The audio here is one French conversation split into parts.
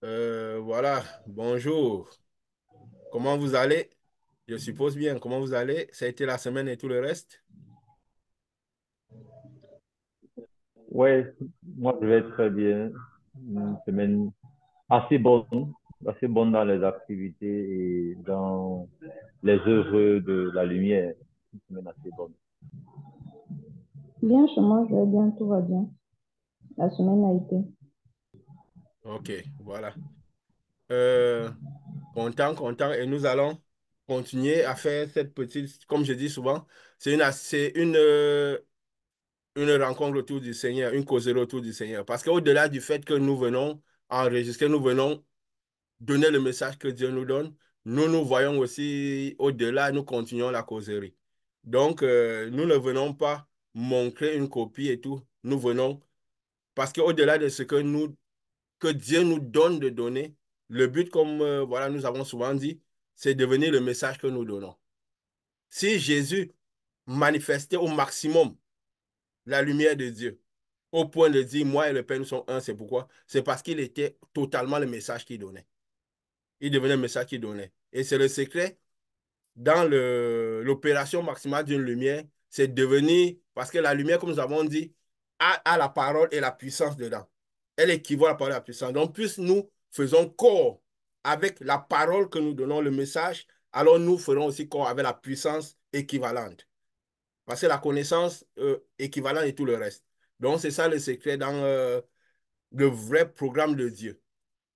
Voilà, bonjour. Comment vous allez? Je suppose bien. Comment vous allez? Ça a été la semaine et tout le reste? Ouais, moi je vais très bien. Une semaine assez bonne, assez bonne dans les activités et dans les œuvres de la lumière. Une semaine assez bonne. Bien, chez moi, je vais bien, tout va bien. La semaine a été. Ok, voilà. Euh, content. Et nous allons continuer à faire cette petite, comme je dis souvent, c'est une rencontre autour du Seigneur, une causerie autour du Seigneur. Parce qu'au-delà du fait que nous venons enregistrer, nous venons donner le message que Dieu nous donne, nous voyons aussi au-delà, nous continuons la causerie. Donc, nous ne venons pas montrer une copie et tout. Nous venons, parce qu'au-delà de ce que Dieu nous donne de donner, le but, comme voilà, nous avons souvent dit, c'est devenir le message que nous donnons. Si Jésus manifestait au maximum la lumière de Dieu, au point de dire, moi et le Père, nous sommes un, c'est pourquoi? C'est parce qu'il était totalement le message qu'il donnait. Il devenait le message qu'il donnait. Et c'est le secret dans l'opération maximale d'une lumière, c'est devenir, parce que la lumière, comme nous avons dit, a la parole et la puissance dedans. Elle équivaut à la parole et la puissance. Donc, plus nous faisons corps avec la parole que nous donnons, le message, alors nous ferons aussi corps avec la puissance équivalente. Parce que la connaissance équivalente et tout le reste. Donc, c'est ça le secret dans le vrai programme de Dieu.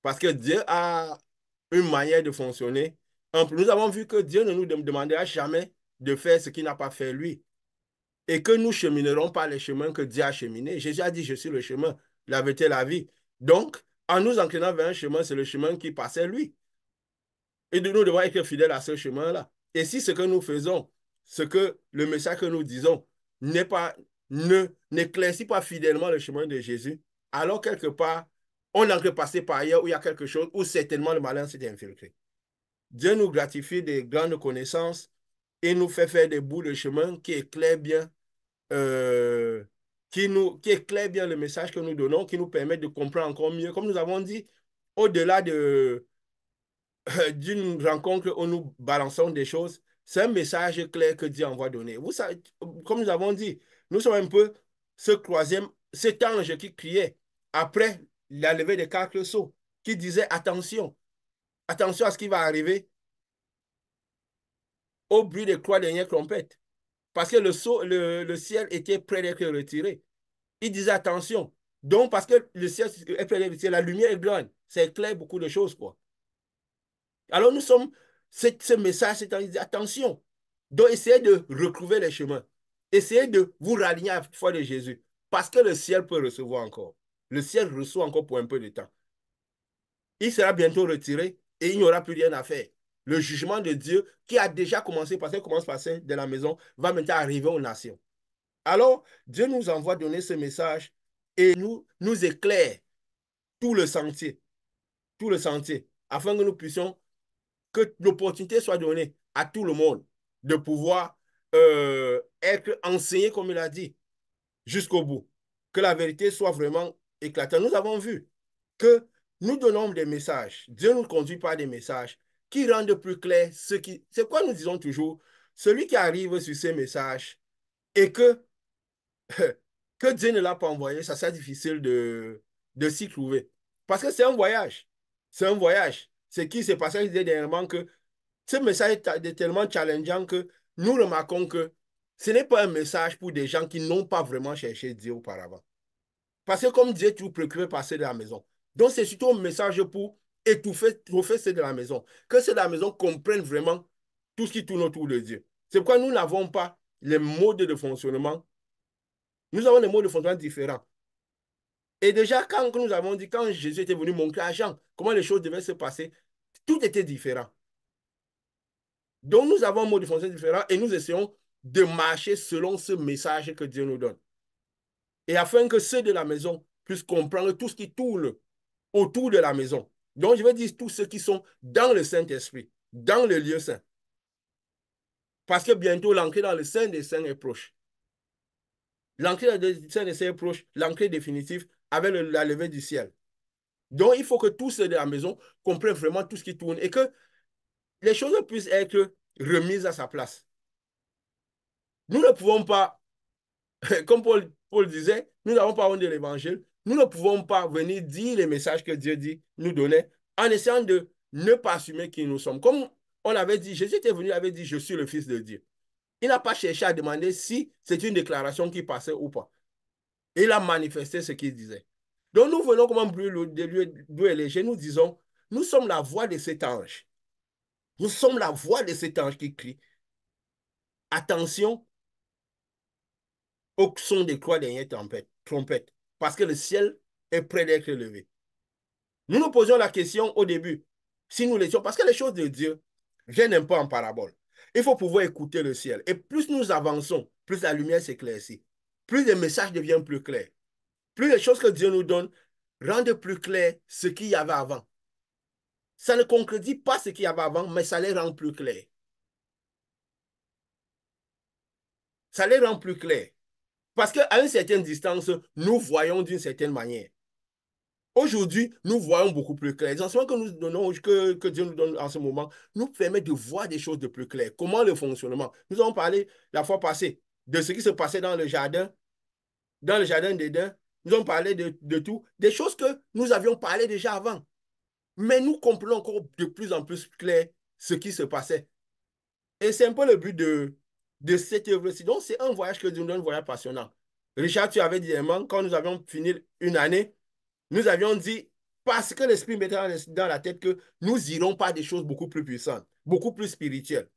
Parce que Dieu a une manière de fonctionner. Nous avons vu que Dieu ne nous demandera jamais de faire ce qu'il n'a pas fait lui. Et que nous cheminerons par les chemins que Dieu a cheminés. Jésus a dit, je suis le chemin, la vérité et la vie. Donc, en nous inclinant vers un chemin, c'est le chemin qui passait lui. Et nous devons être fidèles à ce chemin-là. Et si ce que nous faisons, ce que le message que nous disons n'est pas, n'éclaircit pas fidèlement le chemin de Jésus, alors quelque part, on a que passer par ailleurs où il y a quelque chose où certainement le malin s'est infiltré. Dieu nous gratifie de grandes connaissances et nous fait faire des bouts de chemin qui éclairent bien, euh, qui éclairent bien le message que nous donnons, qui nous permettent de comprendre encore mieux. Comme nous avons dit, au-delà d'une rencontre où nous balançons des choses, c'est un message clair que Dieu envoie donner. Vous savez, comme nous avons dit, nous sommes un peu ce troisième, cet ange qui criait après la levée des quatre sceaux, qui disait attention, attention à ce qui va arriver au bruit des trois dernières trompettes. Parce que le ciel était prêt d'être retiré. Il disait attention. Donc, parce que le ciel est prêt d'être retiré, la lumière est grande. Ça éclaire beaucoup de choses, quoi. Alors nous sommes, ce message, c'est attention. Donc essayez de retrouver les chemins. Essayez de vous rallier à la foi de Jésus. Parce que le ciel peut recevoir encore. Le ciel reçoit encore pour un peu de temps. Il sera bientôt retiré et il n'y aura plus rien à faire. Le jugement de Dieu qui a déjà commencé, parce qu'il commence par celle de la maison, va maintenant arriver aux nations. Alors, Dieu nous envoie donner ce message et nous éclaire tout le sentier, afin que nous puissions que l'opportunité soit donnée à tout le monde de pouvoir être enseigné comme il a dit jusqu'au bout. Que la vérité soit vraiment éclatante. Nous avons vu que nous donnons des messages. Dieu nous conduit par des messages qui rendent plus clair ce qui... C'est quoi nous disons toujours? Celui qui arrive sur ces messages et que Dieu ne l'a pas envoyé, ça sera difficile de s'y trouver. Parce que c'est un voyage. C'est un voyage. C'est qui s'est passé dernièrement que ce message est tellement challengeant que nous remarquons que ce n'est pas un message pour des gens qui n'ont pas vraiment cherché Dieu auparavant. Parce que comme Dieu est toujours préoccupé par ceux de la maison. Donc c'est surtout un message pour étouffer ceux de la maison. Que ceux de la maison comprennent vraiment tout ce qui tourne autour de Dieu. C'est pourquoi nous n'avons pas les modes de fonctionnement. Nous avons des modes de fonctionnement différents. Et déjà, quand nous avons dit, quand Jésus était venu montrer à Jean comment les choses devaient se passer, tout était différent. Donc, nous avons un mode de fonctionnement différent et nous essayons de marcher selon ce message que Dieu nous donne. Et afin que ceux de la maison puissent comprendre tout ce qui tourne autour de la maison. Donc, je vais dire tous ceux qui sont dans le Saint-Esprit, dans le lieu saint. Parce que bientôt, l'entrée dans le Saint des Saints est proche. L'entrée dans le Saint des Saints est proche, l'entrée définitive avec la levée du ciel. Donc, il faut que tous ceux de la maison comprennent vraiment tout ce qui tourne et que les choses puissent être remises à sa place. Nous ne pouvons pas, comme Paul disait, nous n'avons pas honte de l'évangile. Nous ne pouvons pas venir dire les messages que Dieu dit, nous donnait, en essayant de ne pas assumer qui nous sommes. Comme on avait dit, Jésus était venu, il avait dit, je suis le Fils de Dieu. Il n'a pas cherché à demander si c'est une déclaration qui passait ou pas. Il a manifesté ce qu'il disait. Donc nous venons comme un bruit de lieu d'où est léger, nous disons, nous sommes la voix de cet ange. Nous sommes la voix de cet ange qui crie. Attention au son des trois dernières trompettes, parce que le ciel est près d'être levé. Nous nous posions la question au début, si nous l'étions, parce que les choses de Dieu viennent un peu en parabole. Il faut pouvoir écouter le ciel. Et plus nous avançons, plus la lumière s'éclaircit, plus les messages deviennent plus clairs, plus les choses que Dieu nous donne rendent plus clair ce qu'il y avait avant. Ça ne concrétise pas ce qu'il y avait avant, mais ça les rend plus clairs. Ça les rend plus clairs. Parce qu'à une certaine distance, nous voyons d'une certaine manière. Aujourd'hui, nous voyons beaucoup plus clair. Les enseignements que nous donnons, que Dieu nous donne en ce moment, nous permettent de voir des choses de plus claires. Comment le fonctionnement? Nous avons parlé la fois passée de ce qui se passait dans le jardin d'Éden. Nous avons parlé de tout, des choses que nous avions parlé déjà avant. Mais nous comprenons encore de plus en plus clair ce qui se passait. Et c'est un peu le but de cette œuvre-ci. Donc, c'est un voyage que Dieu nous donne, un voyage passionnant. Richard, tu avais dit, quand nous avions fini une année, nous avions dit, parce que l'Esprit mettait dans la tête que nous irons par des choses beaucoup plus puissantes, beaucoup plus spirituelles.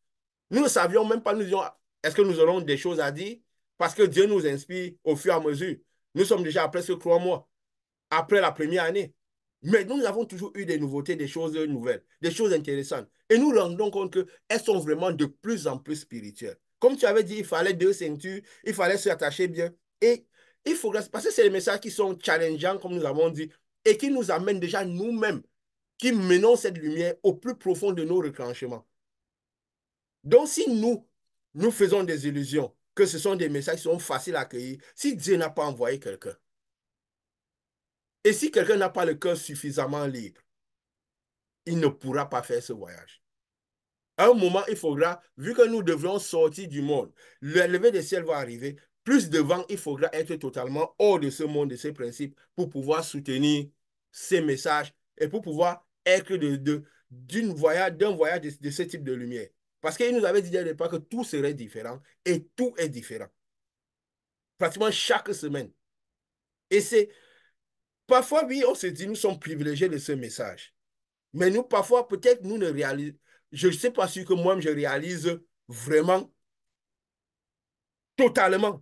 Nous ne savions même pas, nous disions, est-ce que nous aurons des choses à dire? Parce que Dieu nous inspire au fur et à mesure. Nous sommes déjà à presque 3 mois après la première année. Mais nous avons toujours eu des nouveautés, des choses nouvelles, des choses intéressantes. Et nous rendons compte qu'elles sont vraiment de plus en plus spirituelles. Comme tu avais dit, il fallait 2 ceintures, il fallait s'attacher bien. Et il faut, parce que c'est des messages qui sont challengeants, comme nous avons dit, et qui nous amènent déjà nous-mêmes, qui menons cette lumière au plus profond de nos retranchements. Donc, si nous faisons des illusions, que ce sont des messages qui sont faciles à accueillir, si Dieu n'a pas envoyé quelqu'un, et si quelqu'un n'a pas le cœur suffisamment libre, il ne pourra pas faire ce voyage. À un moment, il faudra, vu que nous devrons sortir du monde, le lever des ciels va arriver, plus devant, il faudra être totalement hors de ce monde, de ces principes, pour pouvoir soutenir ces messages et pour pouvoir être d'un voyage de ce type de lumière. Parce qu'il nous avait dit dès le départ que tout serait différent et tout est différent. Pratiquement chaque semaine. Et c'est parfois, oui, on se dit, nous sommes privilégiés de ce message. Mais nous, parfois, peut-être, nous ne réalisons. Je ne sais pas si que moi, je réalise vraiment, totalement,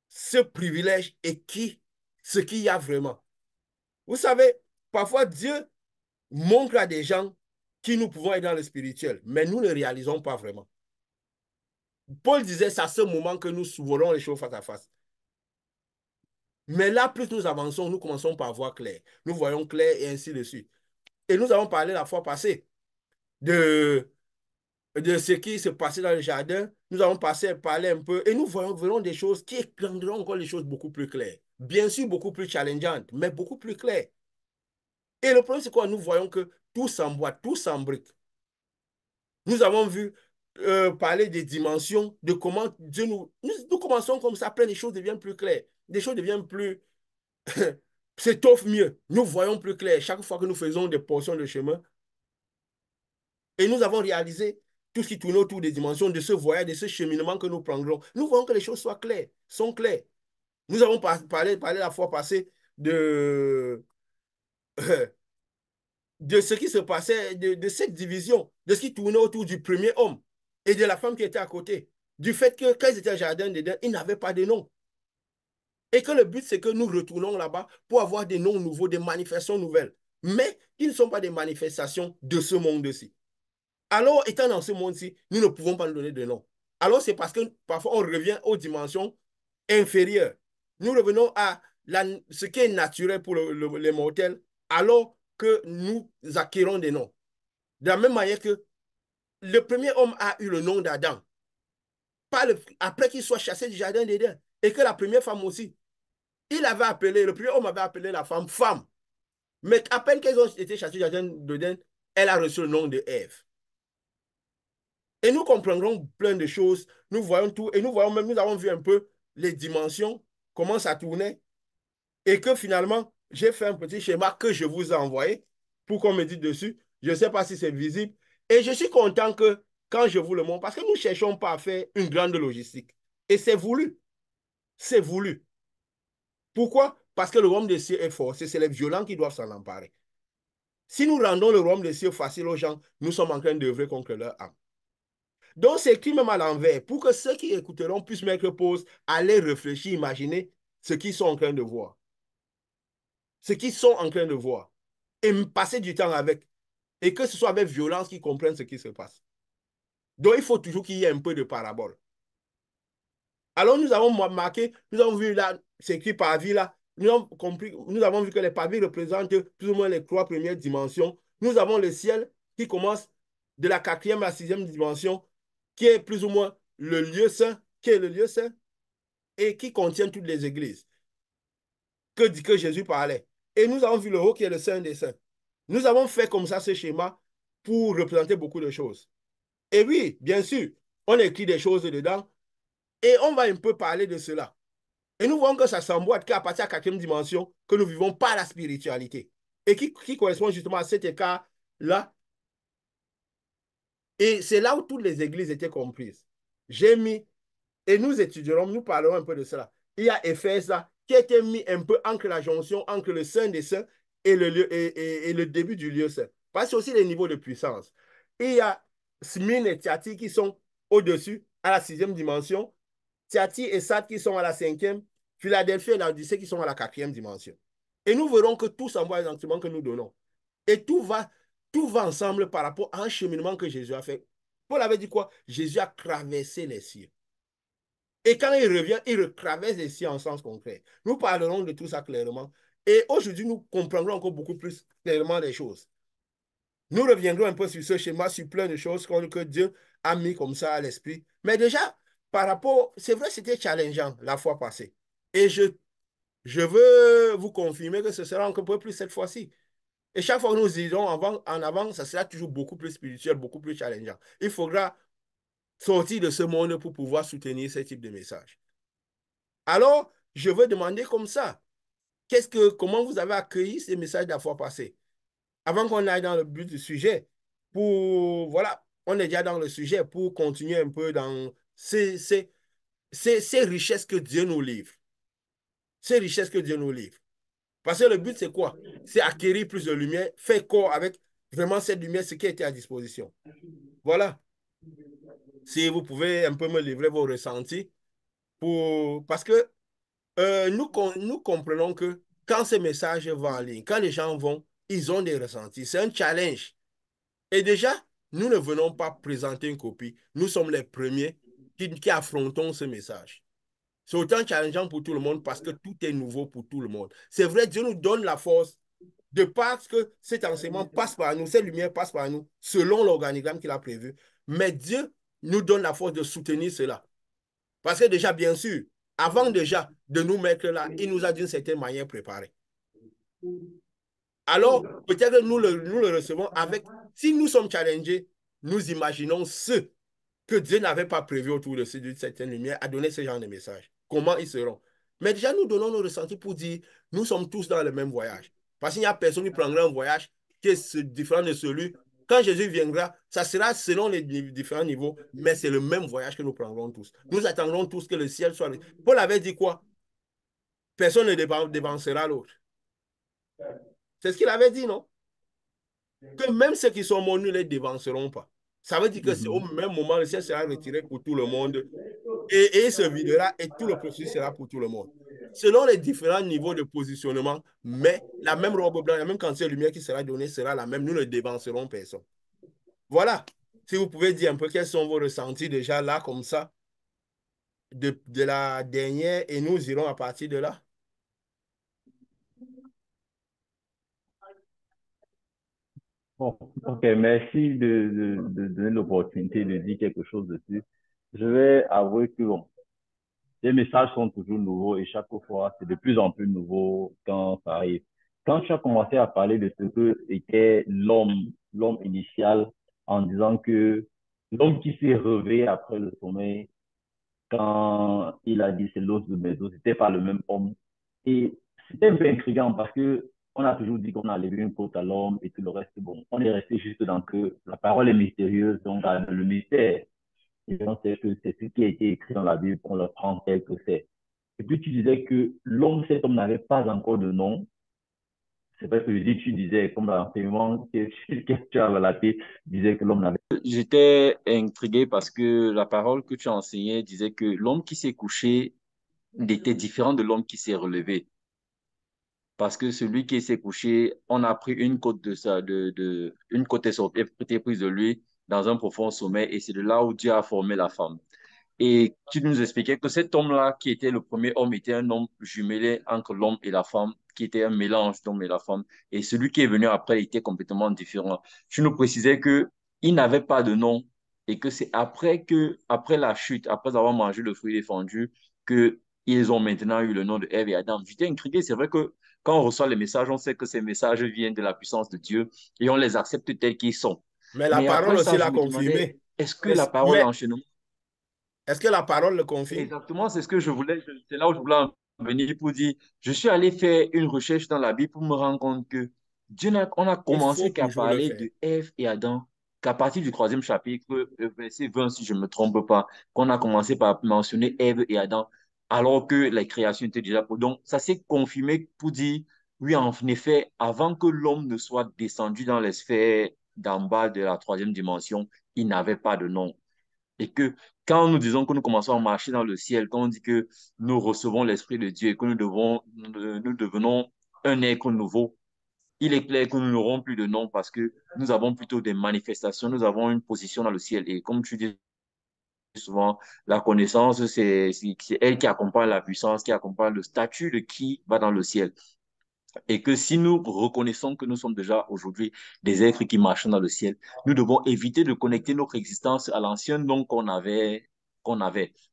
ce privilège et ce qu'il y a vraiment. Vous savez, parfois, Dieu montre à des gens qui nous pouvons être dans le spirituel, mais nous ne réalisons pas vraiment. Paul disait, c'est à ce moment que nous verrons les choses face à face. Mais là, plus nous avançons, nous commençons par voir clair. Nous voyons clair et ainsi de suite. Et nous avons parlé la fois passée de ce qui se passait dans le jardin. Nous avons parlé un peu et nous verrons des choses qui rendront encore les choses beaucoup plus claires. Bien sûr, beaucoup plus challengeantes, mais beaucoup plus claires. Et le problème, c'est quoi? Nous voyons que tout s'emboîte, tout s'embrique. Nous avons vu parler des dimensions, de comment Dieu nous commençons comme ça, après les choses deviennent plus claires. Les choses deviennent plus s'étoffent mieux. Nous voyons plus clair chaque fois que nous faisons des portions de chemin. Et nous avons réalisé tout ce qui tourne autour des dimensions de ce voyage, de ce cheminement que nous prendrons. Nous voulons que les choses soient claires, sont claires. Nous avons parlé la fois passée de ce qui se passait, de cette division, de ce qui tournait autour du premier homme et de la femme qui était à côté. Du fait que quand ils étaient au jardin d'Éden, ils n'avaient pas de nom. Et que le but, c'est que nous retournons là-bas pour avoir des noms nouveaux, des manifestations nouvelles. Mais ils ne sont pas des manifestations de ce monde-ci. Alors, étant dans ce monde-ci, nous ne pouvons pas nous donner de nom. Alors, c'est parce que parfois, on revient aux dimensions inférieures. Nous revenons à ce qui est naturel pour les mortels, alors que nous acquérons des noms. De la même manière que le premier homme a eu le nom d'Adam, après qu'il soit chassé du jardin d'Éden, et que la première femme aussi. Il avait appelé, le premier homme avait appelé la femme femme. Mais à peine qu'elles ont été chassées du jardin d'Éden, elle a reçu le nom de Ève. Et nous comprendrons plein de choses, nous voyons tout, et nous voyons même, nous avons vu un peu les dimensions, comment ça tournait, et que finalement, j'ai fait un petit schéma que je vous ai envoyé pour qu'on me dise dessus. Je ne sais pas si c'est visible. Et je suis content que quand je vous le montre, parce que nous ne cherchons pas à faire une grande logistique. Et c'est voulu. C'est voulu. Pourquoi? Parce que le royaume des cieux est fort. C'est les violents qui doivent s'en emparer. Si nous rendons le royaume des cieux facile aux gens, nous sommes en train d'œuvrer contre leur âme. Donc, c'est écrit même à l'envers pour que ceux qui écouteront puissent mettre pause, aller réfléchir, imaginer ce qu'ils sont en train de voir. Ce qu'ils sont en train de voir. Et passer du temps avec. Et que ce soit avec violence qu'ils comprennent ce qui se passe. Donc, il faut toujours qu'il y ait un peu de parabole. Alors, nous avons marqué, nous avons vu là, c'est écrit parvis là, nous avons compris, nous avons vu que les parvis représentent plus ou moins les 3 premières dimensions. Nous avons le ciel qui commence de la 4e à la 6e dimension, qui est plus ou moins le lieu saint, qui est le lieu saint, et qui contient toutes les églises que Jésus parlait. Et nous avons vu le haut qui est le Saint des Saints. Nous avons fait comme ça ce schéma pour représenter beaucoup de choses. Et oui, bien sûr, on écrit des choses dedans et on va un peu parler de cela. Et nous voyons que ça s'emboîte qu'à partir de la 4e dimension, que nous vivons par la spiritualité. Et qui correspond justement à cet écart-là. Et c'est là où toutes les églises étaient comprises. J'ai mis, et nous étudierons, nous parlerons un peu de cela. Il y a Éphèse là, qui a été mis un peu entre la jonction, entre le Saint des Saints et le début du lieu saint. Parce que c'est aussi les niveaux de puissance. Il y a Smyrne et Thyatire qui sont au-dessus, à la 6e dimension. Thyatire et Sardes qui sont à la 5e. Philadelphie et Laodicée qui sont à la 4e dimension. Et nous verrons que tout s'envoie les enseignements que nous donnons. Et tout va ensemble par rapport à un cheminement que Jésus a fait. Paul avait dit quoi? Jésus a traversé les cieux. Et quand il revient, il retraverse les cieux en sens concret. Nous parlerons de tout ça clairement. Et aujourd'hui, nous comprendrons encore beaucoup plus clairement les choses. Nous reviendrons un peu sur ce schéma, sur plein de choses que Dieu a mis comme ça à l'esprit. Mais déjà, par rapport, c'est vrai, c'était challengeant la fois passée. Et je veux vous confirmer que ce sera encore un peu plus cette fois-ci. Et chaque fois que nous irons en avant, ça sera toujours beaucoup plus spirituel, beaucoup plus challengeant. Il faudra sortir de ce monde pour pouvoir soutenir ce type de message. Alors, je veux demander comme ça, comment vous avez accueilli ces messages de la fois passée? Avant qu'on aille dans le but du sujet, voilà, on est déjà dans le sujet pour continuer un peu dans ces richesses que Dieu nous livre. Ces richesses que Dieu nous livre. Parce que le but, c'est quoi? C'est acquérir plus de lumière, faire corps avec vraiment cette lumière, ce qui était à disposition. Voilà. Si vous pouvez un peu me livrer vos ressentis, parce que nous comprenons que quand ces messages vont en ligne, quand les gens vont, ils ont des ressentis. C'est un challenge. Et déjà, nous ne venons pas présenter une copie. Nous sommes les premiers qui affrontons ce message. C'est autant challengeant pour tout le monde parce que tout est nouveau pour tout le monde. C'est vrai, Dieu nous donne la force de parce que cet enseignement passe par nous, cette lumière passe par nous, selon l'organigramme qu'il a prévu. Mais Dieu nous donne la force de soutenir cela. Parce que déjà, bien sûr, avant déjà de nous mettre là, il nous a d'une certaine manière préparé. Alors, peut-être que nous le recevons avec, si nous sommes challengés, nous imaginons ce que Dieu n'avait pas prévu autour de d'une certaine lumière à donner ce genre de message. Comment ils seront. Mais déjà, nous donnons nos ressentis pour dire, nous sommes tous dans le même voyage. Parce qu'il n'y a personne qui prendra un voyage qui est différent de celui. Quand Jésus viendra, ça sera selon les différents niveaux, mais c'est le même voyage que nous prendrons tous. Nous attendrons tous que le ciel soit. Paul avait dit quoi? Personne ne dévancera l'autre. C'est ce qu'il avait dit, non? Que même ceux qui sont morts, nous ne les dévancerons pas. Ça veut dire que c'est au même moment, le ciel sera retiré pour tout le monde et il se videra et tout le processus sera pour tout le monde. Selon les différents niveaux de positionnement, mais la même robe blanche, la même quantité de lumière qui sera donnée sera la même. Nous ne dévancerons personne. Voilà. Si vous pouvez dire un peu quels sont vos ressentis déjà là, comme ça, de la dernière, et nous irons à partir de là. Bon, ok, merci de donner l'opportunité de dire quelque chose dessus. Je vais avouer que bon, Les messages sont toujours nouveaux et chaque fois, c'est de plus en plus nouveau quand ça arrive. Quand tu as commencé à parler de ce que était l'homme initial, en disant que l'homme qui s'est réveillé après le sommeil, quand il a dit c'est l'os de mes os, c'était pas le même homme. Et c'était un peu intriguant parce que on a toujours dit qu'on a levé une côte à l'homme et tout le reste, bon, on est resté juste dans que la parole est mystérieuse, donc le mystère. Et on sait que c'est ce qui a été écrit dans la Bible, on le prend tel que c'est. Et puis tu disais que l'homme, cet homme n'avait pas encore de nom. C'est vrai que je dis, tu disais, comme l'enseignement que tu as relaté, disait que l'homme n'avait. J'étais intrigué parce que la parole que tu as enseignée disait que l'homme qui s'est couché était différent de l'homme qui s'est relevé. Parce que celui qui s'est couché, on a pris une côte une côte est prise de lui dans un profond sommeil et c'est de là où Dieu a formé la femme. Et tu nous expliquais que cet homme-là, qui était le premier homme, était un homme jumelé entre l'homme et la femme, qui était un mélange d'homme et la femme. Et celui qui est venu après était complètement différent. Tu nous précisais que il n'avait pas de nom et que c'est après la chute, après avoir mangé le fruit défendu, que ils ont maintenant eu le nom de Ève et Adam. J'étais intrigué. C'est vrai que quand on reçoit les messages, on sait que ces messages viennent de la puissance de Dieu et on les accepte tels qu'ils sont. Mais la Mais après parole ça, aussi je l'a me demandais, confirmé. est-ce que Mais, la parole mais enchaînement. est-ce que la parole le confirme? Exactement, c'est ce que je voulais, c'est là où je voulais en venir pour dire, je suis allé faire une recherche dans la Bible pour me rendre compte que on a Il faut commencé qu'à toujours le parler faire. de Ève et Adam, qu'à partir du troisième chapitre, verset 20, si je ne me trompe pas, qu'on a commencé par mentionner Ève et Adam, alors que la création était déjà pour. Donc, ça s'est confirmé pour dire, oui, en effet, avant que l'homme ne soit descendu dans les sphères d'en bas de la troisième dimension, il n'avait pas de nom. Et que quand nous disons que nous commençons à marcher dans le ciel, quand on dit que nous recevons l'Esprit de Dieu et que nous devenons un être nouveau, il est clair que nous n'aurons plus de nom parce que nous avons plutôt des manifestations, nous avons une position dans le ciel. Et comme tu dis souvent, la connaissance, c'est elle qui accompagne la puissance, qui accompagne le statut de qui va dans le ciel. Et que si nous reconnaissons que nous sommes déjà aujourd'hui des êtres qui marchent dans le ciel, nous devons éviter de connecter notre existence à l'ancien nom qu'on avait.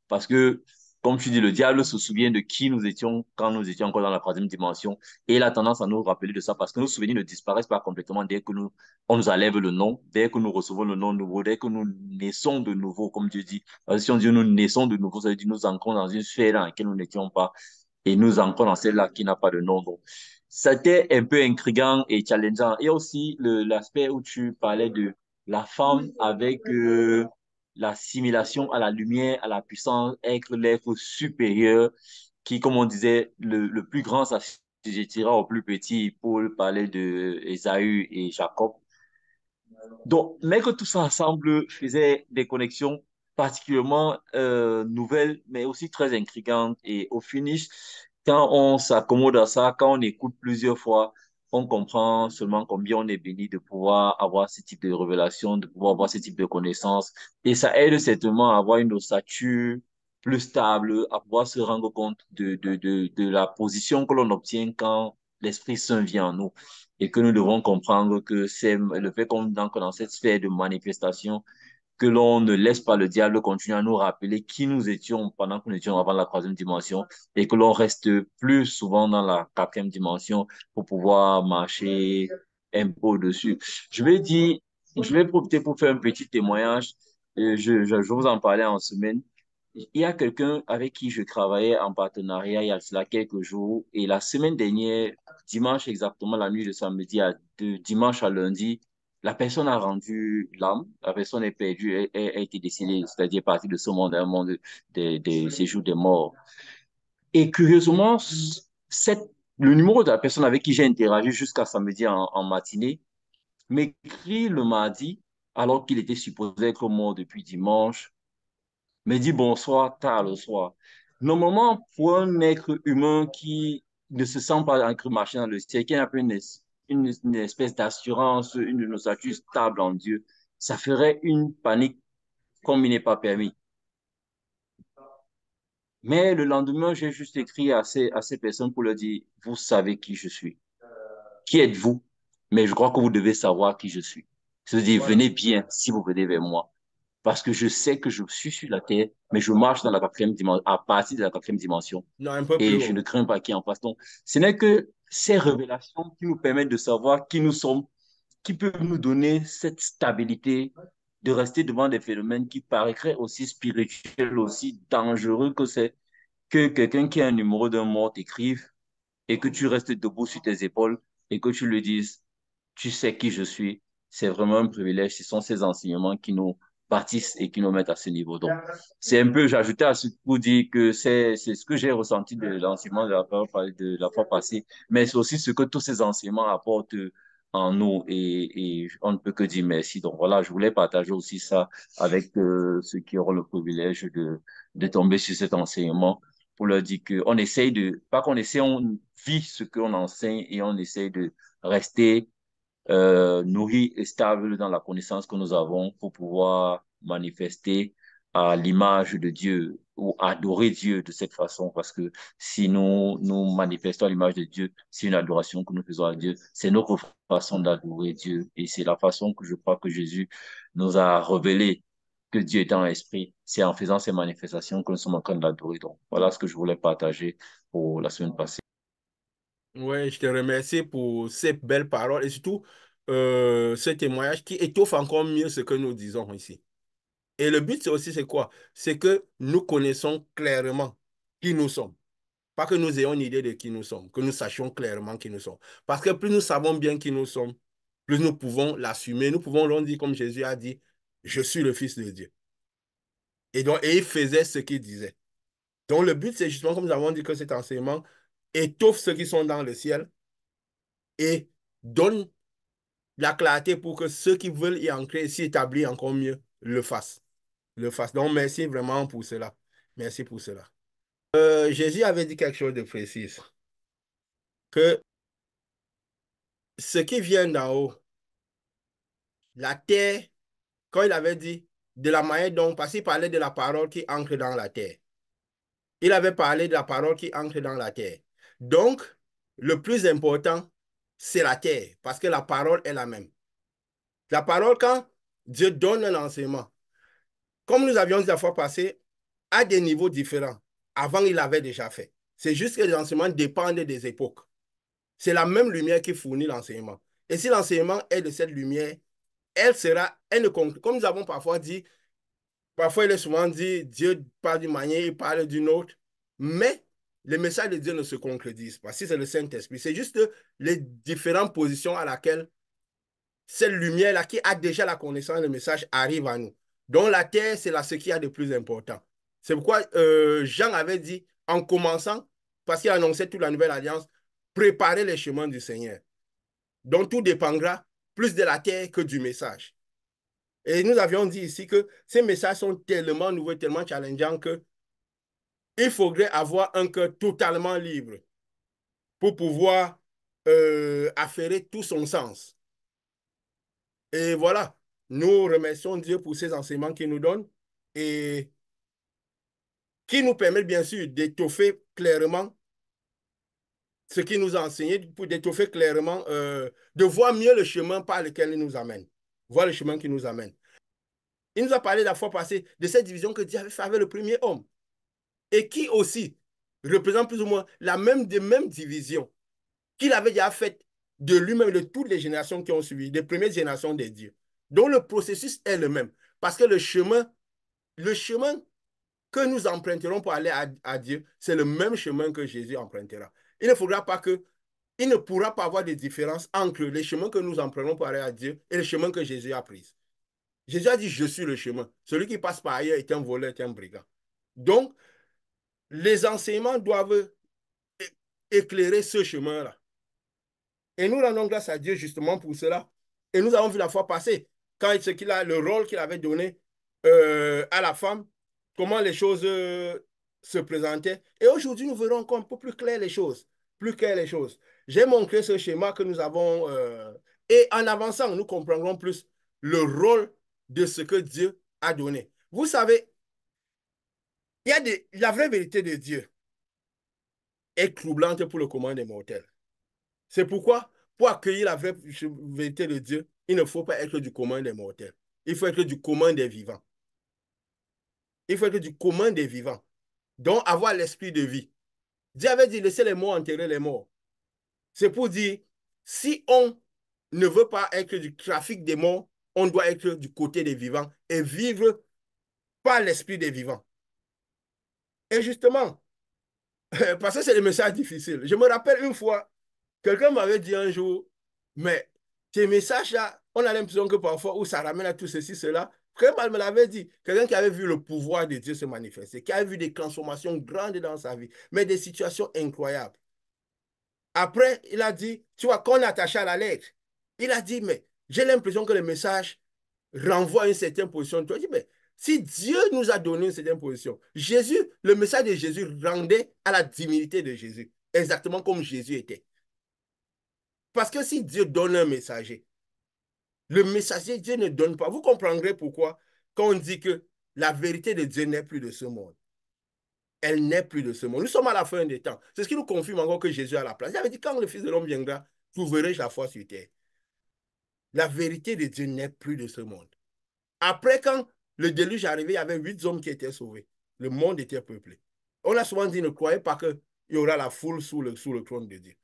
Parce que, comme tu dis, le diable se souvient de qui nous étions quand nous étions encore dans la troisième dimension. Et il a tendance à nous rappeler de ça parce que nos souvenirs ne disparaissent pas complètement dès que on nous enlève le nom, dès que nous recevons le nom nouveau, dès que nous naissons de nouveau, comme Dieu dit. Parce que si on dit nous naissons de nouveau, ça veut dire nous ancrons dans une sphère dans laquelle nous n'étions pas et nous ancrons dans celle-là qui n'a pas de nom. Donc, c'était un peu intriguant et challengeant. Et aussi l'aspect où tu parlais de la femme avec l'assimilation à la lumière, à la puissance, être l'être supérieur qui, comme on disait, le plus grand s'assujettira au plus petit. Paul parlait de Ésaü et Jacob. Donc, mais que tout ça ensemble faisait des connexions particulièrement nouvelles, mais aussi très intrigantes. Et au finish, quand on s'accommode à ça, quand on écoute plusieurs fois, on comprend seulement combien on est béni de pouvoir avoir ce type de révélation, de pouvoir avoir ce type de connaissances. Et ça aide certainement à avoir une ossature plus stable, à pouvoir se rendre compte de la position que l'on obtient quand l'Esprit Saint vient en nous et que nous devons comprendre que c'est le fait qu'on entre dans cette sphère de manifestation que l'on ne laisse pas le diable continuer à nous rappeler qui nous étions pendant que nous étions avant la troisième dimension et que l'on reste plus souvent dans la quatrième dimension pour pouvoir marcher un peu au-dessus. Je vais profiter pour faire un petit témoignage. Je vous en parlais en semaine. Il y a quelqu'un avec qui je travaillais en partenariat il y a cela quelques jours et la semaine dernière, dimanche exactement, la nuit de samedi de dimanche à lundi, la personne a rendu l'âme, la personne est perdue, elle a été décédée, c'est-à-dire partie de ce monde, un monde des séjours des morts. Et curieusement, le numéro de la personne avec qui j'ai interagi jusqu'à samedi en matinée m'écrit le mardi, alors qu'il était supposé être mort depuis dimanche, me dit bonsoir tard le soir. Normalement, pour un être humain qui ne se sent pas ancré marcher dans le ciel, qui a un peu une espèce d'assurance, une ossature stable en Dieu, ça ferait une panique comme il n'est pas permis. Mais le lendemain, j'ai juste écrit à ces personnes pour leur dire, vous savez qui je suis. Qui êtes-vous? Mais je crois que vous devez savoir qui je suis. C'est-à-dire, Voilà. venez bien si vous venez vers moi. parce que je sais que je suis sur la terre, mais je marche dans la quatrième dimension, à partir de la quatrième dimension. Non, un peu plus Et je haut. ne crains pas qui en passe. Donc, ce n'est que ces révélations qui nous permettent de savoir qui nous sommes, qui peuvent nous donner cette stabilité de rester devant des phénomènes qui paraîtraient aussi spirituels, aussi dangereux que c'est que quelqu'un qui a un numéro d'un mort t'écrive et que tu restes debout sur tes épaules et que tu lui dises, tu sais qui je suis, c'est vraiment un privilège. Ce sont ces enseignements qui nous bâtissent et qui nous mettent à ce niveau. Donc, c'est un peu, j'ajoutais à ce pour dire que c'est ce que j'ai ressenti de l'enseignement de la fois passée, mais c'est aussi ce que tous ces enseignements apportent en nous et on ne peut que dire merci. Donc voilà, je voulais partager aussi ça avec ceux qui auront le privilège de tomber sur cet enseignement pour leur dire qu'on essaye de, pas qu'on essaie, on vit ce qu'on enseigne et on essaye de rester nourri et stable dans la connaissance que nous avons pour pouvoir manifester à l'image de Dieu ou adorer Dieu de cette façon. Parce que si nous manifestons à l'image de Dieu, c'est une adoration que nous faisons à Dieu. C'est notre façon d'adorer Dieu. Et c'est la façon que je crois que Jésus nous a révélé que Dieu est en esprit. C'est en faisant ces manifestations que nous sommes en train de l'adorer. Donc, voilà ce que je voulais partager pour la semaine passée. Ouais, je te remercie pour ces belles paroles et surtout ce témoignage qui étoffe encore mieux ce que nous disons ici. Et le but, c'est aussi, c'est quoi? C'est que nous connaissons clairement qui nous sommes. Pas que nous ayons une idée de qui nous sommes, que nous sachions clairement qui nous sommes. Parce que plus nous savons bien qui nous sommes, plus nous pouvons l'assumer. Nous pouvons l'on dire comme Jésus a dit, je suis le Fils de Dieu. Et donc, et il faisait ce qu'il disait. Donc, le but, c'est justement, comme nous avons dit, que cet enseignement étoffe ceux qui sont dans le ciel et donne la clarté pour que ceux qui veulent y entrer et s'y établir encore mieux le fassent. Le fassent. Donc, merci vraiment pour cela. Merci pour cela. Jésus avait dit quelque chose de précis, que ce qui vient d'en haut, la terre, quand il avait dit de la manière dont, parce qu'il parlait de la parole qui entre dans la terre. Il avait parlé de la parole qui entre dans la terre. Donc, le plus important, c'est la terre, parce que la parole est la même. La parole, quand Dieu donne un enseignement, comme nous avions dit la fois passée, à des niveaux différents. Avant, il avait déjà fait. C'est juste que les enseignements dépendent des époques. C'est la même lumière qui fournit l'enseignement. Et si l'enseignement est de cette lumière, elle ne conclut. Comme nous avons parfois dit, parfois il est souvent dit, Dieu parle d'une manière, il parle d'une autre, mais les messages de Dieu ne se concrétisent pas. Si c'est le Saint-Esprit, c'est juste les différentes positions à laquelle cette lumière-là qui a déjà la connaissance, le message arrive à nous. Donc la terre, c'est là ce qu'il y a de plus important. C'est pourquoi Jean avait dit, en commençant, parce qu'il annonçait toute la nouvelle alliance, préparez les chemins du Seigneur. Donc tout dépendra plus de la terre que du message. Et nous avions dit ici que ces messages sont tellement nouveaux, tellement challengeants que il faudrait avoir un cœur totalement libre pour pouvoir affairer tout son sens. Et voilà, nous remercions Dieu pour ces enseignements qu'il nous donne et qui nous permettent bien sûr d'étoffer clairement ce qu'il nous a enseigné, pour d'étoffer clairement, de voir mieux le chemin par lequel il nous amène, voir le chemin qui nous amène. Il nous a parlé la fois passée de cette division que Dieu avait fait avec le premier homme et qui aussi représente plus ou moins des mêmes divisions qu'il avait déjà faites de lui-même, de toutes les générations qui ont suivi, des premières générations des dieux. Donc le processus est le même. Parce que le chemin que nous emprunterons pour aller à Dieu, c'est le même chemin que Jésus empruntera. Il ne faudra pas que, il ne pourra pas avoir de différence entre les chemins que nous empruntons pour aller à Dieu et le chemin que Jésus a pris. Jésus a dit, je suis le chemin. Celui qui passe par ailleurs est un voleur, est un brigand. Donc, les enseignements doivent éclairer ce chemin-là. Et nous rendons grâce à Dieu justement pour cela. Et nous avons vu la fois passée, quand le rôle qu'il avait donné à la femme, comment les choses se présentaient. Et aujourd'hui, nous verrons encore un peu plus clair les choses. Plus clair les choses. J'ai montré ce schéma que nous avons. Et en avançant, nous comprendrons plus le rôle de ce que Dieu a donné. Vous savez, la vraie vérité de Dieu est troublante pour le commun des mortels. C'est pourquoi, pour accueillir la vraie vérité de Dieu, il ne faut pas être du commun des mortels. Il faut être du commun des vivants. Il faut être du commun des vivants. Donc, avoir l'esprit de vie. Dieu avait dit, laissez les morts enterrer les morts. C'est pour dire, si on ne veut pas être du trafic des morts, on doit être du côté des vivants et vivre par l'esprit des vivants. Et justement, parce que c'est des messages difficiles. Je me rappelle une fois, quelqu'un m'avait dit un jour, mais tes messages-là, on a l'impression que parfois, où ça ramène à tout ceci, cela. Frère me l'avait dit, quelqu'un qui avait vu le pouvoir de Dieu se manifester, qui avait vu des transformations grandes dans sa vie, mais des situations incroyables. Après, il a dit, tu vois, qu'on est attaché à la lettre, il a dit, mais j'ai l'impression que le message renvoie à une certaine position. Tu as dit, mais si Dieu nous a donné une certaine position, Jésus, le message de Jésus rendait à la divinité de Jésus, exactement comme Jésus était. Parce que si Dieu donne un messager, le messager, Dieu ne donne pas. Vous comprendrez pourquoi quand on dit que la vérité de Dieu n'est plus de ce monde. Elle n'est plus de ce monde. Nous sommes à la fin des temps. C'est ce qui nous confirme encore que Jésus est à la place. Il avait dit, quand le Fils de l'homme viendra, trouverai-je la foi sur terre. La vérité de Dieu n'est plus de ce monde. Après, quand le déluge est arrivé, il y avait 8 hommes qui étaient sauvés. Le monde était peuplé. On a souvent dit, ne croyez pas qu'il y aura la foule sous le trône de Dieu.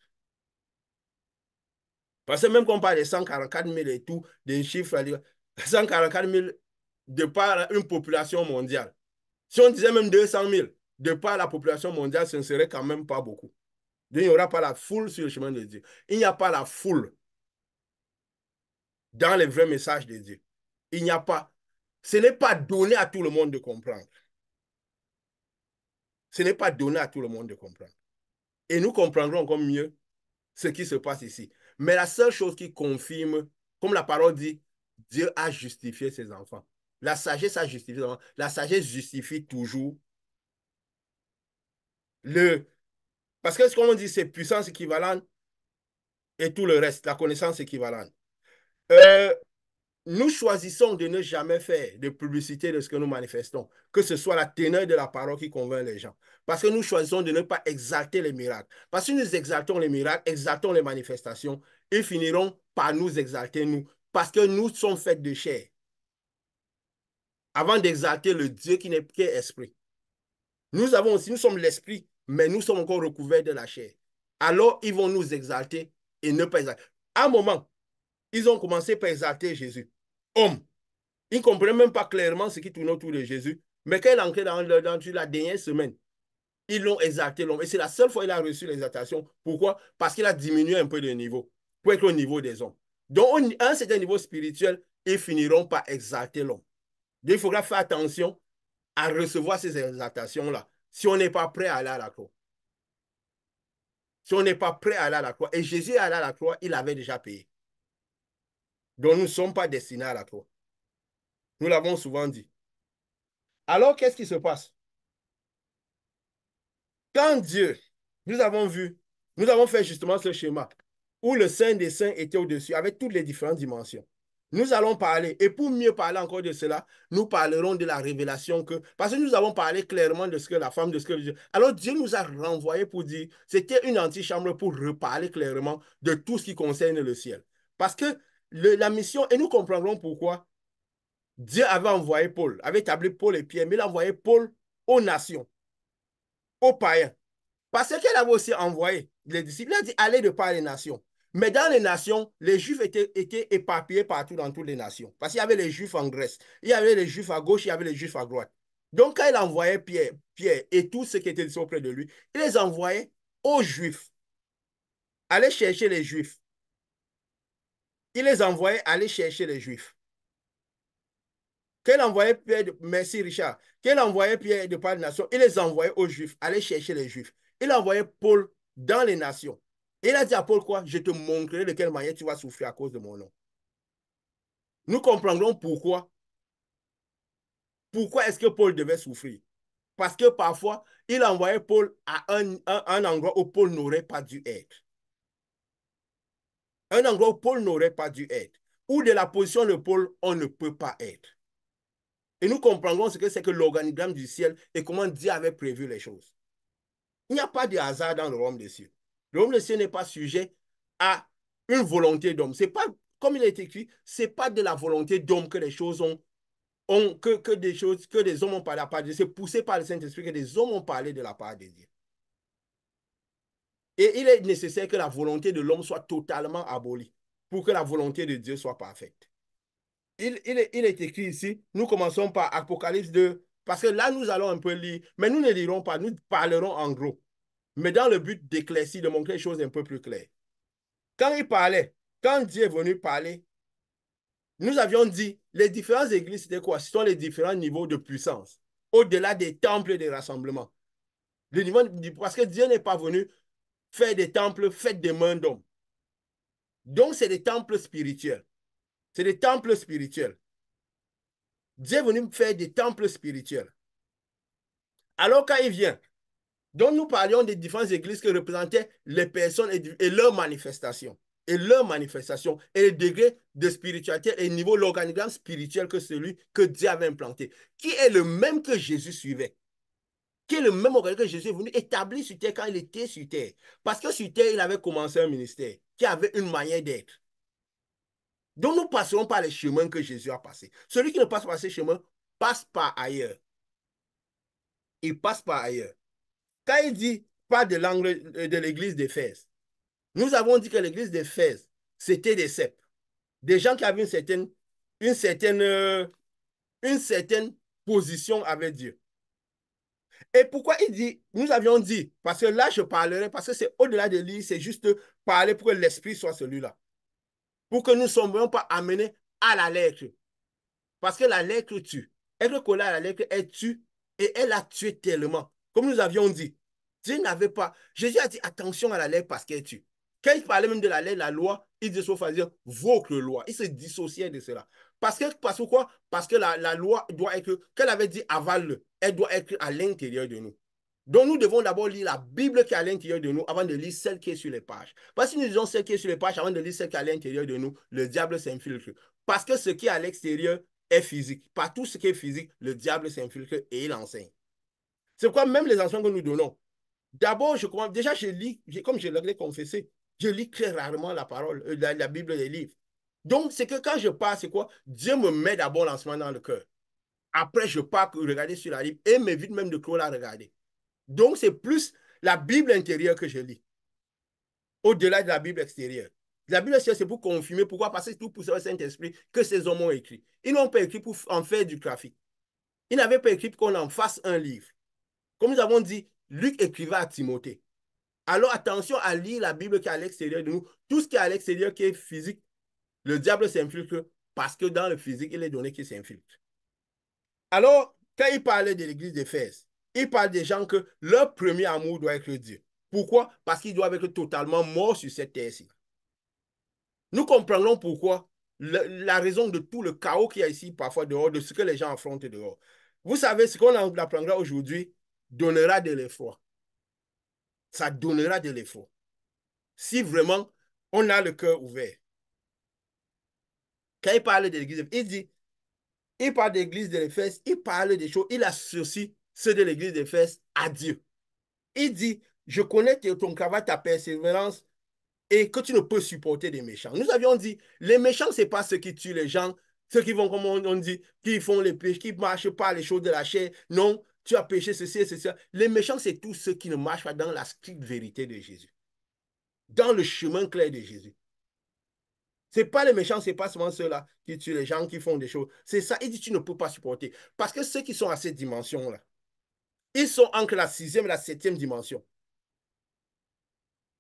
Parce que même quand on parle de 144 000 et tout, des chiffres, 144 000 de par une population mondiale. Si on disait même 200 000 de par la population mondiale, ce ne serait quand même pas beaucoup. Donc, il n'y aura pas la foule sur le chemin de Dieu. Il n'y a pas la foule dans les vrais messages de Dieu. Il n'y a pas. Ce n'est pas donné à tout le monde de comprendre. Ce n'est pas donné à tout le monde de comprendre. Et nous comprendrons encore mieux ce qui se passe ici. Mais la seule chose qui confirme, comme la parole dit, Dieu a justifié ses enfants. La sagesse a justifié ses enfants. La sagesse justifie toujours le... Parce que, comme on dit, c'est puissance équivalente et tout le reste, la connaissance équivalente. Euh, Nous choisissons de ne jamais faire de publicité de ce que nous manifestons, que ce soit la teneur de la parole qui convainc les gens. Parce que nous choisissons de ne pas exalter les miracles. Parce que si nous exaltons les miracles, exaltons les manifestations, ils finiront par nous exalter, nous. Parce que nous sommes faits de chair. Avant d'exalter le Dieu qui n'est qu'un esprit. Nous sommes l'esprit, mais nous sommes encore recouverts de la chair. Alors, ils vont nous exalter et ne pas exalter. À un moment, ils ont commencé par exalter Jésus. Homme. Ils ne comprenaient même pas clairement ce qui tournait autour de Jésus. Mais quand il est entré dans la dernière semaine, ils l'ont exalté l'homme. Et c'est la seule fois qu'il a reçu l'exaltation. Pourquoi? Parce qu'il a diminué un peu de niveau pour être au niveau des hommes. Donc, à un certain niveau spirituel, ils finiront par exalter l'homme. Donc, il faudra faire attention à recevoir ces exaltations-là si on n'est pas prêt à aller à la croix. Si on n'est pas prêt à aller à la croix. Et Jésus est allé à la croix, il avait déjà payé. Donc, nous ne sommes pas destinés à la croix. Nous l'avons souvent dit. Alors, qu'est-ce qui se passe? Quand Dieu, nous avons vu, nous avons fait justement ce schéma où le Saint des Saints était au-dessus avec toutes les différentes dimensions. Nous allons parler, et pour mieux parler encore de cela, nous parlerons de la révélation que, parce que nous avons parlé clairement de ce que la femme, de ce que Dieu. Alors Dieu nous a renvoyé pour dire, c'était une antichambre pour reparler clairement de tout ce qui concerne le ciel. Parce que la mission, et nous comprendrons pourquoi Dieu avait envoyé Paul, avait établi Paul et Pierre, mais il a envoyé Paul aux nations, aux païens. Parce qu'elle avait aussi envoyé les disciples, il a dit allez de par les nations. Mais dans les nations, les Juifs étaient éparpillés partout dans toutes les nations. Parce qu'il y avait les Juifs en Grèce, il y avait les Juifs à gauche, il y avait les Juifs à droite. Donc quand il envoyait Pierre et tous ceux qui étaient auprès de lui, il les envoyait aux Juifs. Allez chercher les Juifs. Il les envoyait aller chercher les Juifs. Quand il envoyait Pierre, merci Richard, quand il envoyait Pierre de par les nations, il les envoyait aux Juifs, aller chercher les Juifs. Il envoyait Paul dans les nations. Il a dit à Paul quoi? Je te montrerai de quelle manière tu vas souffrir à cause de mon nom. Nous comprendrons pourquoi. Pourquoi est-ce que Paul devait souffrir? Parce que parfois, il envoyait Paul à un endroit où Paul n'aurait pas dû être. Un endroit où Paul n'aurait pas dû être. Ou de la position de Paul, on ne peut pas être. Et nous comprendrons ce que c'est que l'organigramme du ciel et comment Dieu avait prévu les choses. Il n'y a pas de hasard dans le royaume des cieux. Le royaume des cieux n'est pas sujet à une volonté d'homme. C'est pas, comme il est écrit, c'est pas de la volonté d'homme que les choses ont que des choses, que des hommes ont parlé de la part de Dieu. C'est poussé par le Saint-Esprit que des hommes ont parlé de la part de Dieu. Et il est nécessaire que la volonté de l'homme soit totalement abolie pour que la volonté de Dieu soit parfaite. Il est écrit ici, nous commençons par Apocalypse 2, parce que là, nous allons un peu lire, mais nous ne lirons pas, nous parlerons en gros, mais dans le but d'éclaircir, de montrer les choses un peu plus claires. Quand il parlait, quand Dieu est venu parler, nous avions dit, les différentes églises, c'était quoi? Ce sont les différents niveaux de puissance, au-delà des temples et des rassemblements. Le niveau, parce que Dieu n'est pas venu faire des temples faits des mains d'hommes. Donc, c'est des temples spirituels. C'est des temples spirituels. Dieu est venu faire des temples spirituels. Alors, quand il vient, donc nous parlions des différentes églises qui représentaient les personnes et leurs manifestations. Et leurs manifestations, et le degré de spiritualité et le niveau, l'organigramme spirituel que celui que Dieu avait implanté, qui est le même que Jésus suivait, qui est le même organigramme que Jésus est venu établir sur terre quand il était sur terre. Parce que sur terre, il avait commencé un ministère qui avait une manière d'être. Donc nous passerons par les chemins que Jésus a passés. Celui qui ne passe pas ces chemins passe par ailleurs. Il passe par ailleurs. Quand il dit pas de l'angle de l'église d'Éphèse, nous avons dit que l'église d'Éphèse, c'était des sceptes. Des gens qui avaient une certaine, une certaine position avec Dieu. Et pourquoi il dit, nous avions dit, parce que là je parlerai, parce que c'est au-delà de lire, c'est juste parler pour que l'esprit soit celui-là. Pour que nous ne soyons pas amenés à la lettre. Parce que la lettre tue. Être collé à la lettre, elle tue et elle a tué tellement. Comme nous avions dit, Dieu n'avait pas. Jésus a dit attention à la lettre parce qu'elle tue. Quand il parlait même de la lettre, la loi, il disait sauf à dire votre loi. Il se dissociait de cela. Parce que quoi? Parce que la loi doit être, qu'elle avait dit avale-le, elle doit être à l'intérieur de nous. Donc nous devons d'abord lire la Bible qui est à l'intérieur de nous avant de lire celle qui est sur les pages. Parce que si nous lisons celle qui est sur les pages avant de lire celle qui est à l'intérieur de nous, le diable s'infiltre. Parce que ce qui est à l'extérieur est physique. Par tout ce qui est physique, le diable s'infiltre et il enseigne. C'est pourquoi même les enseignements que nous donnons, d'abord, déjà je lis, comme je l'ai confessé, je lis très rarement la parole, la Bible, les livres. Donc, c'est que quand je pars, c'est quoi? Dieu me met d'abord l'enseignement dans le cœur. Après, je pars regarder sur la Bible et m'évite même de trop la regarder. Donc, c'est plus la Bible intérieure que je lis, au-delà de la Bible extérieure. La Bible extérieure, c'est pour confirmer. Pourquoi? Parce que c'est tout pour le Saint-Esprit que ces hommes ont écrit. Ils n'ont pas écrit pour en faire du trafic. Ils n'avaient pas écrit pour qu'on en fasse un livre. Comme nous avons dit, Luc écrivait à Timothée. Alors attention à lire la Bible qui est à l'extérieur de nous. Tout ce qui est à l'extérieur, qui est physique, le diable s'infiltre parce que dans le physique, il est donné qu'il s'infiltre. Alors, quand il parlait de l'église d'Éphèse, il parle des gens que leur premier amour doit être Dieu. Pourquoi? Parce qu'ils doivent être totalement morts sur cette terre-ci. Nous comprenons pourquoi, la raison de tout le chaos qu'il y a ici, parfois dehors, de ce que les gens affrontent dehors. Vous savez, ce qu'on apprendra aujourd'hui donnera de l'effort. Ça donnera de l'effort. Si vraiment on a le cœur ouvert. Quand il parle de l'église, il parle de l'église de l'Éphèse, il parle des choses, il associe ceux de l'église d'Éphèse à Dieu. Il dit, je connais ton travail, ta persévérance, et que tu ne peux supporter des méchants. Nous avions dit, les méchants, ce n'est pas ceux qui tuent les gens, ceux qui vont, comme on dit, qui font les péchés, qui ne marchent pas les choses de la chair. Non, tu as péché ceci et ceci. Les méchants, c'est tous ceux qui ne marchent pas dans la stricte vérité de Jésus, dans le chemin clair de Jésus. Ce n'est pas les méchants, ce n'est pas seulement ceux-là qui tuent les gens, qui font des choses. C'est ça, il dit, tu ne peux pas supporter. Parce que ceux qui sont à cette dimension-là, ils sont entre la 6e et la 7e dimension.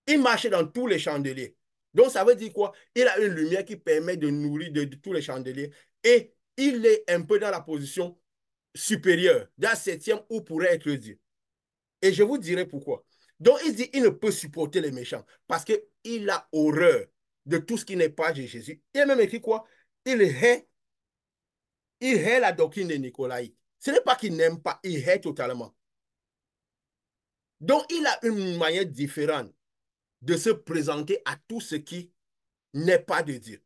Il marchait dans tous les chandeliers. Donc, ça veut dire quoi? Il a une lumière qui permet de nourrir de tous les chandeliers. Et il est un peu dans la position supérieure, dans la 7e où pourrait être Dieu. Et je vous dirai pourquoi. Donc, il dit il ne peut supporter les méchants parce qu'il a horreur de tout ce qui n'est pas de Jésus. Il a même écrit quoi? Il hait la doctrine de Nicolaï. Ce n'est pas qu'il n'aime pas, il hait totalement. Donc, il a une manière différente de se présenter à tout ce qui n'est pas de Dieu.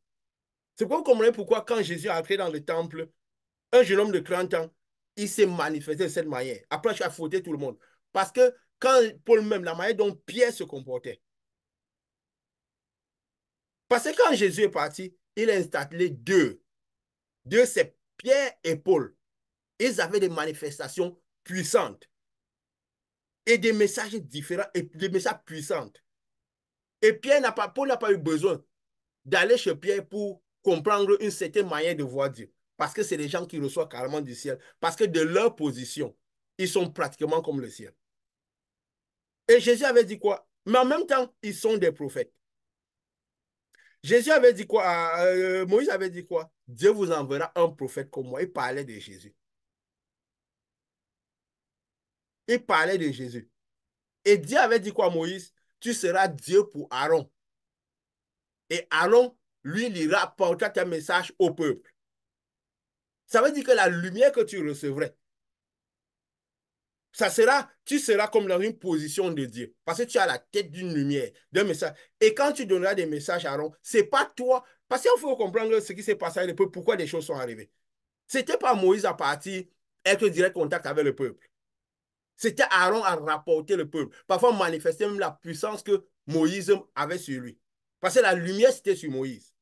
C'est pourquoi vous comprenez pourquoi quand Jésus est entré dans le temple, un jeune homme de 30 ans, il s'est manifesté de cette manière. Après, il a fouetté tout le monde. Parce que quand Paul même, la manière dont Pierre se comportait. Parce que quand Jésus est parti, il a installé deux Pierre et Paul, ils avaient des manifestations puissantes et des messages différents et des messages puissants. Et Paul n'a pas eu besoin d'aller chez Pierre pour comprendre une certaine manière de voir Dieu. Parce que c'est des gens qui reçoivent carrément du ciel. Parce que de leur position, ils sont pratiquement comme le ciel. Et Jésus avait dit quoi? Mais en même temps, ils sont des prophètes. Jésus avait dit quoi? Moïse avait dit quoi? Dieu vous enverra un prophète comme moi. Il parlait de Jésus. Il parlait de Jésus. Et Dieu avait dit quoi à Moïse? Tu seras Dieu pour Aaron. Et Aaron, lui, il rapporta un message au peuple. Ça veut dire que la lumière que tu recevrais, tu seras comme dans une position de Dieu. Parce que tu as la tête d'une lumière, d'un message. Et quand tu donneras des messages à Aaron, ce n'est pas toi. Parce qu'il faut comprendre ce qui s'est passé avec le peuple, pourquoi des choses sont arrivées. Ce n'était pas Moïse à partir, être direct contact avec le peuple. C'était Aaron à rapporter le peuple. Parfois, manifester même la puissance que Moïse avait sur lui. Parce que la lumière, c'était sur Moïse.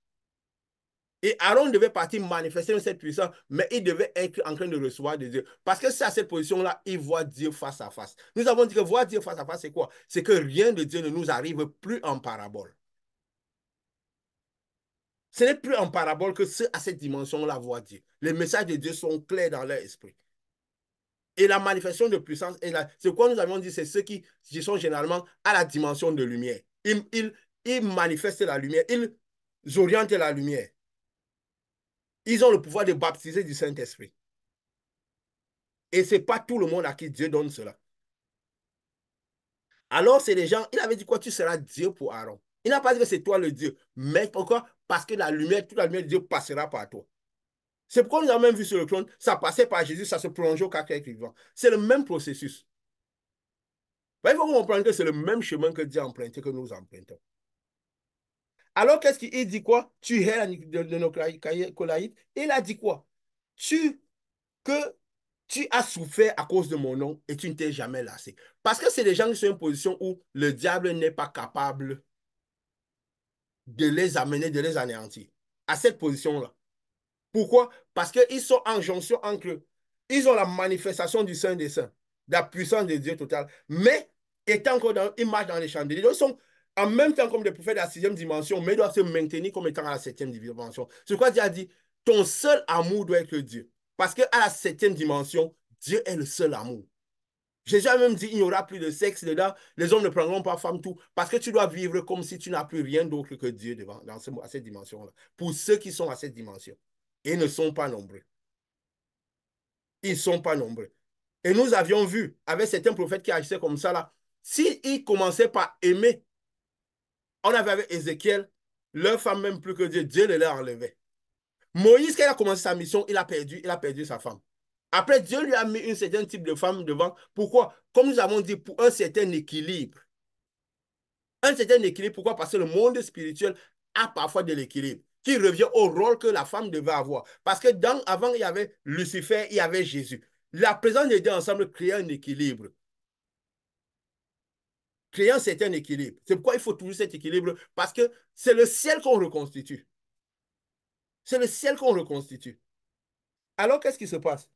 Et Aaron devait partir manifester cette puissance, mais il devait être en train de recevoir de Dieu. Parce que c'est à cette position-là, il voit Dieu face à face. Nous avons dit que voir Dieu face à face, c'est quoi? C'est que rien de Dieu ne nous arrive plus en parabole. Ce n'est plus en parabole que ceux à cette dimension-là voient Dieu. Les messages de Dieu sont clairs dans leur esprit. Et la manifestation de puissance, c'est quoi nous avons dit, c'est ceux qui sont généralement à la dimension de lumière. Ils manifestent la lumière, ils orientent la lumière. Ils ont le pouvoir de baptiser du Saint-Esprit. Et ce n'est pas tout le monde à qui Dieu donne cela. Alors, c'est les gens, il avait dit quoi? Tu seras Dieu pour Aaron. Il n'a pas dit que c'est toi le Dieu. Mais pourquoi? Parce que la lumière, toute la lumière de Dieu passera par toi. C'est pourquoi nous avons même vu sur le trône, ça passait par Jésus, ça se prolongeait au quatrième vivant. C'est le même processus. Il faut comprendre que c'est le même chemin que Dieu a emprunté que nous empruntons. Alors, qu'est-ce qu'il dit quoi? Tu es de nos Colaïtes. Il a dit quoi? Que tu as souffert à cause de mon nom et tu ne t'es jamais lassé. Parce que c'est des gens qui sont en position où le diable n'est pas capable de les amener, de les anéantir. À cette position-là. Pourquoi? Parce qu'ils sont en jonction entre eux. Ils ont la manifestation du Saint des Saints, de la puissance de Dieu total, mais étant encore ils marchent dans les chandeliers. Donc, ils sont en même temps comme des prophètes de la sixième dimension, mais doivent se maintenir comme étant à la septième dimension. C'est quoi Dieu a dit? Ton seul amour doit être Dieu. Parce qu'à la septième dimension, Dieu est le seul amour. Jésus a même dit il n'y aura plus de sexe dedans, les hommes ne prendront pas femme tout, parce que tu dois vivre comme si tu n'as plus rien d'autre que Dieu devant, à cette dimension-là. Pour ceux qui sont à cette dimension. Et ils ne sont pas nombreux. Ils ne sont pas nombreux. Et nous avions vu, avec certains prophètes qui agissaient comme ça, là, s'ils commençaient par aimer, on avait avec Ézéchiel, leur femme même plus que Dieu, Dieu les leur enlevait. Moïse, quand il a commencé sa mission, il a perdu sa femme. Après, Dieu lui a mis un certain type de femme devant. Pourquoi? Comme nous avons dit, pour un certain équilibre. Un certain équilibre, pourquoi? Parce que le monde spirituel a parfois de l'équilibre qui revient au rôle que la femme devait avoir. Parce que avant, il y avait Lucifer, il y avait Jésus. La présence des deux ensemble crée un équilibre. Créer un certain équilibre. C'est pourquoi il faut toujours cet équilibre, parce que c'est le ciel qu'on reconstitue. C'est le ciel qu'on reconstitue. Alors, qu'est-ce qui se passe?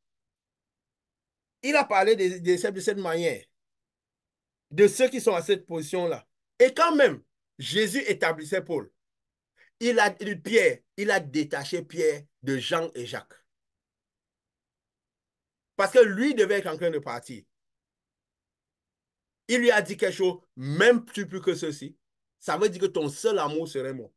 Il a parlé de cette manière, de ceux qui sont à cette position-là. Et quand même, Jésus établissait Paul. Il a détaché Pierre de Jean et Jacques. Parce que lui devait être en train de partir. Il lui a dit quelque chose, même plus que ceci. Ça veut dire que ton seul amour serait moi.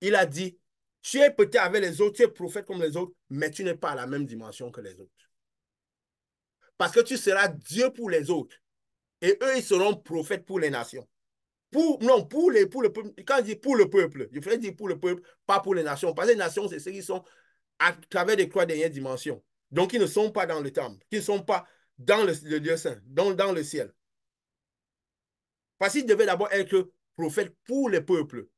Il a dit, tu es peut-être avec les autres, tu es prophète comme les autres, mais tu n'es pas à la même dimension que les autres. Parce que tu seras Dieu pour les autres. Et eux, ils seront prophètes pour les nations. Pour le peuple. Quand je dis pour le peuple, je voudrais dire pour le peuple, pas pour les nations. Parce que les nations, c'est ceux qui sont à travers des croix dernière dimension. Donc, ils ne sont pas dans le temple, qui ne sont pas dans le Dieu saint, dans le ciel. Parce qu'ils devaient d'abord être prophètes pour les peuples.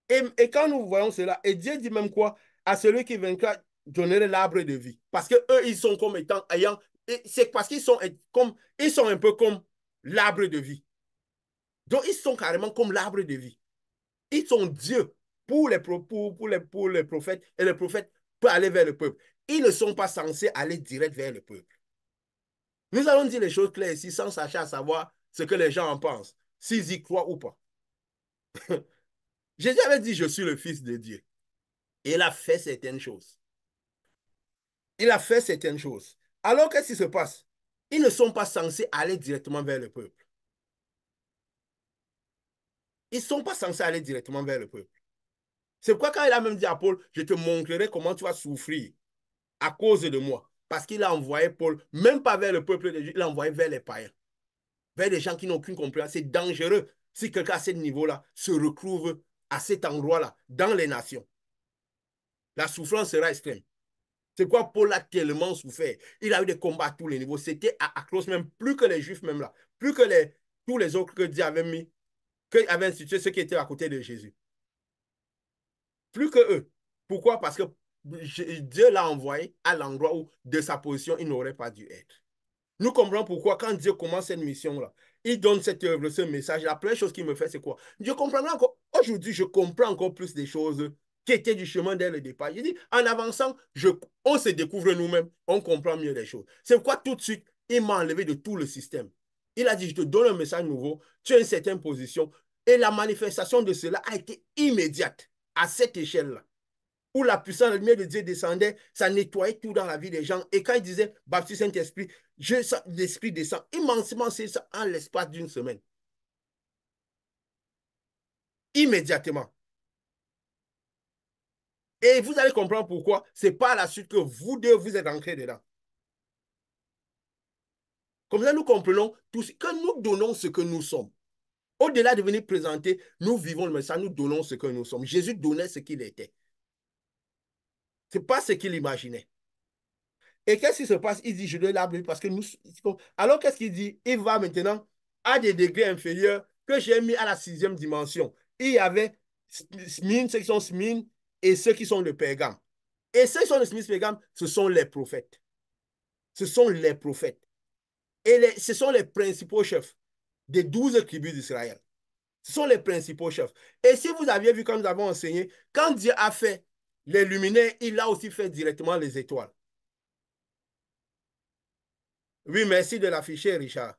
Et quand nous voyons cela, et Dieu dit même quoi? À celui qui vaincra, donnerait l'arbre de vie. Parce que eux, ils sont comme étant ayant. C'est parce qu'ils sont un peu comme l'arbre de vie. Donc, ils sont carrément comme l'arbre de vie. Ils sont Dieu. pour les prophètes, et le prophète peut aller vers le peuple. Ils ne sont pas censés aller direct vers le peuple. Nous allons dire les choses claires ici sans chercher à savoir ce que les gens en pensent, s'ils y croient ou pas. Jésus avait dit, je suis le Fils de Dieu. Et il a fait certaines choses. Il a fait certaines choses. Alors, qu'est-ce qui se passe? Ils ne sont pas censés aller directement vers le peuple. Ils ne sont pas censés aller directement vers le peuple. C'est pourquoi quand il a même dit à Paul, je te montrerai comment tu vas souffrir à cause de moi. Parce qu'il a envoyé Paul, même pas vers le peuple de Dieu, il l'a envoyé vers les païens, vers des gens qui n'ont aucune compréhension. C'est dangereux si quelqu'un à ce niveau-là se retrouve à cet endroit-là, dans les nations. La souffrance sera extrême. C'est quoi Paul a tellement souffert. Il a eu des combats à tous les niveaux. C'était à cause même, plus que les Juifs même là, plus que tous les autres que Dieu avait mis, qu'il avait institué ceux qui étaient à côté de Jésus. Plus que eux. Pourquoi? Parce que Dieu l'a envoyé à l'endroit où, de sa position, il n'aurait pas dû être. Nous comprenons pourquoi, quand Dieu commence cette mission-là, il donne cette œuvre, ce message. La première chose qu'il me fait, c'est quoi? Je comprends encore. Aujourd'hui, je comprends encore plus des choses qui étaient du chemin dès le départ. Je dis, en avançant, on se découvre nous-mêmes, on comprend mieux les choses. C'est pourquoi tout de suite, il m'a enlevé de tout le système. Il a dit, je te donne un message nouveau, tu as une certaine position. Et la manifestation de cela a été immédiate à cette échelle-là où la puissance, la lumière de Dieu descendait, ça nettoyait tout dans la vie des gens. Et quand il disait, baptise Saint-Esprit, l'Esprit descend immensément, c'est ça en l'espace d'une semaine. Immédiatement. Et vous allez comprendre pourquoi. C'est pas la suite que vous deux, vous êtes ancrés dedans. Comme ça, nous comprenons tous que nous donnons ce que nous sommes. Au-delà de venir présenter, nous vivons le message, nous donnons ce que nous sommes. Jésus donnait ce qu'il était. Ce n'est pas ce qu'il imaginait. Et qu'est-ce qui se passe? Il dit, je dois l'arbre parce que nous... Alors, qu'est-ce qu'il dit? Il va maintenant à des degrés inférieurs que j'ai mis à la 6e dimension. Il y avait Smine, ceux qui sont Smine et ceux qui sont de Pergame. Et ceux qui sont de Smine, Pergame, ce sont les prophètes. Ce sont les prophètes. Et ce sont les principaux chefs des 12 tribus d'Israël. Ce sont les principaux chefs. Et si vous aviez vu quand nous avons enseigné, quand Dieu a fait les luminaires, il a aussi fait directement les étoiles. Oui, merci de l'afficher, Richard.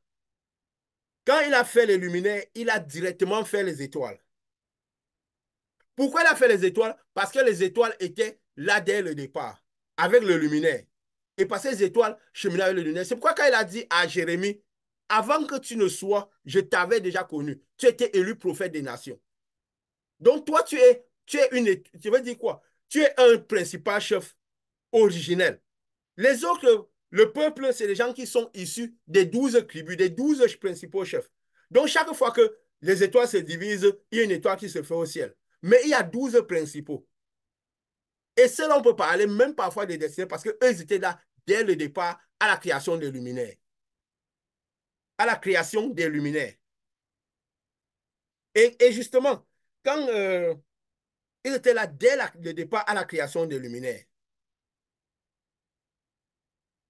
Quand il a fait les luminaires, il a directement fait les étoiles. Pourquoi il a fait les étoiles? Parce que les étoiles étaient là dès le départ, avec le luminaire. Et parce que les étoiles cheminaient avec le luminaire. C'est pourquoi quand il a dit à Jérémie, avant que tu ne sois, je t'avais déjà connu. Tu étais élu prophète des nations. Donc toi, tu veux dire quoi? Tu es un principal chef originel. Les autres, le peuple, c'est les gens qui sont issus des 12 tribus, des 12 principaux chefs. Donc, chaque fois que les étoiles se divisent, il y a une étoile qui se fait au ciel. Mais il y a 12 principaux. Et cela, on peut parler même parfois des destinés parce qu'eux, ils étaient là dès le départ à la création des luminaires. À la création des luminaires. Et justement, quand ils étaient là dès le départ à la création des luminaires.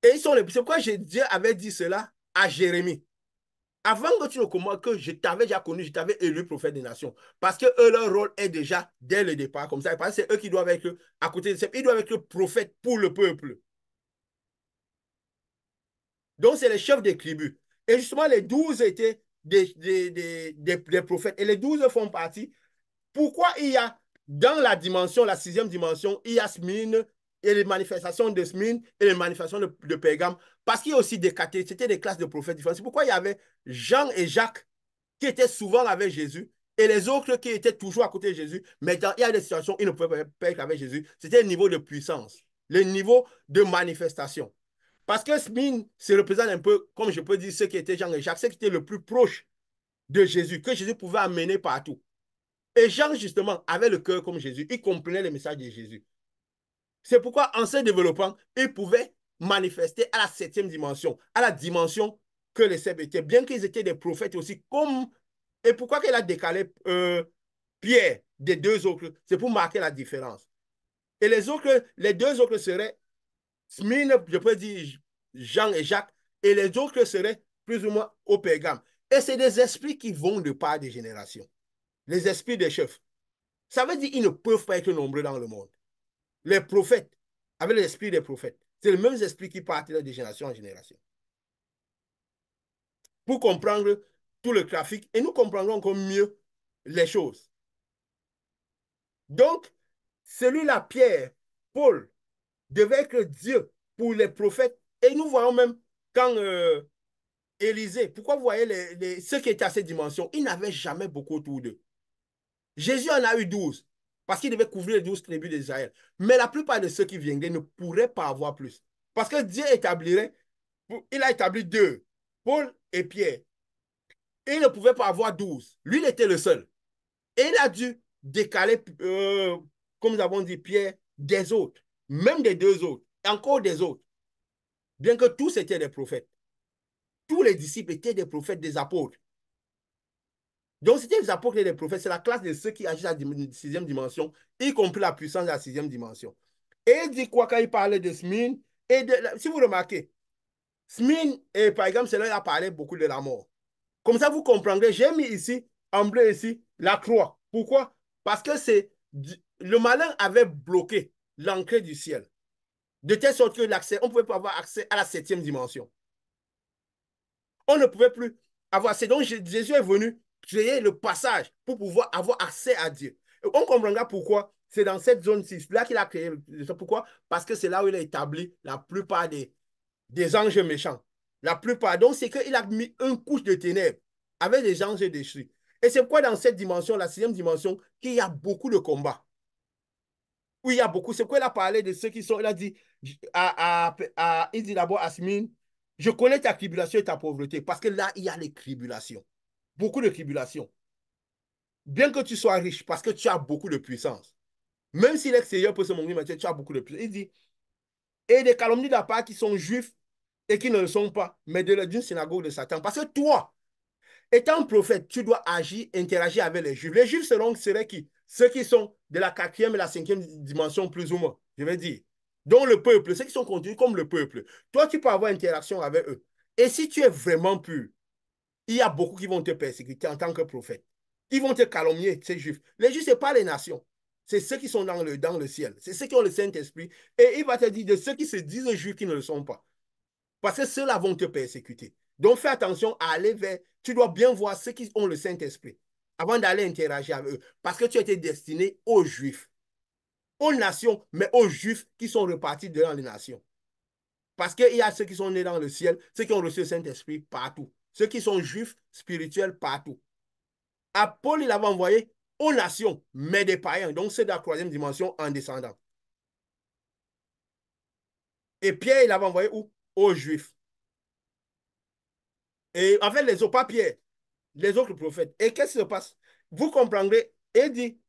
Et c'est pourquoi Dieu avait dit cela à Jérémie. Avant que tu ne commences, que je t'avais déjà connu, je t'avais élu prophète des nations. Parce que eux, leur rôle est déjà dès le départ, comme ça. Parce que c'est eux qui doivent être à côté de ça. Ils doivent être prophètes pour le peuple. Donc, c'est les chefs des tribus. Et justement, les 12 étaient des prophètes. Et les 12 font partie. Pourquoi il y a, dans la dimension, la 6e dimension, il y a Smyrne et les manifestations de Smyrne et les manifestations de Pergame? Parce qu'il y a aussi des catégories, c'était des classes de prophètes différentes. C'est pourquoi il y avait Jean et Jacques qui étaient souvent avec Jésus et les autres qui étaient toujours à côté de Jésus. Mais il y a des situations où ils ne pouvaient pas être avec Jésus. C'était le niveau de puissance, le niveau de manifestation. Parce que Smyrne se représente un peu, comme je peux dire, ceux qui étaient Jean et Jacques, ceux qui étaient le plus proches de Jésus, que Jésus pouvait amener partout. Et Jean, justement, avait le cœur comme Jésus. Il comprenait le message de Jésus. C'est pourquoi, en se développant, il pouvait manifester à la 7e dimension, à la dimension que les Sèbres étaient, bien qu'ils étaient des prophètes aussi, comme... Et pourquoi qu'il a décalé Pierre des deux autres? C'est pour marquer la différence. Et les deux autres seraient Smyrne, je peux dire Jean et Jacques, et les autres seraient plus ou moins au Pergame. Et c'est des esprits qui vont de part des générations. Les esprits des chefs. Ça veut dire qu'ils ne peuvent pas être nombreux dans le monde. Les prophètes, avec l'esprit des prophètes, c'est le même esprit qui part de génération en génération. Pour comprendre tout le trafic, et nous comprendrons encore mieux les choses. Donc, celui-là, Pierre, Paul, devait être Dieu pour les prophètes. Et nous voyons même quand Élisée, pourquoi vous voyez ceux qui étaient à cette dimension, ils n'avaient jamais beaucoup autour d'eux. Jésus en a eu 12, parce qu'il devait couvrir les 12 tribus d'Israël. Mais la plupart de ceux qui viendraient ne pourraient pas avoir plus. Parce que Dieu établirait, il a établi 2, Paul et Pierre. Et il ne pouvait pas avoir 12. Lui, il était le seul. Et il a dû décaler, comme nous avons dit, Pierre, des autres, même des 2 autres, et encore des autres. Bien que tous étaient des prophètes. Tous les disciples étaient des prophètes, des apôtres. Donc, c'était les apôtres et les prophètes, c'est la classe de ceux qui agissent à la 6e dimension, y compris la puissance de la 6e dimension. Et il dit quoi quand il parlait de Smyrne, si vous remarquez, Smyrne, par exemple, c'est là où il a parlé beaucoup de la mort. Comme ça, vous comprendrez, j'ai mis ici, en bleu ici, la croix. Pourquoi? Parce que le malin avait bloqué l'entrée du ciel, de telle sorte que l'accès, on ne pouvait pas avoir accès à la 7e dimension. On ne pouvait plus avoir. C'est donc Jésus est venu créer le passage pour pouvoir avoir accès à Dieu. Et on comprendra pourquoi c'est dans cette zone-ci, là qu'il a créé. Pourquoi? Parce que c'est là où il a établi la plupart des anges méchants. La plupart. Donc, c'est qu'il a mis une couche de ténèbres avec des anges déchus. Et c'est pourquoi dans cette dimension, la 6e dimension, qu'il y a beaucoup de combats. Où il y a beaucoup. C'est pourquoi il a parlé de ceux qui sont. Il a dit, il dit d'abord à Smyrne, je connais ta tribulation et ta pauvreté. Parce que là, il y a les tribulations. Beaucoup de tribulations. Bien que tu sois riche, parce que tu as beaucoup de puissance. Même si l'extérieur peut se montrer, mais tu as beaucoup de puissance. Il dit, et des calomnies de la part qui sont juifs et qui ne le sont pas, mais d'une synagogue de Satan. Parce que toi, étant prophète, tu dois agir, interagir avec les juifs. Les juifs seraient qui? Ceux qui sont de la 4e et la 5e dimension, plus ou moins, je vais dire. Donc le peuple, ceux qui sont conduits comme le peuple. Toi, tu peux avoir interaction avec eux. Et si tu es vraiment pur, il y a beaucoup qui vont te persécuter en tant que prophète. Ils vont te calomnier, ces juifs. Les juifs, ce n'est pas les nations. C'est ceux qui sont dans le ciel. C'est ceux qui ont le Saint-Esprit. Et il va te dire de ceux qui se disent juifs qui ne le sont pas. Parce que ceux-là vont te persécuter. Donc fais attention à aller vers. Tu dois bien voir ceux qui ont le Saint-Esprit avant d'aller interagir avec eux. Parce que tu as été destiné aux juifs. Aux nations, mais aux juifs qui sont repartis dans les nations. Parce qu'il y a ceux qui sont nés dans le ciel, ceux qui ont reçu le Saint-Esprit partout. Ceux qui sont juifs, spirituels partout. À Paul, il avait envoyé aux nations, mais des païens. Donc, c'est de la 3e dimension en descendant. Et Pierre, il avait envoyé où? Aux juifs. Et en fait, les autres, pas Pierre, les autres prophètes. Et qu'est-ce qui se passe? Vous comprendrez, il dit,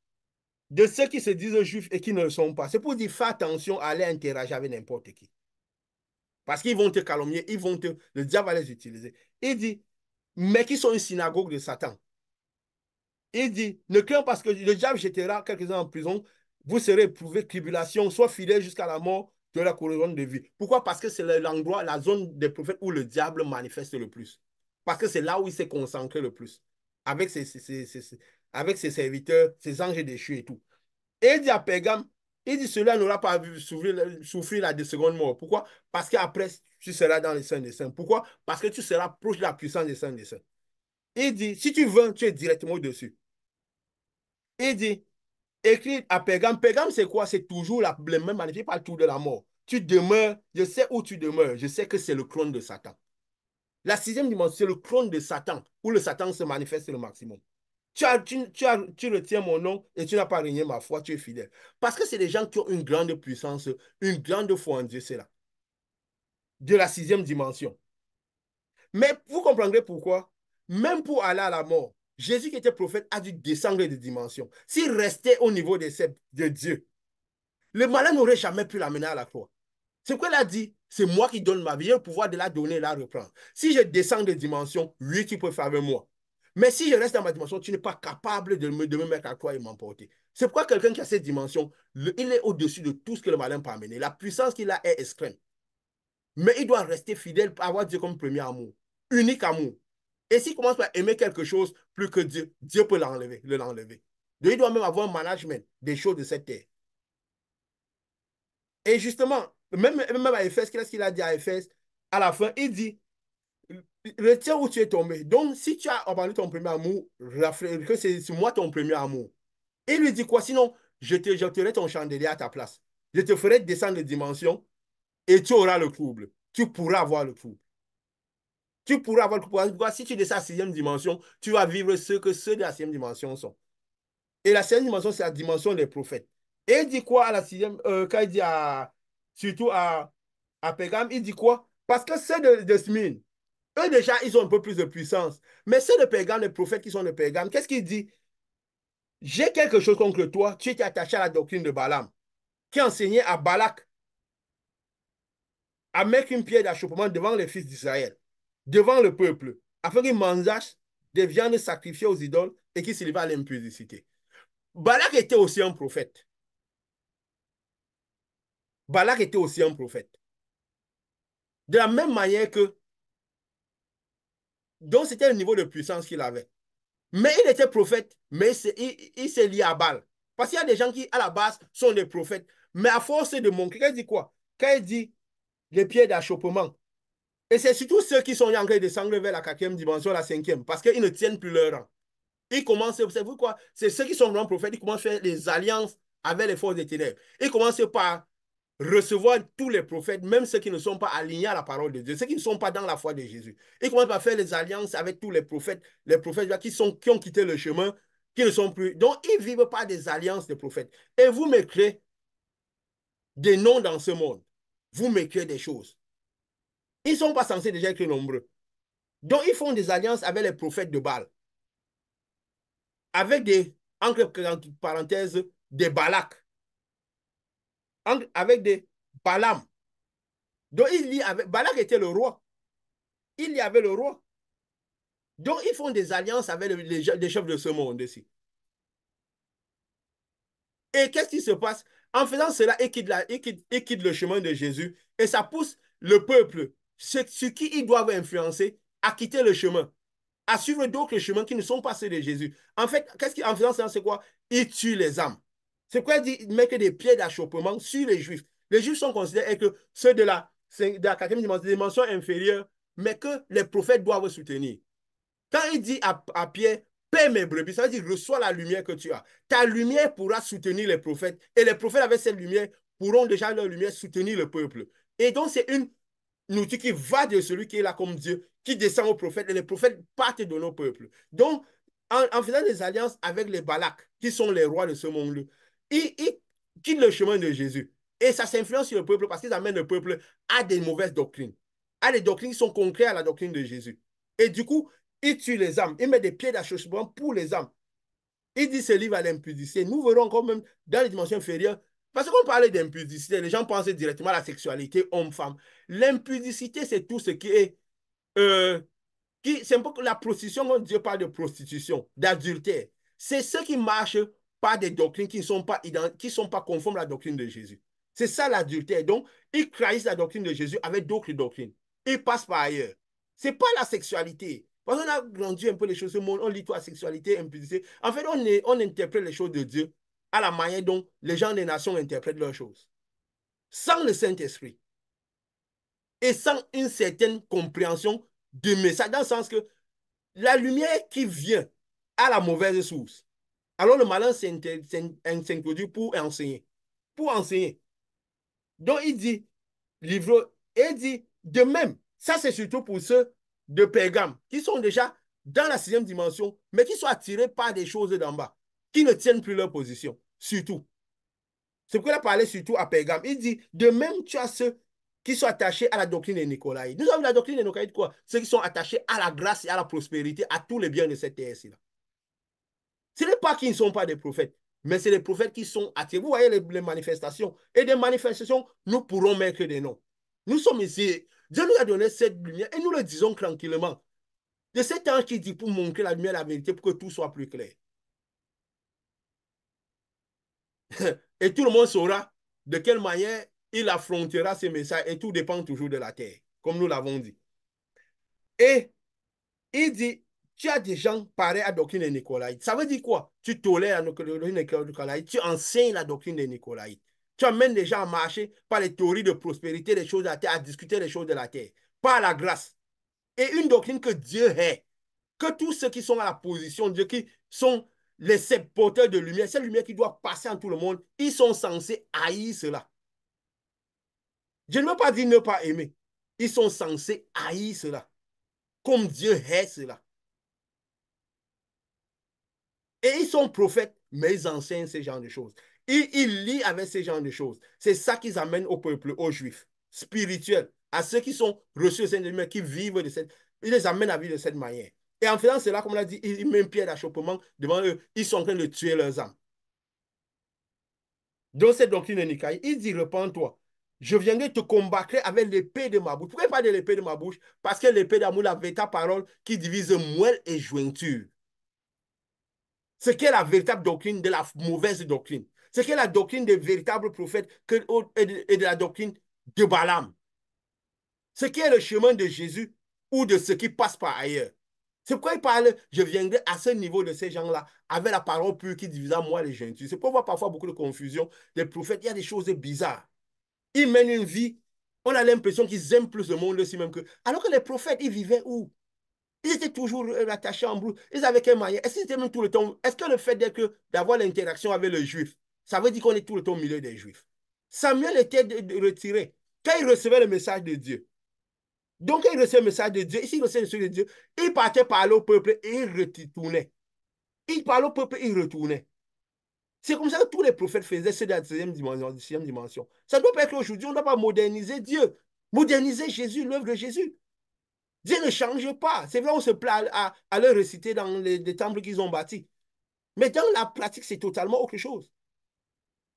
de ceux qui se disent juifs et qui ne le sont pas. C'est pour dire, fais attention à aller interagir avec n'importe qui. Parce qu'ils vont te calomnier, le diable va les utiliser. Il dit, mais qui sont une synagogue de Satan. Il dit, ne crains pas parce que le diable jettera quelques-uns en prison, vous serez éprouvés, tribulation, soit fidèles jusqu'à la mort de la couronne de vie. Pourquoi? Parce que c'est l'endroit, la zone des prophètes où le diable manifeste le plus. Parce que c'est là où il s'est concentré le plus. Avec avec ses serviteurs, ses anges déchus et tout. Et il dit à Pérgame, il dit, cela n'aura pas vu souffrir la seconde mort. Pourquoi? Parce qu'après, tu seras dans les saints des saints. Pourquoi? Parce que tu seras proche de la puissance des saints des saints. Il dit, si tu veux, tu es directement au-dessus. Il dit, écrit à Pérgame. Pérgame, c'est quoi? C'est toujours le même magnifique par le tour de la mort. Tu demeures, je sais où tu demeures. Je sais que c'est le trône de Satan. La 6e dimension, c'est le trône de Satan, où le Satan se manifeste le maximum. Tu retiens mon nom et tu n'as pas régné ma foi, tu es fidèle. Parce que c'est des gens qui ont une grande puissance, une grande foi en Dieu, c'est là. De la 6e dimension. Mais vous comprendrez pourquoi, même pour aller à la mort, Jésus qui était prophète a dû descendre de dimension. S'il restait au niveau de Dieu, le malin n'aurait jamais pu l'amener à la croix. C'est pourquoi il a dit, c'est moi qui donne ma vie, j'ai le pouvoir de la donner et la reprendre. Si je descends de dimension, oui, tu peux faire avec moi. Mais si je reste dans ma dimension, tu n'es pas capable de me mettre à toi et m'emporter. C'est pourquoi quelqu'un qui a cette dimension, il est au-dessus de tout ce que le malin peut amener. La puissance qu'il a est extrême. Mais il doit rester fidèle, avoir Dieu comme premier amour, unique amour. Et s'il commence à aimer quelque chose plus que Dieu, Dieu peut l'enlever. Donc, il doit même avoir un management des choses de cette terre. Et justement, même à Éphèse, qu'est-ce qu'il a dit à Éphèse? À la fin, il dit, retiens où tu es tombé. Donc, si tu as abandonné ton premier amour, que c'est moi ton premier amour. Il lui dit quoi? Sinon, je te jetterai ton chandelier à ta place. Je te ferai descendre de dimension et tu auras le trouble. Tu pourras avoir le trouble. Tu pourras avoir le trouble. Si tu descends à la sixième dimension, tu vas vivre ce que ceux de la sixième dimension sont. Et la sixième dimension, c'est la dimension des prophètes. Et il dit quoi à la sixième, quand il dit surtout à Pégame, il dit quoi? Parce que ceux de Smyrne, eux déjà, ils ont un peu plus de puissance. Mais ceux de Pégame, les prophètes qui sont de Pégame, qu'est-ce qu'il dit? J'ai quelque chose contre toi. Tu étais attaché à la doctrine de Balaam, qui enseignait à Balak à mettre une pierre d'achoppement devant les fils d'Israël, devant le peuple, afin qu'ils mangeassent des viandes sacrifiées aux idoles et qu'ils se livraient à l'impudicité. Balak était aussi un prophète. Balak était aussi un prophète. De la même manière que, donc c'était le niveau de puissance qu'il avait. Mais il était prophète, mais il s'est lié à Baal. Parce qu'il y a des gens qui, à la base, sont des prophètes. Mais à force de montrer, il dit quoi? Quand il dit les pieds d'achoppement, et c'est surtout ceux qui sont en train de descendre vers la quatrième dimension, la cinquième, parce qu'ils ne tiennent plus leur rang. Ils commencent, vous savez quoi? C'est ceux qui sont vraiment prophètes, ils commencent à faire des alliances avec les forces des ténèbres. Ils commencent par recevoir tous les prophètes, même ceux qui ne sont pas alignés à la parole de Dieu, ceux qui ne sont pas dans la foi de Jésus. Ils commencent par faire des alliances avec tous les prophètes qui ont quitté le chemin, qui ne sont plus. Donc, ils ne vivent pas des alliances de prophètes. Et vous me créez des noms dans ce monde. Vous me créez des choses. Ils ne sont pas censés déjà être nombreux. Donc, ils font des alliances avec les prophètes de Baal, avec des, entre parenthèses, des Balak, avec des Balaam. Donc, Balak était le roi. Il y avait le roi. Donc, ils font des alliances avec les chefs de ce monde ici. Et qu'est-ce qui se passe? En faisant cela, ils quittent le chemin de Jésus et ça pousse le peuple, sur qui ils doivent influencer, à quitter le chemin, à suivre d'autres chemins qui ne sont pas ceux de Jésus. En fait, en faisant cela, c'est quoi? Ils tuent les âmes. C'est quoi? Ils mettent des pieds d'achoppement sur les Juifs. Les Juifs sont considérés que ceux de la quatrième dimension inférieure, mais que les prophètes doivent soutenir. Quand il dit à Pierre, paie mes brebis, ça veut dire reçois la lumière que tu as. Ta lumière pourra soutenir les prophètes. Et les prophètes avec cette lumière pourront déjà leur lumière soutenir le peuple. Et donc c'est une outil qui va de celui qui est là comme Dieu, qui descend aux prophètes, et les prophètes partent de nos peuples. Donc, en faisant des alliances avec les Balaks, qui sont les rois de ce monde-là, ils quittent le chemin de Jésus. Et ça s'influence sur le peuple parce qu'ils amènent le peuple à des mauvaises doctrines, à des doctrines qui sont concrètes à la doctrine de Jésus. Et du coup, ils tuent les âmes, ils mettent des pieds d'achoppement pour les âmes. Il dit ce livre à l'impudicité. Nous verrons quand même dans les dimensions inférieures, parce qu'on parlait d'impudicité, les gens pensent directement à la sexualité homme-femme. L'impudicité, c'est tout ce qui est euh, c'est un peu la prostitution, quand Dieu parle de prostitution, d'adultère. C'est ceux qui marchent par des doctrines qui ne sont pas conformes à la doctrine de Jésus. C'est ça l'adultère. Donc, ils trahissent la doctrine de Jésus avec d'autres doctrines. Ils passent par ailleurs. Ce n'est pas la sexualité. Parce qu'on a grandi un peu les choses, on lit tout la sexualité, impudicité. En fait, on interprète les choses de Dieu à la manière dont les gens des nations interprètent leurs choses. Sans le Saint-Esprit et sans une certaine compréhension du message, dans le sens que la lumière qui vient à la mauvaise source. Alors le malin s'introduit pour enseigner. Pour enseigner. Donc il dit, livre, et il dit, de même, ça c'est surtout pour ceux de Pergame, qui sont déjà dans la sixième dimension, mais qui sont attirés par des choses d'en bas, qui ne tiennent plus leur position, surtout. C'est pourquoi il a parlé surtout à Pergame. Il dit, de même, tu as ceux qui sont attachés à la doctrine des Nicolaïdes. Nous avons la doctrine des Nicolaïdes quoi? Ceux qui sont attachés à la grâce et à la prospérité, à tous les biens de cette terre-ci. Ce n'est pas qu'ils ne sont pas des prophètes, mais c'est les prophètes qui sont attirés. Vous voyez les manifestations. Et des manifestations, nous pourrons mettre des noms. Nous sommes ici. Dieu nous a donné cette lumière et nous le disons tranquillement. De cet ange qui dit pour montrer la lumière, la vérité, pour que tout soit plus clair. Et tout le monde saura de quelle manière il affrontera ces messages et tout dépend toujours de la terre, comme nous l'avons dit. Et il dit, tu as des gens pareils à la doctrine des Nicolaïtes. Ça veut dire quoi? Tu tolères la doctrine des Nicolaïtes, tu enseignes la doctrine des Nicolaïtes. Tu amènes les gens à marcher par les théories de prospérité des choses de la terre, à discuter des choses de la terre, par la grâce. Et une doctrine que Dieu est, que tous ceux qui sont à la position de Dieu, qui sont les porteurs de lumière, cette lumière qui doit passer en tout le monde, ils sont censés haïr cela. Je ne veux pas dire ne pas aimer. Ils sont censés haïr cela, comme Dieu est cela. Et ils sont prophètes, mais ils enseignent ce genre de choses. Ils lient avec ce genre de choses. C'est ça qu'ils amènent au peuple, aux juifs, spirituels, à ceux qui sont reçus au Saint-Esprit, qui vivent de cette... Ils les amènent à vivre de cette manière. Et en faisant cela, comme on l'a dit, ils mettent pied d'achoppement devant eux. Ils sont en train de tuer leurs âmes. Donc, cette doctrine de Nicaï, il dit, repens-toi. Je viendrai te combattre avec l'épée de ma bouche. Pourquoi pas de l'épée de ma bouche? Parce que l'épée d'amour, la véritable parole qui divise moelle et jointure. Ce qu'est la véritable doctrine de la mauvaise doctrine. Ce qu'est la doctrine des véritables prophètes et de la doctrine de Balaam. Ce qui est le chemin de Jésus ou de ce qui passe par ailleurs. C'est pourquoi il parle, je viendrai à ce niveau de ces gens-là, avec la parole pure qui divisa moi les gentils. C'est pourquoi on voit parfois beaucoup de confusion. Les prophètes, il y a des choses bizarres. Ils mènent une vie, on a l'impression qu'ils aiment plus le monde aussi même que... Alors que les prophètes, ils vivaient où? Ils étaient toujours attachés en brousse. Ils avaient quel moyen? Est-ce qu'ils étaient même tout le temps? Est-ce que le fait d'avoir l'interaction avec le juif, ça veut dire qu'on est tout le temps au milieu des juifs? Samuel était retiré quand il recevait le message de Dieu. Donc, quand il recevait le message de Dieu, ici, il recevait le message de Dieu, il partait parler au peuple et il retournait. Il parlait au peuple et il retournait. C'est comme ça que tous les prophètes faisaient, c'est de la deuxième dimension. Ça ne doit pas être aujourd'hui, on ne doit pas moderniser Dieu, moderniser Jésus, l'œuvre de Jésus. Dieu ne change pas. C'est vrai, on se plaît à le réciter dans les temples qu'ils ont bâtis. Mais dans la pratique, c'est totalement autre chose.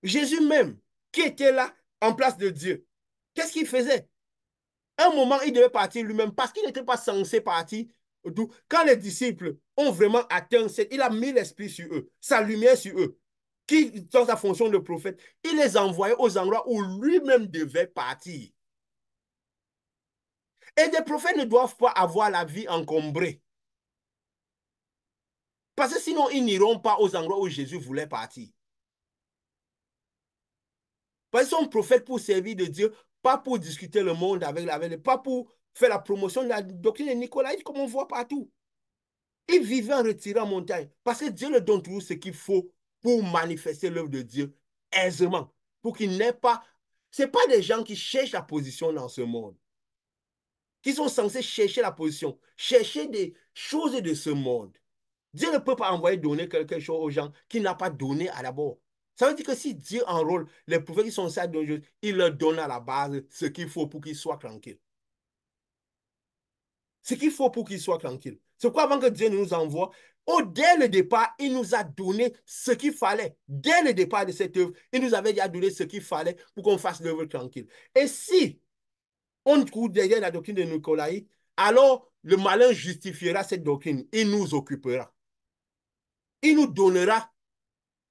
Jésus même, qui était là en place de Dieu, qu'est-ce qu'il faisait? À un moment, il devait partir lui-même parce qu'il n'était pas censé partir. Quand les disciples ont vraiment atteint, il a mis l'esprit sur eux, sa lumière sur eux, qui dans sa fonction de prophète, il les envoyait aux endroits où lui-même devait partir. Et des prophètes ne doivent pas avoir la vie encombrée. Parce que sinon, ils n'iront pas aux endroits où Jésus voulait partir. Parce qu'ils sont prophètes pour servir de Dieu, pas pour discuter le monde avec pas pour faire la promotion de la doctrine de Nicolas, comme on voit partout. Ils vivaient en retirant en montagne. Parce que Dieu leur donne toujours ce qu'il faut pour manifester l'œuvre de Dieu aisément. Pour qu'il n'ait pas... Ce n'est pas des gens qui cherchent la position dans ce monde. Qui sont censés chercher la position, chercher des choses de ce monde. Dieu ne peut pas envoyer donner quelque chose aux gens qu'il n'a pas donné à d'abord. Ça veut dire que si Dieu enrôle les prophètes qui sont ça, il leur donne à la base ce qu'il faut pour qu'ils soient tranquilles. Ce qu'il faut pour qu'ils soient tranquilles. C'est quoi avant que Dieu nous envoie? Dès le départ, il nous a donné ce qu'il fallait. Dès le départ de cette œuvre, il nous avait déjà donné ce qu'il fallait pour qu'on fasse l'œuvre tranquille. Et si on court derrière la doctrine de Nicolaï, alors le malin justifiera cette doctrine. Il nous occupera. Il nous donnera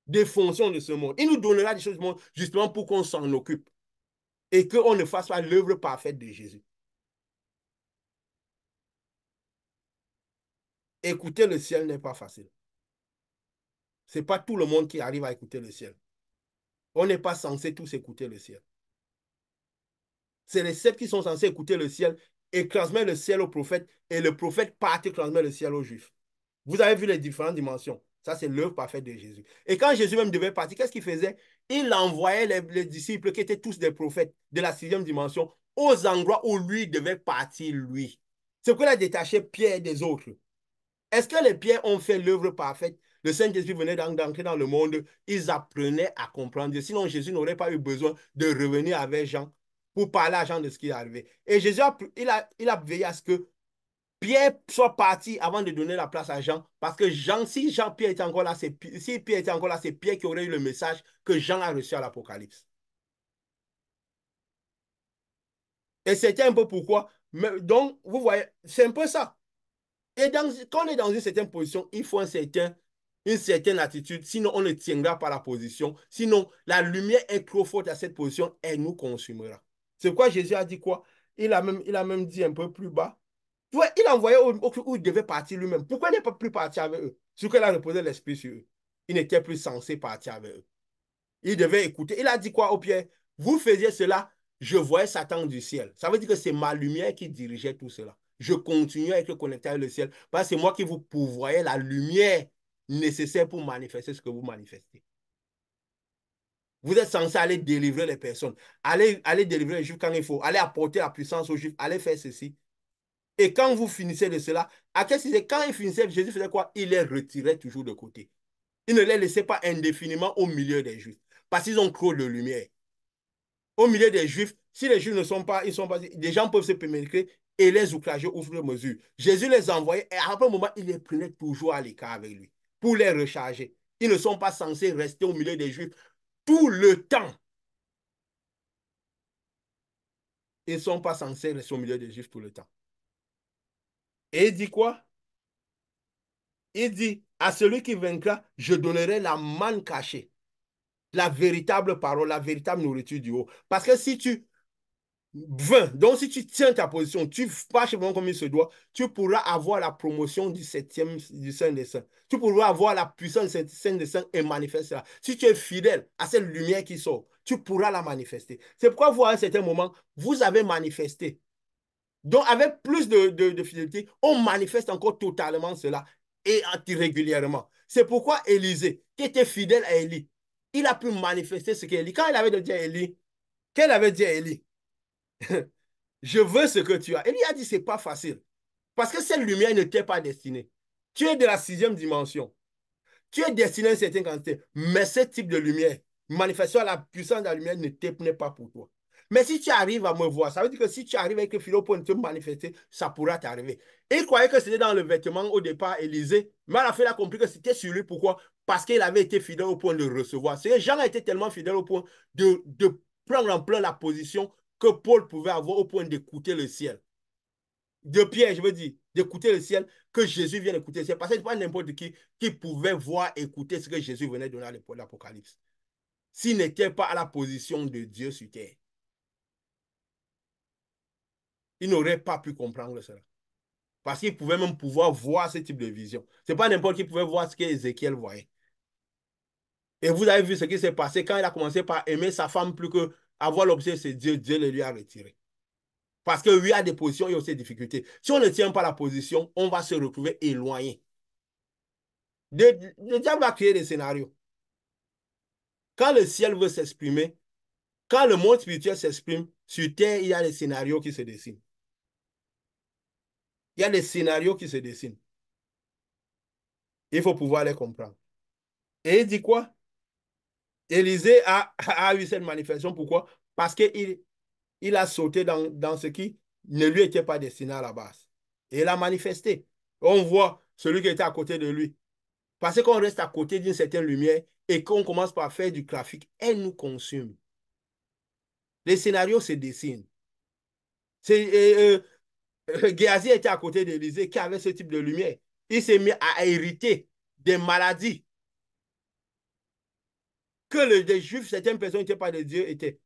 des fonctions de ce monde. Il nous donnera des choses du monde justement pour qu'on s'en occupe et qu'on ne fasse pas l'œuvre parfaite de Jésus. Écouter le ciel n'est pas facile. Ce n'est pas tout le monde qui arrive à écouter le ciel. On n'est pas censé tous écouter le ciel. C'est les sept qui sont censés écouter le ciel et transmettre le ciel au prophète et le prophète part et transmet le ciel aux juifs. Vous avez vu les différentes dimensions. Ça, c'est l'œuvre parfaite de Jésus. Et quand Jésus même devait partir, qu'est-ce qu'il faisait? Il envoyait les disciples qui étaient tous des prophètes de la sixième dimension aux endroits où lui devait partir, lui. C'est pourquoi il a détaché Pierre des autres. Est-ce que les pierres ont fait l'œuvre parfaite? Le Saint-Esprit venait d'entrer dans le monde, ils apprenaient à comprendre Dieu. Sinon, Jésus n'aurait pas eu besoin de revenir avec Jean pour parler à Jean de ce qui est arrivé. Et Jésus, il a veillé à ce que Pierre soit parti avant de donner la place à Jean, parce que si Pierre était encore là, si Pierre était encore là, c'est Pierre qui aurait eu le message que Jean a reçu à l'Apocalypse. Et c'était un peu pourquoi. Donc, vous voyez, c'est un peu ça. Et quand on est dans une certaine position, il faut une certaine attitude, sinon on ne tiendra pas la position. Sinon, la lumière est trop forte à cette position, elle nous consumera. C'est quoi Jésus a dit quoi? Il a même dit un peu plus bas. Ouais, il envoyait où il devait partir lui-même. Pourquoi il n'est pas plus parti avec eux? Sur qu'il a reposé l'esprit sur eux. Il n'était plus censé partir avec eux. Il devait écouter. Il a dit quoi au Pierre? Vous faisiez cela, je voyais Satan du ciel. Ça veut dire que c'est ma lumière qui dirigeait tout cela. Je continuais à être connecté avec le ciel parce que c'est moi qui vous pourvoyais la lumière nécessaire pour manifester ce que vous manifestez. Vous êtes censé aller délivrer les personnes, aller délivrer les Juifs quand il faut, aller apporter la puissance aux Juifs, aller faire ceci. Et quand vous finissez de cela, quand il finissait, Jésus faisait quoi? Il les retirait toujours de côté. Il ne les laissait pas indéfiniment au milieu des Juifs parce qu'ils ont trop de lumière. Au milieu des Juifs, si les Juifs ne sont pas, ils sont pas, des gens peuvent se permettre et les outrager outre mesure. Jésus les envoyait et à un moment, il les prenait toujours à l'écart avec lui pour les recharger. Ils ne sont pas censés rester au milieu des Juifs tout le temps. Ils ne sont pas censés rester au milieu des Juifs tout le temps. Et il dit quoi? Il dit, à celui qui vaincra, je donnerai la manne cachée, la véritable parole, la véritable nourriture du haut. Parce que si tu 20. Donc, si tu tiens ta position, tu marches vraiment comme il se doit, tu pourras avoir la promotion du septième du Saint des Saints. Tu pourras avoir la puissance du Saint des Saints et manifester cela. Si tu es fidèle à cette lumière qui sort, tu pourras la manifester. C'est pourquoi vous, à un certain moment, vous avez manifesté. Donc, avec plus de fidélité, on manifeste encore totalement cela et régulièrement. C'est pourquoi Élisée, qui était fidèle à Élie, il a pu manifester ce qu'Élie. Quand il avait dit à Élie, qu'elle avait dit à Élie, je veux ce que tu as. Élie a dit, c'est pas facile. Parce que cette lumière ne t'est pas destinée. Tu es de la sixième dimension. Tu es destiné à une certaine quantité. Mais ce type de lumière, manifestation à la puissance de la lumière n'est pas pour toi. Mais si tu arrives à me voir, ça veut dire que si tu arrives avec le philo pour te manifester, ça pourra t'arriver. Et il croyait que c'était dans le vêtement au départ, Élisée. Mais à la fin, il a compris que c'était sur lui. Pourquoi? Parce qu'il avait été fidèle au point de recevoir. C'est que Jean a été tellement fidèle au point de prendre en plein la position que Paul pouvait avoir au point d'écouter le ciel. De Pierre, je veux dire, d'écouter le ciel, que Jésus vienne écouter le ciel. Parce que ce n'est pas n'importe qui pouvait voir, écouter ce que Jésus venait donner à l'Apocalypse. S'il n'était pas à la position de Dieu sur terre, il n'aurait pas pu comprendre cela. Parce qu'il pouvait même pouvoir voir ce type de vision. Ce n'est pas n'importe qui pouvait voir ce qu'Ézéchiel voyait. Et vous avez vu ce qui s'est passé quand il a commencé par aimer sa femme plus que avoir l'objet, c'est Dieu. Dieu le lui a retiré. Parce que lui a des positions et aussi des difficultés. Si on ne tient pas la position, on va se retrouver éloigné. Le diable va créer des scénarios. Quand le ciel veut s'exprimer, quand le monde spirituel s'exprime, sur terre, il y a des scénarios qui se dessinent. Il y a des scénarios qui se dessinent. Il faut pouvoir les comprendre. Et il dit quoi? Élisée a eu cette manifestation. Pourquoi? Parce qu'il a sauté dans ce qui ne lui était pas destiné à la base. Et il a manifesté. On voit celui qui était à côté de lui. Parce qu'on reste à côté d'une certaine lumière et qu'on commence par faire du trafic, elle nous consume. Les scénarios se dessinent. Géasi était à côté d'Élisée qui avait ce type de lumière. Il s'est mis à hériter des maladies que les Juifs, certaines personnes n'étaient pas de Dieu, étaient.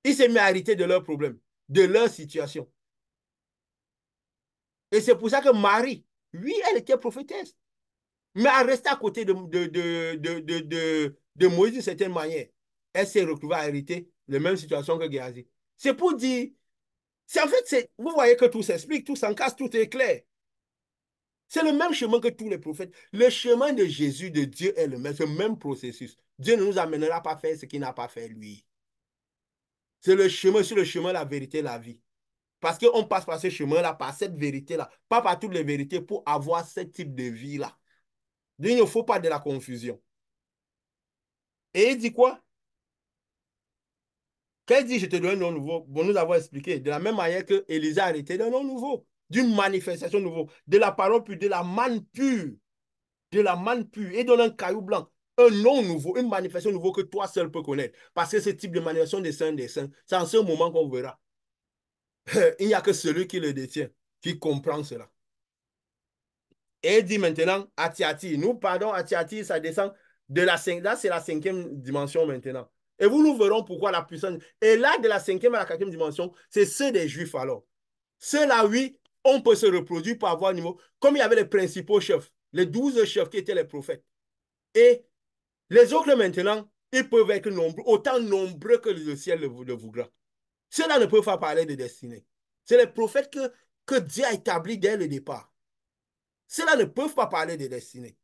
Il s'est mis à hériter de leurs problèmes, de leur situation. Et c'est pour ça que Marie, oui, elle était prophétesse, mais elle restait à côté de Moïse d'une certaine manière. Elle s'est retrouvée à hériter la même situation que Géasi. C'est pour dire, en fait, vous voyez que tout s'explique, tout s'encasse, tout est clair. C'est le même chemin que tous les prophètes. Le chemin de Jésus, de Dieu est le même, ce même processus. Dieu ne nous amènera pas à faire ce qu'il n'a pas fait lui. C'est le chemin, sur le chemin, la vérité, la vie. Parce qu'on passe par ce chemin-là, par cette vérité-là, pas par toutes les vérités pour avoir ce type de vie-là. Il ne faut pas de la confusion. Et il dit quoi? Quand il dit je te donne un nom nouveau, bon, nous avons expliqué, de la même manière que Élisée a arrêté d'un nom nouveau, d'une manifestation nouveau, de la parole pure, de la manne pure, et donne un caillou blanc, un nom nouveau, une manifestation nouveau que toi seul peux connaître. Parce que ce type de manifestation des saints, c'est en ce moment qu'on verra. Il n'y a que celui qui le détient, qui comprend cela. Et il dit maintenant, Atiati. Nous, pardon, Atiati, ça descend de la 5. Là, c'est la cinquième dimension maintenant. Et nous verrons pourquoi la puissance. Et là, de la cinquième à la quatrième dimension, c'est ceux des Juifs alors. Ceux-là, oui, on peut se reproduire par avoir un niveau. Comme il y avait les principaux chefs, les 12 chefs qui étaient les prophètes. Et les autres maintenant, ils peuvent être nombreux, autant nombreux que le ciel le voudra. Ceux-là ne peuvent pas parler de destinée. C'est les prophètes que Dieu a établis dès le départ. Ceux-là ne peuvent pas parler de destinée.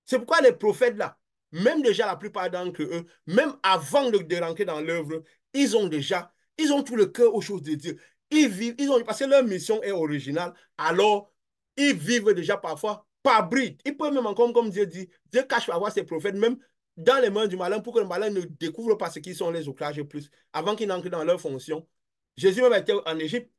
C'est pourquoi les prophètes là, même déjà la plupart d'entre eux, même avant de rentrer dans l'œuvre, ils ont tout le cœur aux choses de Dieu. Ils vivent, parce que leur mission est originale, alors ils vivent déjà parfois par bride. Ils peuvent même encore, comme Dieu dit, Dieu cache parfois ses prophètes, même dans les mains du malin, pour que le malin ne découvre pas ce qu'ils sont les outrages plus, avant qu'ils n'entrent dans leur fonction. Jésus même était en Égypte.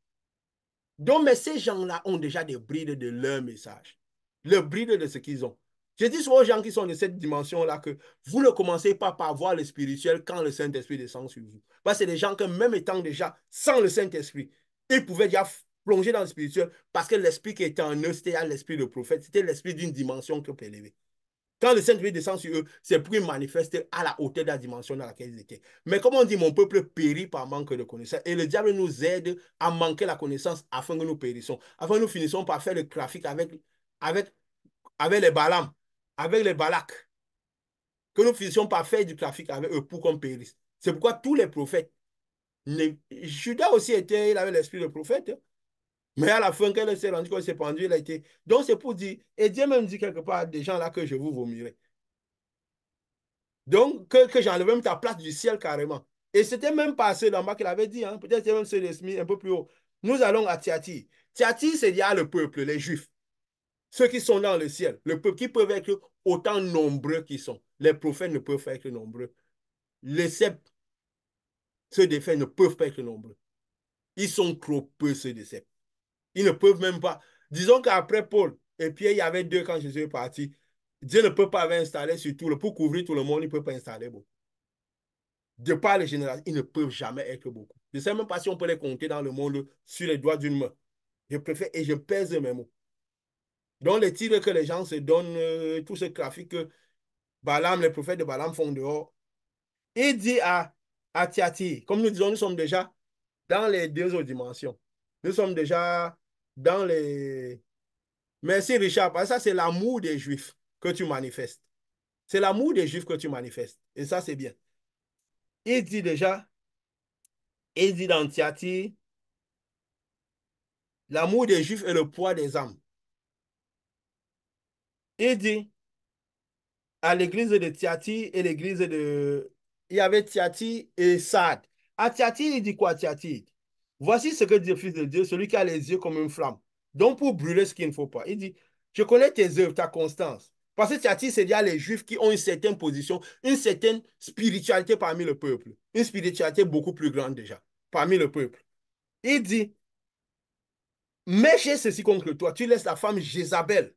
Donc, mais ces gens-là ont déjà des brides de leur message, le bride de ce qu'ils ont. Je dis souvent aux gens qui sont de cette dimension-là que vous ne commencez pas par voir le spirituel quand le Saint-Esprit descend sur vous. Parce que c'est des gens que même étant déjà sans le Saint-Esprit, ils pouvaient déjà plonger dans le spirituel parce que l'esprit qui était en eux, c'était l'esprit de prophète, c'était l'esprit d'une dimension trop élevée. Quand le Saint-Esprit descend sur eux, c'est pour qu'ils manifestent à la hauteur de la dimension dans laquelle ils étaient. Mais comme on dit, mon peuple périt par manque de connaissance. Et le diable nous aide à manquer la connaissance afin que nous périssions. Afin que nous finissions par faire le trafic avec, avec les Balaam, avec les Balak. Que nous finissions par faire du trafic avec eux pour qu'on périsse. C'est pourquoi tous les prophètes, Judas aussi il avait l'esprit de prophète. Mais à la fin, quand il s'est rendu compte, il s'est pendu, il a été. Donc c'est pour dire, et Dieu même dit quelque part à des gens là que je vous vomirai. Donc, que j'enlève même ta place du ciel carrément. Et c'était même pas ceux d'en bas qu'il avait dit, hein. Peut-être même ceux de un peu plus haut. Nous allons à Tiati. Tiati, c'est dire le peuple, les Juifs. Ceux qui sont dans le ciel. Le peuple qui peuvent être autant nombreux qu'ils sont. Les prophètes ne peuvent pas être nombreux. Les sceptres, ceux des faits ne peuvent pas être nombreux. Ils sont trop peu, ceux des sceptres. Ils ne peuvent même pas. Disons qu'après Paul et Pierre, il y avait deux quand Jésus est parti. Dieu ne peut pas installer sur tout le, pour couvrir tout le monde, il ne peut pas installer beaucoup. De par les générations, ils ne peuvent jamais être beaucoup. Je ne sais même pas si on peut les compter dans le monde sur les doigts d'une main. Je préfère et je pèse mes mots. Donc, les tirs que les gens se donnent, tout ce trafic que Balaam, les prophètes de Balaam font dehors, il dit à Tiati, comme nous disons, nous sommes déjà dans les deux autres dimensions. Nous sommes déjà dans les... Merci Richard, parce que ça c'est l'amour des Juifs que tu manifestes. C'est l'amour des Juifs que tu manifestes. Et ça c'est bien. Il dit déjà, il dit dans Tiati, l'amour des Juifs est le poids des âmes. Il dit à l'église de Tiati et l'église de... Il y avait Tiati et Sade. À Tiati, il dit quoi, Tiati? Voici ce que dit le Fils de Dieu, celui qui a les yeux comme une flamme. Donc, pour brûler ce qu'il ne faut pas. Il dit, je connais tes œuvres, ta constance. Parce que Tiati, c'est déjà les Juifs qui ont une certaine position, une certaine spiritualité parmi le peuple. Une spiritualité beaucoup plus grande déjà, parmi le peuple. Il dit, mais j'ai ceci contre toi, tu laisses la femme Jézabel,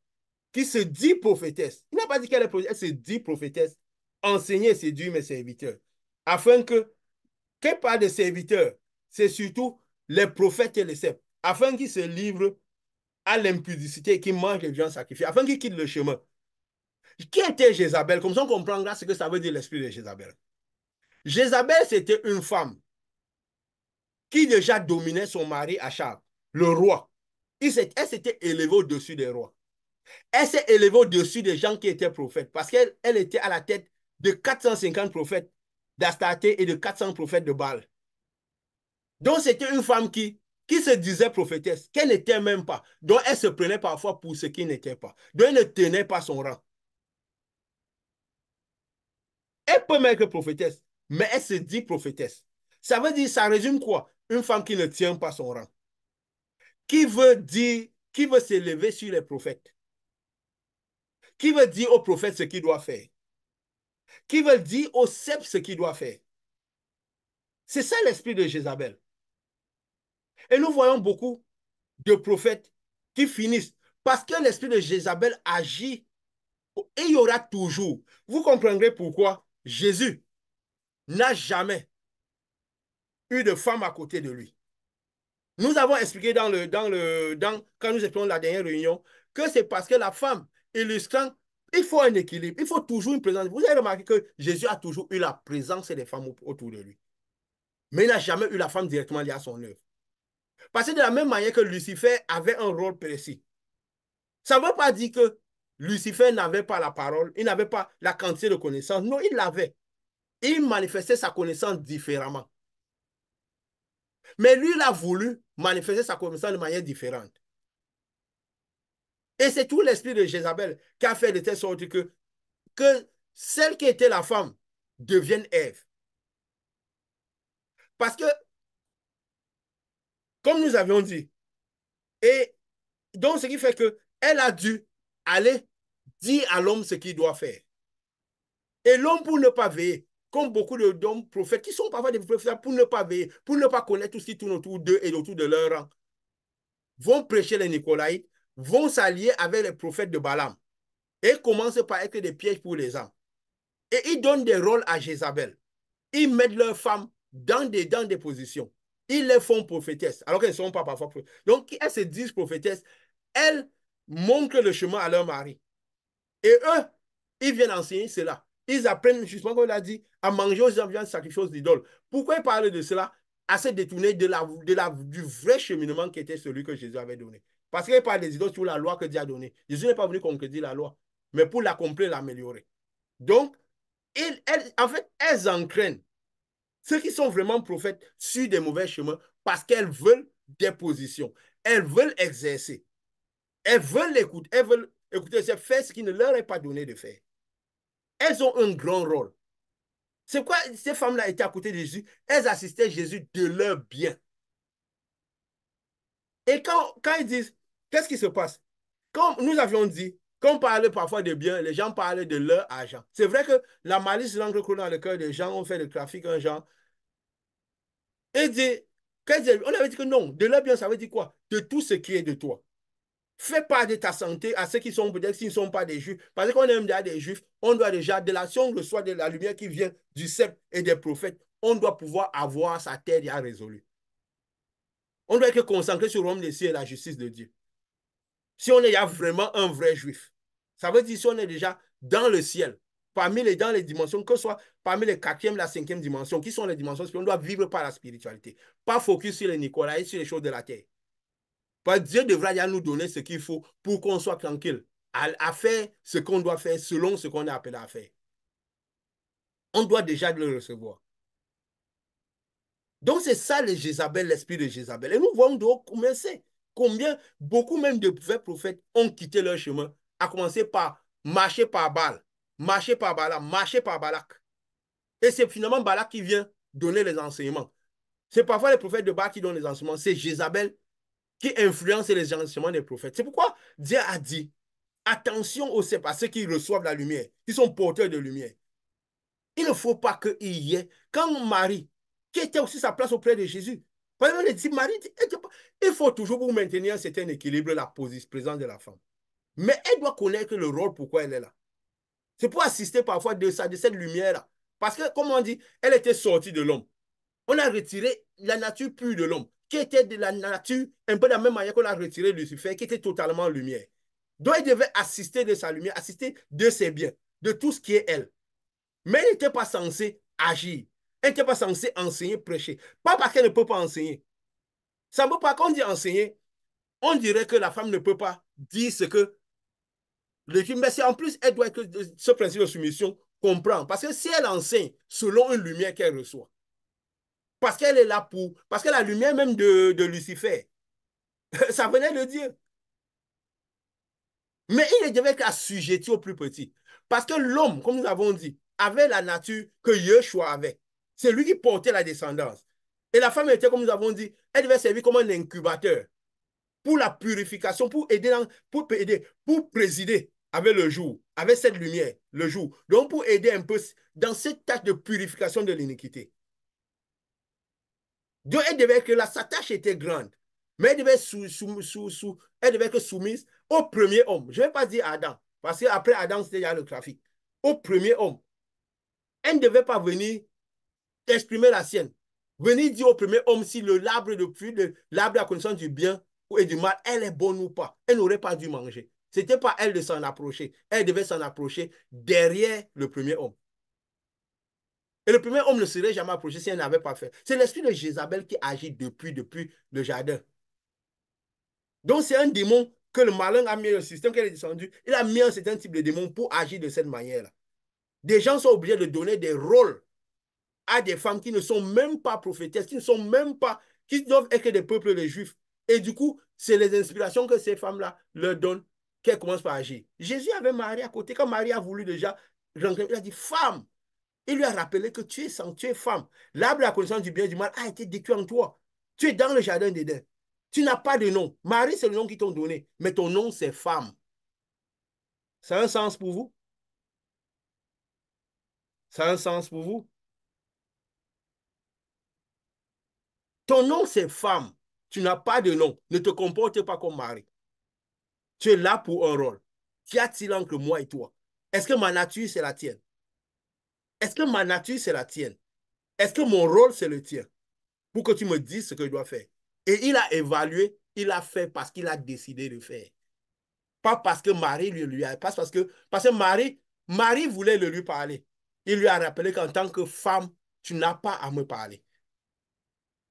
qui se dit prophétesse. Il n'a pas dit qu'elle est prophétesse, elle se dit prophétesse, enseigner et séduire mes serviteurs. Afin que, quel part des serviteurs, c'est surtout les prophètes et les sceptres, afin qu'ils se livrent à l'impudicité et qu'ils mangent les viandes sacrifiées, afin qu'ils quittent le chemin. Qui était Jézabel? Comme ça, on comprendra ce que ça veut dire l'esprit de Jézabel. Jézabel, c'était une femme qui déjà dominait son mari Achab, le roi. Elle s'était élevée au-dessus des rois. Elle s'est élevée au-dessus des gens qui étaient prophètes parce qu'elle était à la tête de 450 prophètes d'Astarté et de 400 prophètes de Baal. Donc, c'était une femme qui se disait prophétesse, qu'elle n'était même pas. Donc, elle se prenait parfois pour ce qui n'était pas. Donc, elle ne tenait pas son rang. Elle peut même être prophétesse, mais elle se dit prophétesse. Ça veut dire, ça résume quoi? Une femme qui ne tient pas son rang. Qui veut dire, qui veut s'élever sur les prophètes. Qui veut dire aux prophètes ce qu'il doit faire. Qui veut dire au sceptre ce qu'il doit faire. C'est ça l'esprit de Jézabel. Et nous voyons beaucoup de prophètes qui finissent parce que l'esprit de Jézabel agit et il y aura toujours. Vous comprendrez pourquoi Jésus n'a jamais eu de femme à côté de lui. Nous avons expliqué quand nous expliquons la dernière réunion que c'est parce que la femme illustrant, il faut un équilibre, il faut toujours une présence. Vous avez remarqué que Jésus a toujours eu la présence des femmes autour de lui. Mais il n'a jamais eu la femme directement liée à son œuvre. Parce que de la même manière que Lucifer avait un rôle précis, ça ne veut pas dire que Lucifer n'avait pas la parole, il n'avait pas la quantité de connaissances. Non, il l'avait. Il manifestait sa connaissance différemment. Mais lui, il a voulu manifester sa connaissance de manière différente. Et c'est tout l'esprit de Jézabel qui a fait de telle sorte que celle qui était la femme devienne Ève. Parce que, comme nous avions dit, et donc ce qui fait qu'elle a dû aller dire à l'homme ce qu'il doit faire. Et l'homme, pour ne pas veiller, comme beaucoup d'hommes prophètes, qui sont parfois des prophètes, pour ne pas veiller, pour ne pas connaître tout ce qui tourne autour d'eux et autour de leur rang, vont prêcher les Nicolaïtes, vont s'allier avec les prophètes de Balaam et commencent par être des pièges pour les hommes. Et ils donnent des rôles à Jézabel. Ils mettent leurs femmes dans des positions. Ils les font prophétesses, alors qu'elles ne sont pas parfois prophétesses. Donc, elles se disent prophétesses. Elles montrent le chemin à leur mari. Et eux, ils viennent enseigner cela. Ils apprennent, justement, comme il a dit, à manger aux viandes sacrifiées aux idoles. Pourquoi ils parlent de cela? À se détourner du vrai cheminement qui était celui que Jésus avait donné. Parce qu'il parle des idoles sur la loi que Dieu a donnée. Jésus n'est pas venu contredire la loi, mais pour l'accomplir, l'améliorer. Donc, en fait, elles entraînent ceux qui sont vraiment prophètes sur des mauvais chemins parce qu'elles veulent des positions. Elles veulent exercer. Elles veulent écouter. Elles veulent écouter, c'est faire ce qui ne leur est pas donné de faire. Elles ont un grand rôle. C'est pourquoi ces femmes-là étaient à côté de Jésus. Elles assistaient Jésus de leur bien. Et quand ils disent, qu'est-ce qui se passe? Comme nous avions dit, quand on parlait parfois de biens, les gens parlaient de leur argent. C'est vrai que la malice l'encre coule dans le cœur des gens, on fait le trafic, un genre. Et dit, on avait dit que non, de leur bien, ça veut dire quoi? De tout ce qui est de toi. Fais pas de ta santé à ceux qui sont peut-être qui ne sont pas des juifs. Parce qu'on aime déjà des juifs, on doit déjà, de la, si on reçoit de la lumière qui vient du sceptre et des prophètes, on doit pouvoir avoir sa terre déjà résolue. On doit être concentré sur l'homme des cieux et la justice de Dieu. Si on est vraiment un vrai juif, ça veut dire si on est déjà dans le ciel, dans les dimensions, que ce soit parmi les quatrième et la cinquième dimension, qui sont les dimensions spirituelles, on doit vivre par la spiritualité. Pas focus sur les Nicolaïs, sur les choses de la terre. Parce que Dieu devra déjà nous donner ce qu'il faut pour qu'on soit tranquille, à faire ce qu'on doit faire selon ce qu'on est appelé à faire. On doit déjà le recevoir. Donc c'est ça le Jézabel, l'esprit de Jézabel. Et nous voyons donc combien, beaucoup même de vrais prophètes ont quitté leur chemin, à commencer par marcher par Baal, marcher par Balaam, marcher par Balak. Et c'est finalement Balak qui vient donner les enseignements. C'est parfois les prophètes de Baal qui donnent les enseignements, c'est Jézabel qui influence les enseignements des prophètes. C'est pourquoi Dieu a dit, attention à ceux qui reçoivent la lumière, qui sont porteurs de lumière. Il ne faut pas qu'il y ait, quand Marie, qui était aussi sa place auprès de Jésus, par exemple, il dit, Marie, il faut toujours pour maintenir un certain équilibre la présence de la femme. Mais elle doit connaître le rôle pourquoi elle est là. C'est pour assister parfois de cette lumière-là. Parce que, comme on dit, elle était sortie de l'homme. On a retiré la nature pure de l'homme, qui était de la nature, un peu de la même manière qu'on a retiré Lucifer, qui était totalement en lumière. Donc, elle devait assister de sa lumière, assister de ses biens, de tout ce qui est elle. Mais elle n'était pas censée agir. Elle n'était pas censée enseigner, prêcher. Pas parce qu'elle ne peut pas enseigner. Ça ne veut pas qu'on dit enseigner. On dirait que la femme ne peut pas dire ce que le film. Mais en plus, elle doit être ce principe de soumission comprend. Parce que si elle enseigne selon une lumière qu'elle reçoit, parce qu'elle est là pour. Parce que la lumière même de Lucifer, ça venait de Dieu. Mais il devait être assujetti au plus petit. Parce que l'homme, comme nous avons dit, avait la nature que Yeshua avait. C'est lui qui portait la descendance. Et la femme était, comme nous avons dit, elle devait servir comme un incubateur pour la purification, pour présider avec le jour, avec cette lumière, le jour. Donc, pour aider un peu dans cette tâche de purification de l'iniquité. Donc, elle devait être là, sa tâche était grande. Mais elle devait, elle devait être soumise au premier homme. Je ne vais pas dire Adam, parce qu'après Adam, c'était déjà le trafic. Au premier homme. Elle ne devait pas venir exprimer la sienne. Venir dire au premier homme si l'arbre de l'arbre de la connaissance du bien et du mal, elle est bonne ou pas. Elle n'aurait pas dû manger. Ce n'était pas elle de s'en approcher. Elle devait s'en approcher derrière le premier homme. Et le premier homme ne serait jamais approché si elle n'avait pas fait. C'est l'esprit de Jézabel qui agit depuis le jardin Donc, c'est un démon que le malin a mis, le système qu'elle est descendu, il a mis un certain type de démon pour agir de cette manière-là. Des gens sont obligés de donner des rôles à des femmes qui ne sont même pas prophétesses, qui ne sont même pas, qui doivent être des peuples les juifs. Et du coup, c'est les inspirations que ces femmes-là leur donnent qu'elles commencent par agir. Jésus avait Marie à côté. Quand Marie a voulu déjà, il a dit, femme, il lui a rappelé que tu es sang, tu es femme. L'arbre de la connaissance du bien et du mal a été détruit en toi. Tu es dans le jardin d'Éden. Tu n'as pas de nom. Marie, c'est le nom qu'ils t'ont donné, mais ton nom, c'est femme. Ça a un sens pour vous? Ça a un sens pour vous? Ton nom, c'est femme. Tu n'as pas de nom. Ne te comporte pas comme Marie. Tu es là pour un rôle. Qu'y a-t-il entre moi et toi? Est-ce que ma nature, c'est la tienne? Est-ce que ma nature, c'est la tienne? Est-ce que mon rôle, c'est le tien? Pour que tu me dises ce que je dois faire. Et il a évalué, il a fait parce qu'il a décidé de faire. Pas parce que Marie lui a... Parce que Marie voulait lui parler. Il lui a rappelé qu'en tant que femme, tu n'as pas à me parler.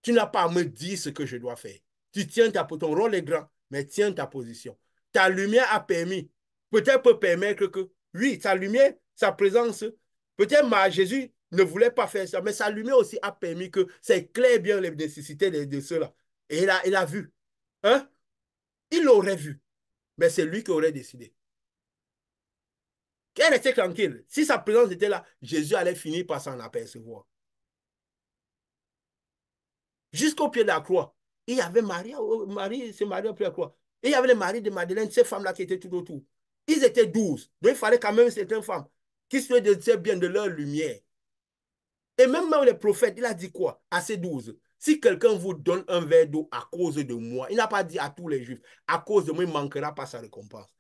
Tu n'as pas à me dire ce que je dois faire. Tu tiens ton rôle est grand, mais tiens ta position. Ta lumière a permis, peut-être peut permettre que, oui, sa lumière, sa présence, peut-être Jésus ne voulait pas faire ça, mais sa lumière aussi a permis que ça éclaire bien les nécessités de ceux-là. Et il a vu. Hein? Il l'aurait vu, mais c'est lui qui aurait décidé. Qu'elle était tranquille. Si sa présence était là, Jésus allait finir par s'en apercevoir. Jusqu'au pied de la croix. Il y avait Marie c'est Marie au pied de la croix. Et il y avait les maris de Madeleine, ces femmes-là qui étaient tout autour. Ils étaient 12. Donc il fallait quand même certaines femmes qui se disaient bien de leur lumière. Et même les prophètes, il a dit quoi à ces 12? Si quelqu'un vous donne un verre d'eau à cause de moi, il n'a pas dit à tous les juifs, à cause de moi, il ne manquera pas sa récompense.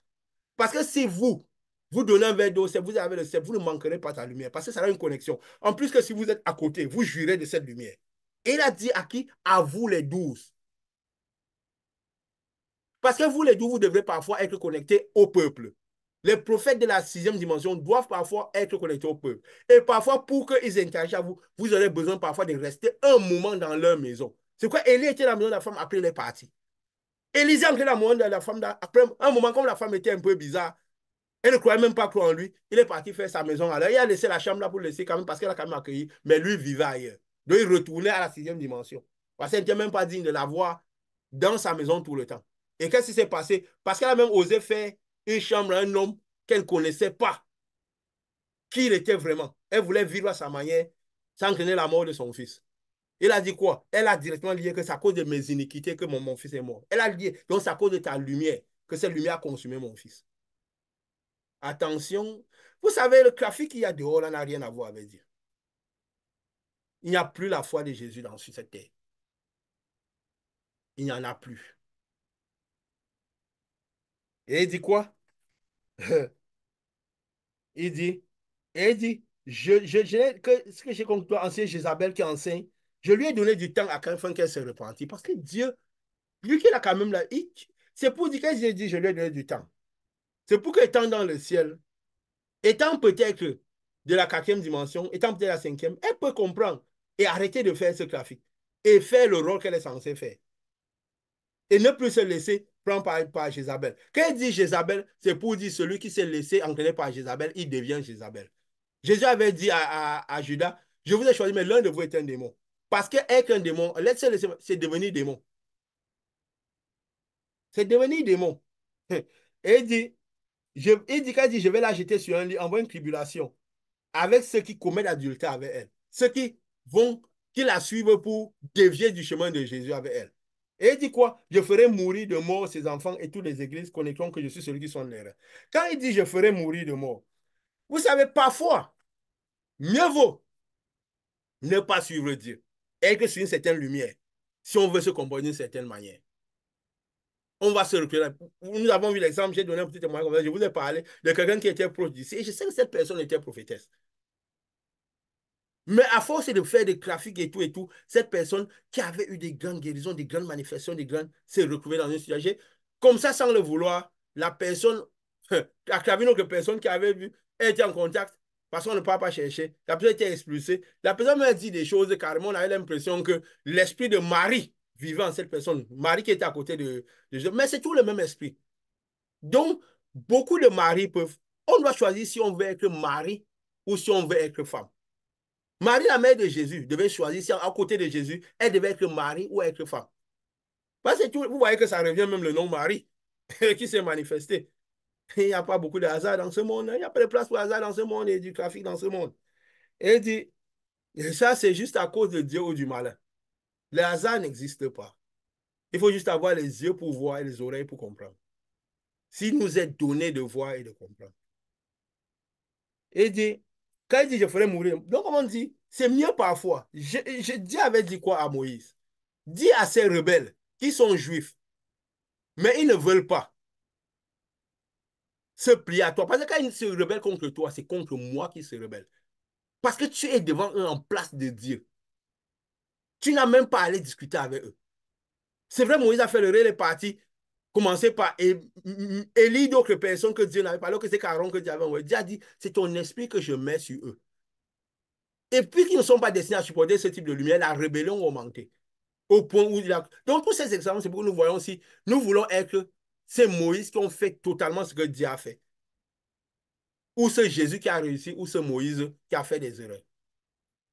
Parce que si vous donnez un verre d'eau, vous avez le sel, vous ne manquerez pas sa lumière. Parce que ça a une connexion. En plus que si vous êtes à côté, vous jurez de cette lumière. Et il a dit à qui? À vous les 12. Parce que vous les 12, vous devrez parfois être connectés au peuple. Les prophètes de la sixième dimension doivent parfois être connectés au peuple. Et parfois, pour qu'ils interagissent à vous, vous aurez besoin parfois de rester un moment dans leur maison. C'est pourquoi Élie était dans la maison de la femme après les parties. Élisée entrait dans la maison de la femme après un moment, comme la femme était un peu bizarre, elle ne croyait même pas croire en lui. Il est parti faire sa maison. Alors, il a laissé la chambre là pour le laisser quand même parce qu'elle a quand même accueilli. Mais lui vivait ailleurs. Donc, il retournait à la sixième dimension. Parce qu'elle n'était même pas digne de l'avoir dans sa maison tout le temps. Et qu'est-ce qui s'est passé? Parce qu'elle a même osé faire une chambre à un homme qu'elle ne connaissait pas qui il était vraiment. Elle voulait vivre à sa manière sans craindre la mort de son fils. Il a dit quoi? Elle a directement lié que c'est à cause de mes iniquités que mon fils est mort. Elle a lié, donc c'est à cause de ta lumière que cette lumière a consumé mon fils. Attention, vous savez, le trafic qu'il y a dehors là n'a rien à voir avec Dieu. Il n'y a plus la foi de Jésus sur cette terre. Il n'y en a plus. Et il dit quoi? Il dit, ce que j'ai compris, ancien Jézabel qui enseigne, je lui ai donné du temps afin qu'elle se repentit. Parce que Dieu, lui qui a quand même là, c'est pour dire que j'ai dit, je lui ai donné du temps. C'est pour qu'étant dans le ciel, étant peut-être de la quatrième dimension, étant peut-être la cinquième, elle peut comprendre et arrêter de faire ce trafic et faire le rôle qu'elle est censée faire. Et ne plus se laisser prendre par Jézabel. Quand il dit Jézabel, c'est pour dire celui qui s'est laissé entraîner par Jézabel, il devient Jézabel. Jésus avait dit à Judas, je vous ai choisi, mais l'un de vous est un démon. Parce qu'être un démon, c'est devenir démon. C'est devenir démon. Et quand il dit, je vais la jeter sur un lit, envoie une tribulation avec ceux qui commettent l'adultère avec elle. Ceux qui la suivent pour dévier du chemin de Jésus avec elle. Et il dit quoi? Je ferai mourir de mort ses enfants et toutes les églises connaîtront que je suis celui qui sonne les reins. Quand il dit je ferai mourir de mort, vous savez, parfois, mieux vaut ne pas suivre Dieu. Être sur une certaine lumière, si on veut se comporter d'une certaine manière. On va se recueillir. Nous avons vu l'exemple, j'ai donné un petit témoignage, je vous ai parlé de quelqu'un qui était proche d'ici. Et je sais que cette personne était prophétesse. Mais à force de faire des trafics et tout, cette personne qui avait eu des grandes guérisons, des grandes manifestations, s'est retrouvée dans une situation. Comme ça, sans le vouloir, la personne, à travers une autre personne qui avait vu, elle était en contact, parce qu'on ne peut pas chercher. La personne était expulsée. La personne m'a dit des choses, carrément, on avait l'impression que l'esprit de Marie vivait en cette personne. Marie qui était à côté de Jésus. Mais c'est tout le même esprit. Donc, beaucoup de maris peuvent... On doit choisir si on veut être mari ou si on veut être femme. Marie, la mère de Jésus, devait choisir si à côté de Jésus, elle devait être mari ou être femme. Parce que vous voyez que ça revient même le nom Marie qui s'est manifesté. Il n'y a pas beaucoup de hasard dans ce monde. Il n'y a pas de place pour hasard dans ce monde et du trafic dans ce monde. Et il dit, et ça, c'est juste à cause de Dieu ou du malin. Le hasard n'existe pas. Il faut juste avoir les yeux pour voir et les oreilles pour comprendre. S'il nous est donné de voir et de comprendre. Et il dit, quand il dit, je ferai mourir. Donc, comme on dit, c'est mieux parfois. Dieu avait dit quoi à Moïse? Dis à ces rebelles qui sont juifs, mais ils ne veulent pas se plier à toi. Parce que quand ils se rebellent contre toi, c'est contre moi qu'ils se rebellent. Parce que tu es devant eux en place de Dieu. Tu n'as même pas à aller discuter avec eux. C'est vrai, Moïse a fait le relais parti, commencer par élire d'autres personnes que Dieu n'avait pas, alors que c'est Aaron que Dieu avait envoyé. Dieu a dit, c'est ton esprit que je mets sur eux. Et puis qu'ils ne sont pas destinés à supporter ce type de lumière, la rébellion a augmenté. Au point où il a... Donc, tous ces exemples, c'est pour que nous voyons si nous voulons être ces Moïse qui ont fait totalement ce que Dieu a fait. Ou ce Jésus qui a réussi, ou ce Moïse qui a fait des erreurs.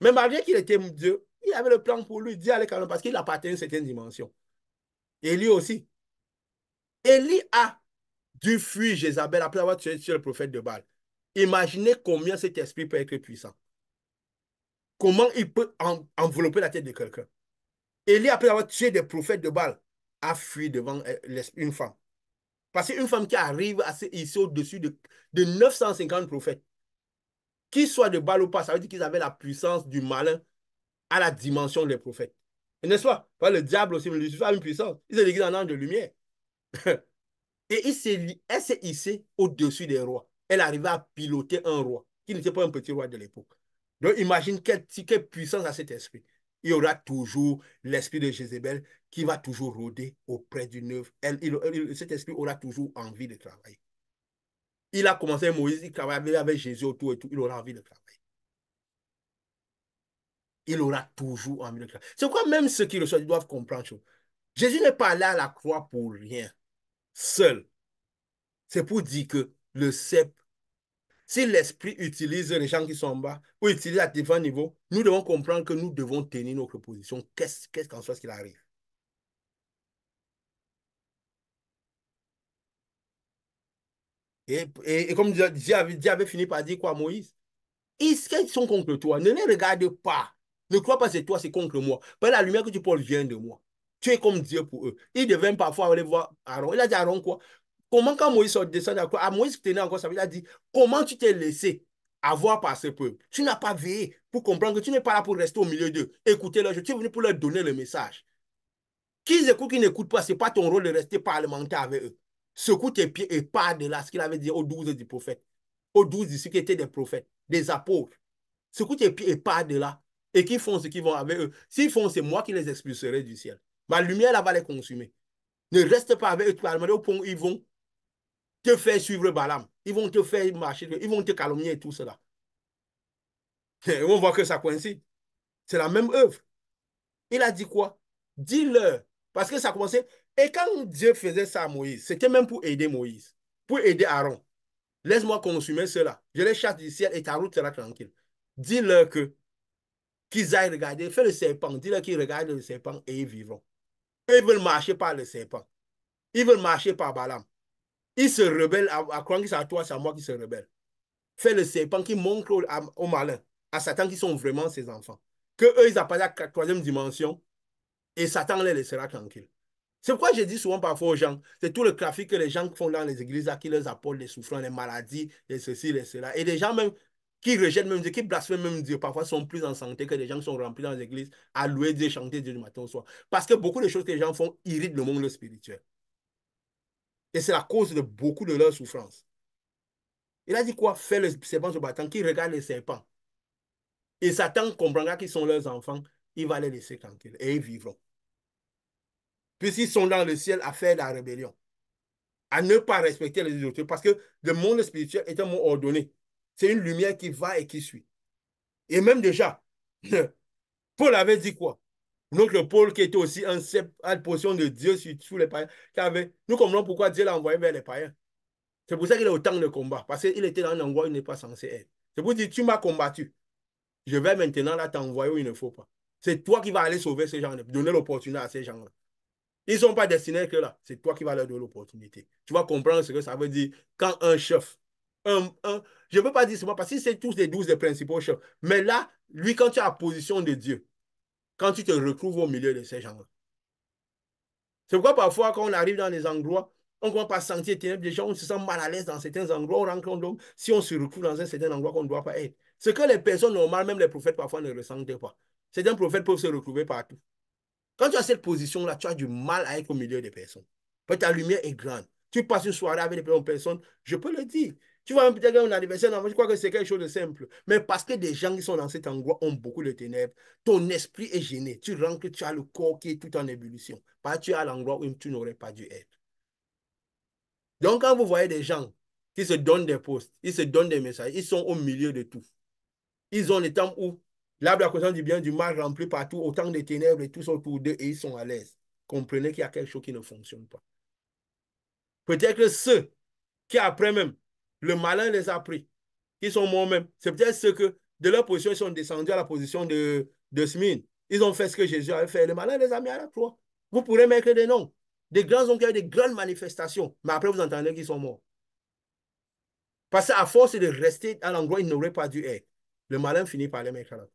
Mais malgré qu'il était Dieu, il avait le plan pour lui. Dieu allait quand même parce qu'il appartenait à une certaine dimension. Et lui aussi. Élie a dû fuir Jézabel après avoir tué le prophète de Baal. Imaginez combien cet esprit peut être puissant. Comment il peut envelopper la tête de quelqu'un. Élie, après avoir tué des prophètes de Baal, a fui devant une femme. Parce qu'une femme qui arrive ici au-dessus de 950 prophètes, qu'ils soient de Baal ou pas, ça veut dire qu'ils avaient la puissance du malin à la dimension des prophètes. N'est-ce pas? Parce que le diable aussi, Lucifer a une puissance. Il se déguise en ange de lumière. Et elle s'est hissée au-dessus des rois. Elle arrivait à piloter un roi, qui n'était pas un petit roi de l'époque. Donc imagine quelle puissance a cet esprit. Il y aura toujours l'esprit de Jézabel qui va toujours rôder auprès d'une œuvre. Cet esprit aura toujours envie de travailler. Il a commencé avec Moïse, il travaillait avec Jésus autour et tout, il aura envie de travailler. Il aura toujours envie de travailler. C'est quoi même ceux qui le soient, doivent comprendre. Jésus n'est pas allé à la croix pour rien, seul. C'est pour dire que le cep, si l'esprit utilise les gens qui sont en bas ou utilise à différents niveaux, nous devons comprendre que nous devons tenir notre position, qu'est-ce qu'en soit ce qu'il arrive. Et comme Dieu avait fini par dire quoi à Moïse, ils sont contre toi, ne les regarde pas. Ne crois pas que c'est toi, c'est contre moi. Parce que la lumière que tu portes vient de moi. Tu es comme Dieu pour eux. Ils devaient parfois aller voir Aaron. Il a dit à Aaron quoi? Comment quand Moïse descend à quoi? À Moïse tenait encore ça. Il a dit, comment tu t'es laissé avoir par ce peuple? Tu n'as pas veillé pour comprendre que tu n'es pas là pour rester au milieu d'eux. Écoutez leur, tu es venu pour leur donner le message. Qu'ils écoutent, qu'ils n'écoutent pas, ce n'est pas ton rôle de rester parlementaire avec eux. Secoue tes pieds et pars de là, ce qu'il avait dit aux 12 du prophète. Aux 12 ici qui étaient des prophètes, des apôtres. Secoue tes pieds et pars de là. Et qu'ils font ce qu'ils vont avec eux. S'ils font, c'est moi qui les expulserai du ciel. Ma lumière là va les consumer. Ne reste pas avec eux au point où ils vont te faire suivre Balaam. Ils vont te faire marcher, ils vont te calomnier et tout cela. Et on voit que ça coïncide. C'est la même œuvre. Il a dit quoi? Dis-leur. Parce que ça commençait. Et quand Dieu faisait ça à Moïse, c'était même pour aider Moïse, pour aider Aaron. Laisse-moi consumer cela. Je les chasse du ciel et ta route sera tranquille. Dis-leur qu'ils aillent regarder. Fais le serpent. Dis-leur qu'ils regardent le serpent et ils vivront. Eux, ils veulent marcher par le serpent. Ils veulent marcher par Balaam. Ils se rebellent à croire que c'est à toi, c'est à moi qui se rebelle. Fais le serpent qui montre au malin, à Satan qui sont vraiment ses enfants. Que eux, ils apparaissent à la troisième dimension et Satan les laissera tranquilles. C'est pourquoi je dis souvent parfois aux gens, c'est tout le trafic que les gens font dans les églises là, qui leur apportent les souffrances, les maladies, les ceci, les cela. Et des gens même qui rejettent même Dieu, qui blasphèment même Dieu, parfois sont plus en santé que des gens qui sont remplis dans les églises à louer Dieu, chanter Dieu du matin au soir. Parce que beaucoup de choses que les gens font irritent le monde spirituel. Et c'est la cause de beaucoup de leurs souffrances. Il a dit quoi? Faire le serpent se battant, qui regarde les serpents. Et Satan comprendra qu'ils sont leurs enfants, il va les laisser tranquilles et ils vivront. Puisqu'ils sont dans le ciel à faire la rébellion, à ne pas respecter les autorités, parce que le monde spirituel est un monde ordonné. C'est une lumière qui va et qui suit. Et même déjà, Paul avait dit quoi? Notre Paul, qui était aussi un à la position de Dieu sur les païens, nous comprenons pourquoi Dieu l'a envoyé vers les païens. C'est pour ça qu'il a autant de combats, parce qu'il était dans un endroit où il n'est pas censé être. C'est pour dire, tu m'as combattu. Je vais maintenant là t'envoyer où il ne faut pas. C'est toi qui vas aller sauver ces gens-là, donner l'opportunité à ces gens-là. Ils ne sont pas destinés que là. C'est toi qui vas leur donner l'opportunité. Tu vas comprendre ce que ça veut dire quand un chef, je ne peux pas dire seulement parce que c'est tous les 12 des principaux chefs. Mais là, lui, quand tu es à la position de Dieu, quand tu te retrouves au milieu de ces gens-là. C'est pourquoi parfois, quand on arrive dans les endroits, on ne commence pas sentir les ténèbres. Déjà, on se sent mal à l'aise dans certains endroits. On rencontre l'homme si on se retrouve dans un certain endroit qu'on ne doit pas être. Ce que les personnes normales, même les prophètes, parfois ne ressentent pas. Certains prophètes peuvent se retrouver partout. Quand tu as cette position-là, tu as du mal à être au milieu des personnes. Parce que ta lumière est grande. Tu passes une soirée avec des personnes, je peux le dire. Tu vois, peut-être un anniversaire, je crois que c'est quelque chose de simple. Mais parce que des gens qui sont dans cet endroit ont beaucoup de ténèbres, ton esprit est gêné. Tu rentres, tu as le corps qui est tout en ébullition. Parce que tu es à l'endroit où tu n'aurais pas dû être. Donc, quand vous voyez des gens qui se donnent des postes, ils se donnent des messages, ils sont au milieu de tout. Ils ont les temps où l'arbre de la connaissance du bien et du mal rempli partout, autant de ténèbres et tous autour d'eux, et ils sont à l'aise. Comprenez qu'il y a quelque chose qui ne fonctionne pas. Peut-être que ceux qui, après même, le malin les a pris, qui sont morts même, c'est peut-être ceux que, de leur position, ils sont descendus à la position de Smine. Ils ont fait ce que Jésus avait fait. Le malin les a mis à la croix. Vous pourrez mettre des noms. Des grands hommes qui ont des grandes manifestations, mais après, vous entendez qu'ils sont morts. Parce qu'à force de rester à l'endroit où ils n'auraient pas dû être, le malin finit par les mettre à la croix.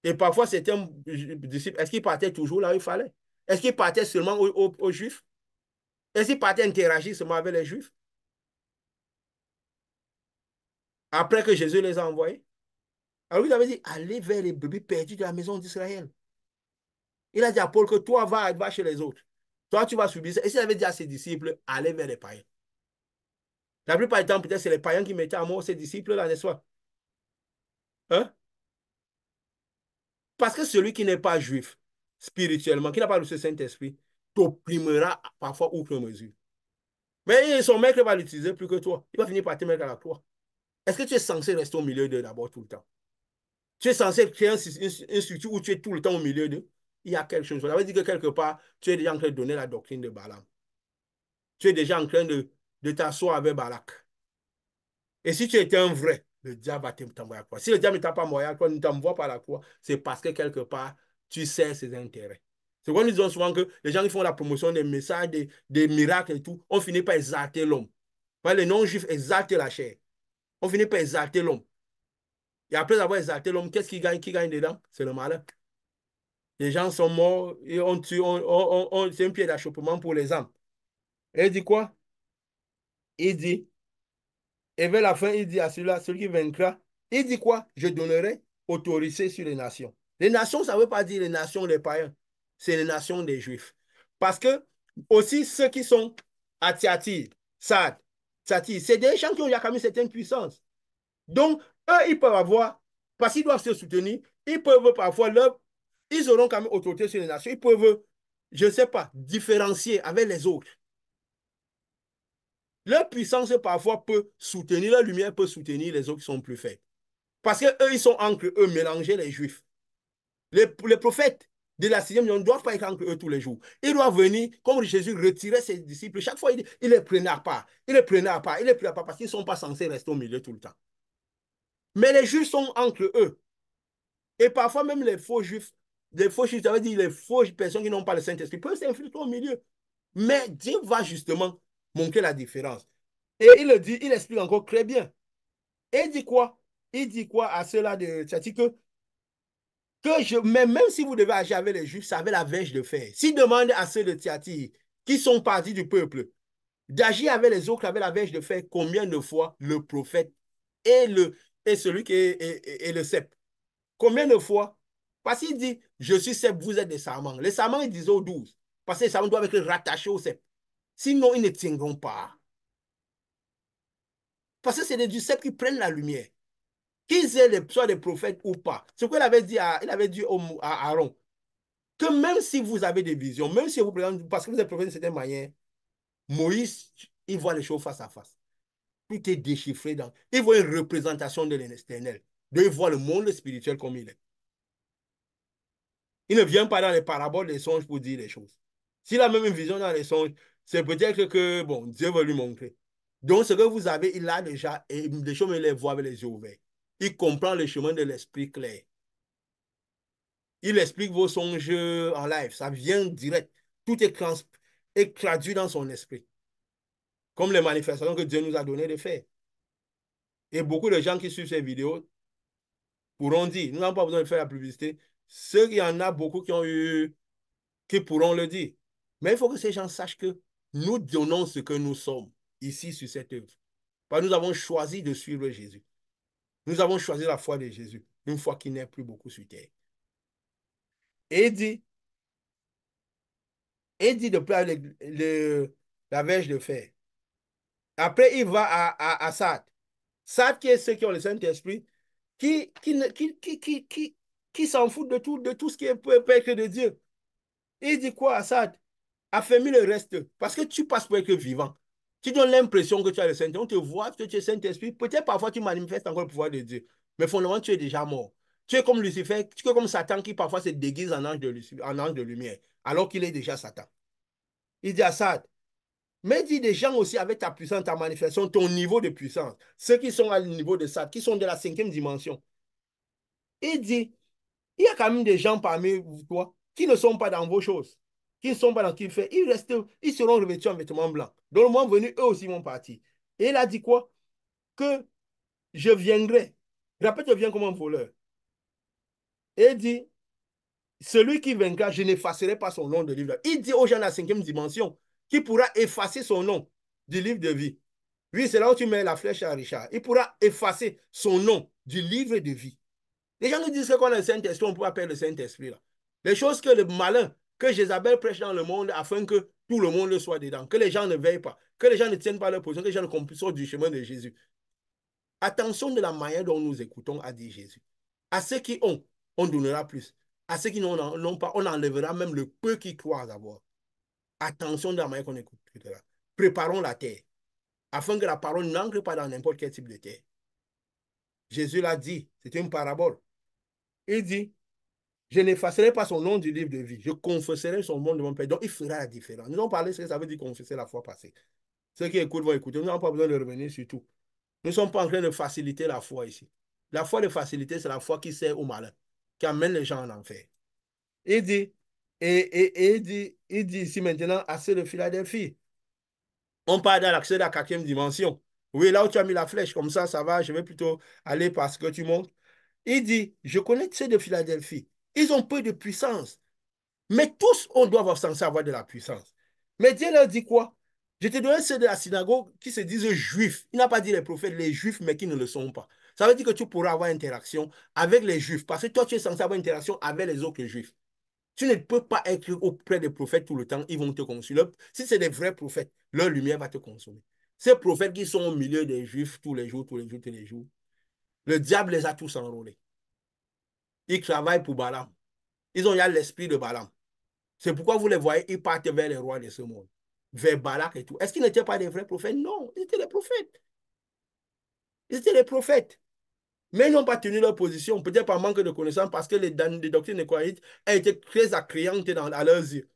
Et parfois, certains disciples, est-ce qu'ils partaient toujours là où il fallait? Est-ce qu'ils partaient seulement aux Juifs? Est-ce qu'ils partaient interagir seulement avec les Juifs? Après que Jésus les a envoyés? Alors, il avait dit, allez vers les brebis perdus de la maison d'Israël. Il a dit à Paul que toi, va chez les autres. Toi, tu vas subir ça. Et s'il avait dit à ses disciples, allez vers les païens. La plupart du temps, peut-être c'est les païens qui mettaient à mort ses disciples-là, n'est-ce pas? Hein? Parce que celui qui n'est pas juif, spirituellement, qui n'a pas le Saint-Esprit, t'opprimera parfois outre mesure. Mais son maître va l'utiliser plus que toi. Il va finir par te mettre à la croix. Est-ce que tu es censé rester au milieu d'eux d'abord tout le temps? Tu es censé créer une structure où tu es tout le temps au milieu d'eux? Il y a quelque chose. Ça veut dire que quelque part, tu es déjà en train de donner la doctrine de Balaam. Tu es déjà en train de t'asseoir avec Balak. Et si tu étais un vrai, le diable va t'envoyer à la croix. Si le diable ne t'a pas envoyé à la croix, ne t'envoie pas à la croix, c'est parce que quelque part, tu sais ses intérêts. C'est pourquoi nous disons souvent que les gens qui font la promotion des messages, des miracles et tout, on finit par exalter l'homme. Les non-juifs exaltent la chair. On finit par exalter l'homme. Et après avoir exalté l'homme, qu'est-ce qui gagne dedans? C'est le malin. Les gens sont morts et on tue, c'est un pied d'achoppement pour les âmes. Et il dit quoi? Il dit, et vers la fin, il dit à celui-là, celui qui vaincra, il dit quoi? Je donnerai autorité sur les nations. Les nations, ça ne veut pas dire les nations des païens, c'est les nations des juifs. Parce que aussi ceux qui sont à Thyatire, Sade, Thyatire, c'est des gens qui ont quand même une certaine puissance. Donc, eux, ils peuvent avoir, parce qu'ils doivent se soutenir, ils peuvent parfois ils auront quand même autorité sur les nations, ils peuvent, je ne sais pas, différencier avec les autres. Leur puissance parfois peut soutenir, leur lumière peut soutenir les autres qui sont plus faibles. Parce qu'eux, ils sont entre eux mélangés, les juifs. Les prophètes de la sixième ne doivent pas être entre eux tous les jours. Ils doivent venir, comme Jésus retirait ses disciples. Chaque fois, il les prenait à part. Il les prenait à part. Il les prenait à part parce qu'ils ne sont pas censés rester au milieu tout le temps. Mais les juifs sont entre eux. Et parfois, même les faux juifs, ça veut dire les fausses personnes qui n'ont pas le Saint-Esprit, peuvent s'infiltrer au milieu. Mais Dieu va justement montrer la différence. Et il le dit, il explique encore très bien. Et il dit quoi? Il dit quoi à ceux-là de Thyatire mais même si vous devez agir avec les Juifs, ça avait la verge de fer. S'il demande à ceux de Thyatire, qui sont partis du peuple, d'agir avec les autres avec la verge de fer, combien de fois le prophète et, et celui qui est le cep? Combien de fois? Parce qu'il dit, je suis cep, vous êtes des sarments. Les sarments, ils disent aux 12. Parce que les sarments doivent être rattachés au cep. Sinon, ils ne tiendront pas. Parce que c'est les du cep qui prennent la lumière. Qu'ils aient soit des prophètes ou pas. C'est quoi il avait dit à Aaron. Que même si vous avez des visions, même si vous présentez, parce que vous êtes prophète de certaine manière, Moïse, il voit les choses face à face. Tout est déchiffré dans. Il voit une représentation de l'éternel. Donc, il voit le monde spirituel comme il est. Il ne vient pas dans les paraboles des songes pour dire les choses. S'il a même une vision dans les songes, c'est peut-être que, bon, Dieu veut lui montrer. Donc, ce que vous avez, il a déjà, et les choses, il les voit avec les yeux ouverts. Il comprend le chemin de l'esprit clair. Il explique vos songes en live. Ça vient direct. Tout est traduit dans son esprit. Comme les manifestations que Dieu nous a donné de faire. Et beaucoup de gens qui suivent ces vidéos pourront dire, nous n'avons pas besoin de faire la publicité. Ceux qui en a beaucoup qui ont eu, qui pourront le dire. Mais il faut que ces gens sachent que nous donnons ce que nous sommes ici sur cette œuvre. Parce que nous avons choisi de suivre Jésus. Nous avons choisi la foi de Jésus, une foi qui n'est plus beaucoup sur terre. Et il dit de prendre la verge de fer. Après, il va à Sade. Sade qui est ceux qui ont le Saint-Esprit, qui s'en foutent de tout ce qui peut être de Dieu. Il dit quoi à Sade? Affermis le reste, parce que tu passes pour être vivant. Tu donnes l'impression que tu as le Saint-Esprit. On te voit que tu es Saint-Esprit. Peut-être parfois tu manifestes encore le pouvoir de Dieu. Mais fondamentalement, tu es déjà mort. Tu es comme Lucifer, tu es comme Satan qui parfois se déguise en ange de lumière, alors qu'il est déjà Satan. Il dit à Sade, mais il dit des gens aussi avec ta puissance, ta manifestation, ton niveau de puissance. Ceux qui sont à niveau de Sade, qui sont de la 5e dimension. Il dit, il y a quand même des gens parmi toi qui ne sont pas dans vos choses, qui ne sont pas dans ce qu'il fait. Ils seront revêtus en vêtements blancs. Dans le moment venu, eux aussi vont partir. Et il a dit quoi? Que je viendrai. Rappelle, je viens comme un voleur. Et il dit, celui qui vaincra, je n'effacerai pas son nom de livre. Il dit aux gens de la 5e dimension qui pourra effacer son nom du livre de vie. Oui, c'est là où tu mets la flèche à Richard. Il pourra effacer son nom du livre de vie. Les gens nous disent qu'on a le Saint-Esprit, on peut appeler le Saint-Esprit là. Les choses que le malin, que Jézabel prêche dans le monde afin que tout le monde soit dedans, que les gens ne veillent pas, que les gens ne tiennent pas leur position, que les gens ne sortent du chemin de Jésus. Attention de la manière dont nous écoutons, a dit Jésus. À ceux qui ont, on donnera plus. À ceux qui n'ont pas, on enlèvera même le peu qui croient avoir. Attention de la manière qu'on écoute. Préparons la terre, afin que la parole n'entre pas dans n'importe quel type de terre. Jésus l'a dit, c'était une parabole. Il dit, je n'effacerai pas son nom du livre de vie. Je confesserai son nom de mon Père. Donc, il fera la différence. Nous avons parlé de ce que ça veut dire confesser la fois passée. Ceux qui écoutent vont écouter. Nous n'avons pas besoin de revenir sur tout. Nous ne sommes pas en train de faciliter la foi ici. La foi de facilité, c'est la foi qui sert au malin, qui amène les gens en enfer. Il dit, il dit ici maintenant à ceux de Philadelphie. On parle dans l'accès de la 4e dimension. Oui, là où tu as mis la flèche, comme ça va. Je vais plutôt aller parce que tu montes. Il dit, je connais ceux de Philadelphie. Ils ont peu de puissance. Mais tous, on doit avoir censé avoir de la puissance. Mais Dieu leur dit quoi? Je te donne ceux de la synagogue qui se disent juifs. Il n'a pas dit les prophètes, les juifs, mais qui ne le sont pas. Ça veut dire que tu pourras avoir interaction avec les juifs. Parce que toi, tu es censé avoir interaction avec les autres juifs. Tu ne peux pas être auprès des prophètes tout le temps. Ils vont te consommer. Si c'est des vrais prophètes, leur lumière va te consommer. Ces prophètes qui sont au milieu des juifs tous les jours, tous les jours, tous les jours, le diable les a tous enrôlés. Ils travaillent pour Balaam. Ils ont l'esprit de Balaam. C'est pourquoi vous les voyez, ils partent vers les rois de ce monde, vers Balak et tout. Est-ce qu'ils n'étaient pas des vrais prophètes? Non, ils étaient des prophètes. Ils étaient des prophètes. Mais ils n'ont pas tenu leur position, peut-être par manque de connaissances, parce que les doctrines économiques ont été très attrayantes à leurs yeux.